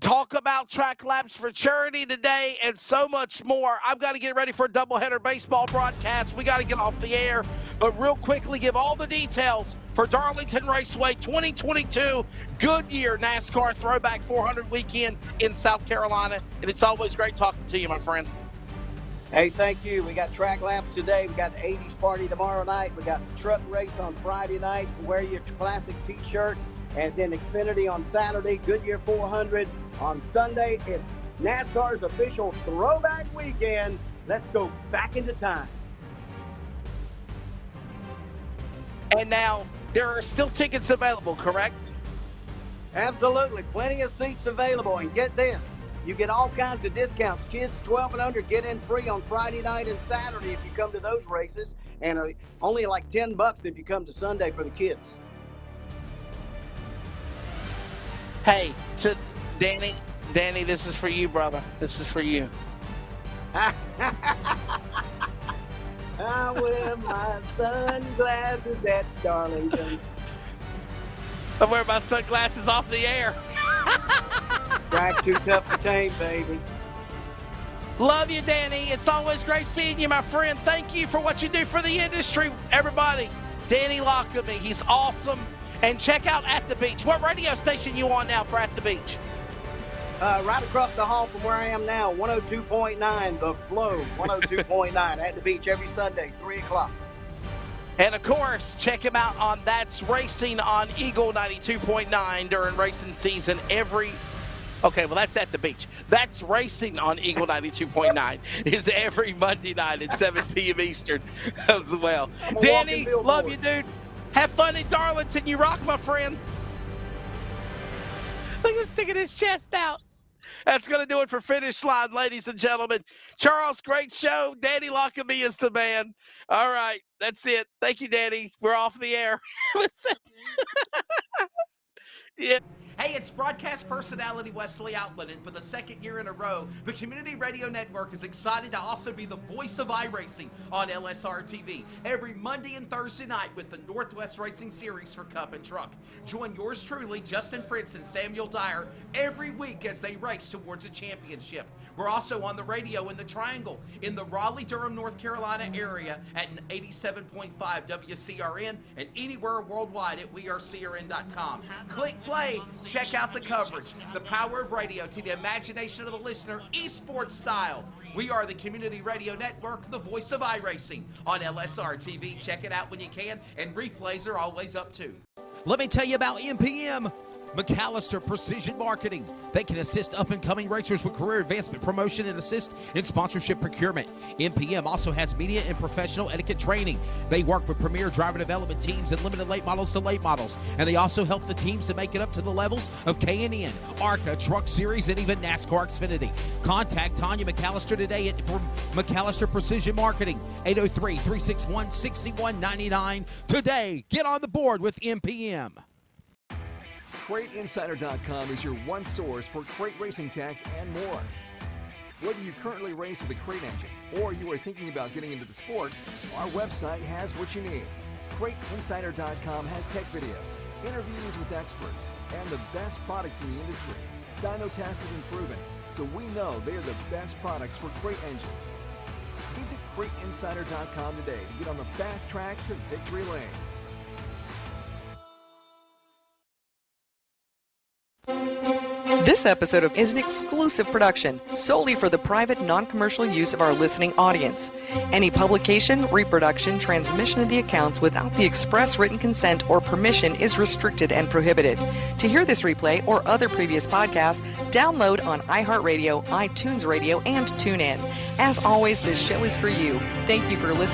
talk about track laps for charity today, and so much more. I've got to get ready for a doubleheader baseball broadcast. We got to get off the air, but real quickly give all the details for Darlington Raceway 2022 Goodyear NASCAR Throwback 400 weekend in South Carolina. And it's always great talking to you, my friend. Hey, thank you. We got track laps today. We got the 80s party tomorrow night. We got the truck race on Friday night. Wear your classic T-shirt. And then Xfinity on Saturday, Goodyear 400 on Sunday. It's NASCAR's official throwback weekend. Let's go back into time. And now there are still tickets available, correct? Absolutely. Plenty of seats available. And get this, you get all kinds of discounts. Kids 12 and under get in free on Friday night and Saturday if you come to those races. And only like $10 if you come to Sunday for the kids. Hey, to Danny, this is for you, brother. This is for you. I wear my sunglasses at Darlington. I wear my sunglasses off the air. Track too tough to tame, baby. Love you, Danny. It's always great seeing you, my friend. Thank you for what you do for the industry. Everybody, Danny Lockerbie, he's awesome. And check out At the Beach. What radio station you on now for At the Beach? Right across the hall from where I am now, 102.9, The Flow, 102.9, At the Beach every Sunday, 3 o'clock. And, of course, check him out on That's Racing on Eagle 92.9 during racing season Okay, well, that's At the Beach. That's Racing on Eagle 92.9 is every Monday night at 7 p.m. Eastern as well. Danny, love you, dude. Have fun in Darlington. You rock, my friend. Look at him sticking his chest out. That's going to do it for Finish Line, ladies and gentlemen. Charles, great show. Danny Lockerbie is the man. All right, that's it. Thank you, Danny. We're off the air. Yeah. Hey, it's broadcast personality Wesley Outland, and for the second year in a row, the Community Radio Network is excited to also be the voice of iRacing on LSRTV every Monday and Thursday night with the Northwest Racing Series for Cup and Truck. Join yours truly, Justin Prince and Samuel Dyer, every week as they race towards a championship. We're also on the radio in the Triangle in the Raleigh-Durham, North Carolina area at 87.5 WCRN and anywhere worldwide at wearecrn.com. Click play. Check out the coverage, the power of radio to the imagination of the listener, esports style. We are the Community Radio Network, the voice of iRacing on LSRTV. Check it out when you can, and replays are always up too. Let me tell you about MPM. McAllister Precision Marketing. They can assist up-and-coming racers with career advancement, promotion, and assist in sponsorship procurement. MPM also has media and professional etiquette training. They work with premier driver development teams and limited late models to late models. And they also help the teams to make it up to the levels of K&N, ARCA, Truck Series, and even NASCAR Xfinity. Contact Tanya McAllister today at McAllister Precision Marketing, 803-361-6199. Today, get on the board with MPM. CrateInsider.com is your one source for crate racing tech and more. Whether you currently race with a crate engine or you are thinking about getting into the sport, our website has what you need. CrateInsider.com has tech videos, interviews with experts, and the best products in the industry. Dyno tested and proven, so we know they are the best products for crate engines. Visit CrateInsider.com today to get on the fast track to victory lane. This episode is an exclusive production solely for the private, non-commercial use of our listening audience. Any publication, reproduction, transmission of the accounts without the express written consent or permission is restricted and prohibited. To hear this replay or other previous podcasts, download on iHeartRadio, iTunes Radio, and TuneIn. As always, this show is for you. Thank you for listening.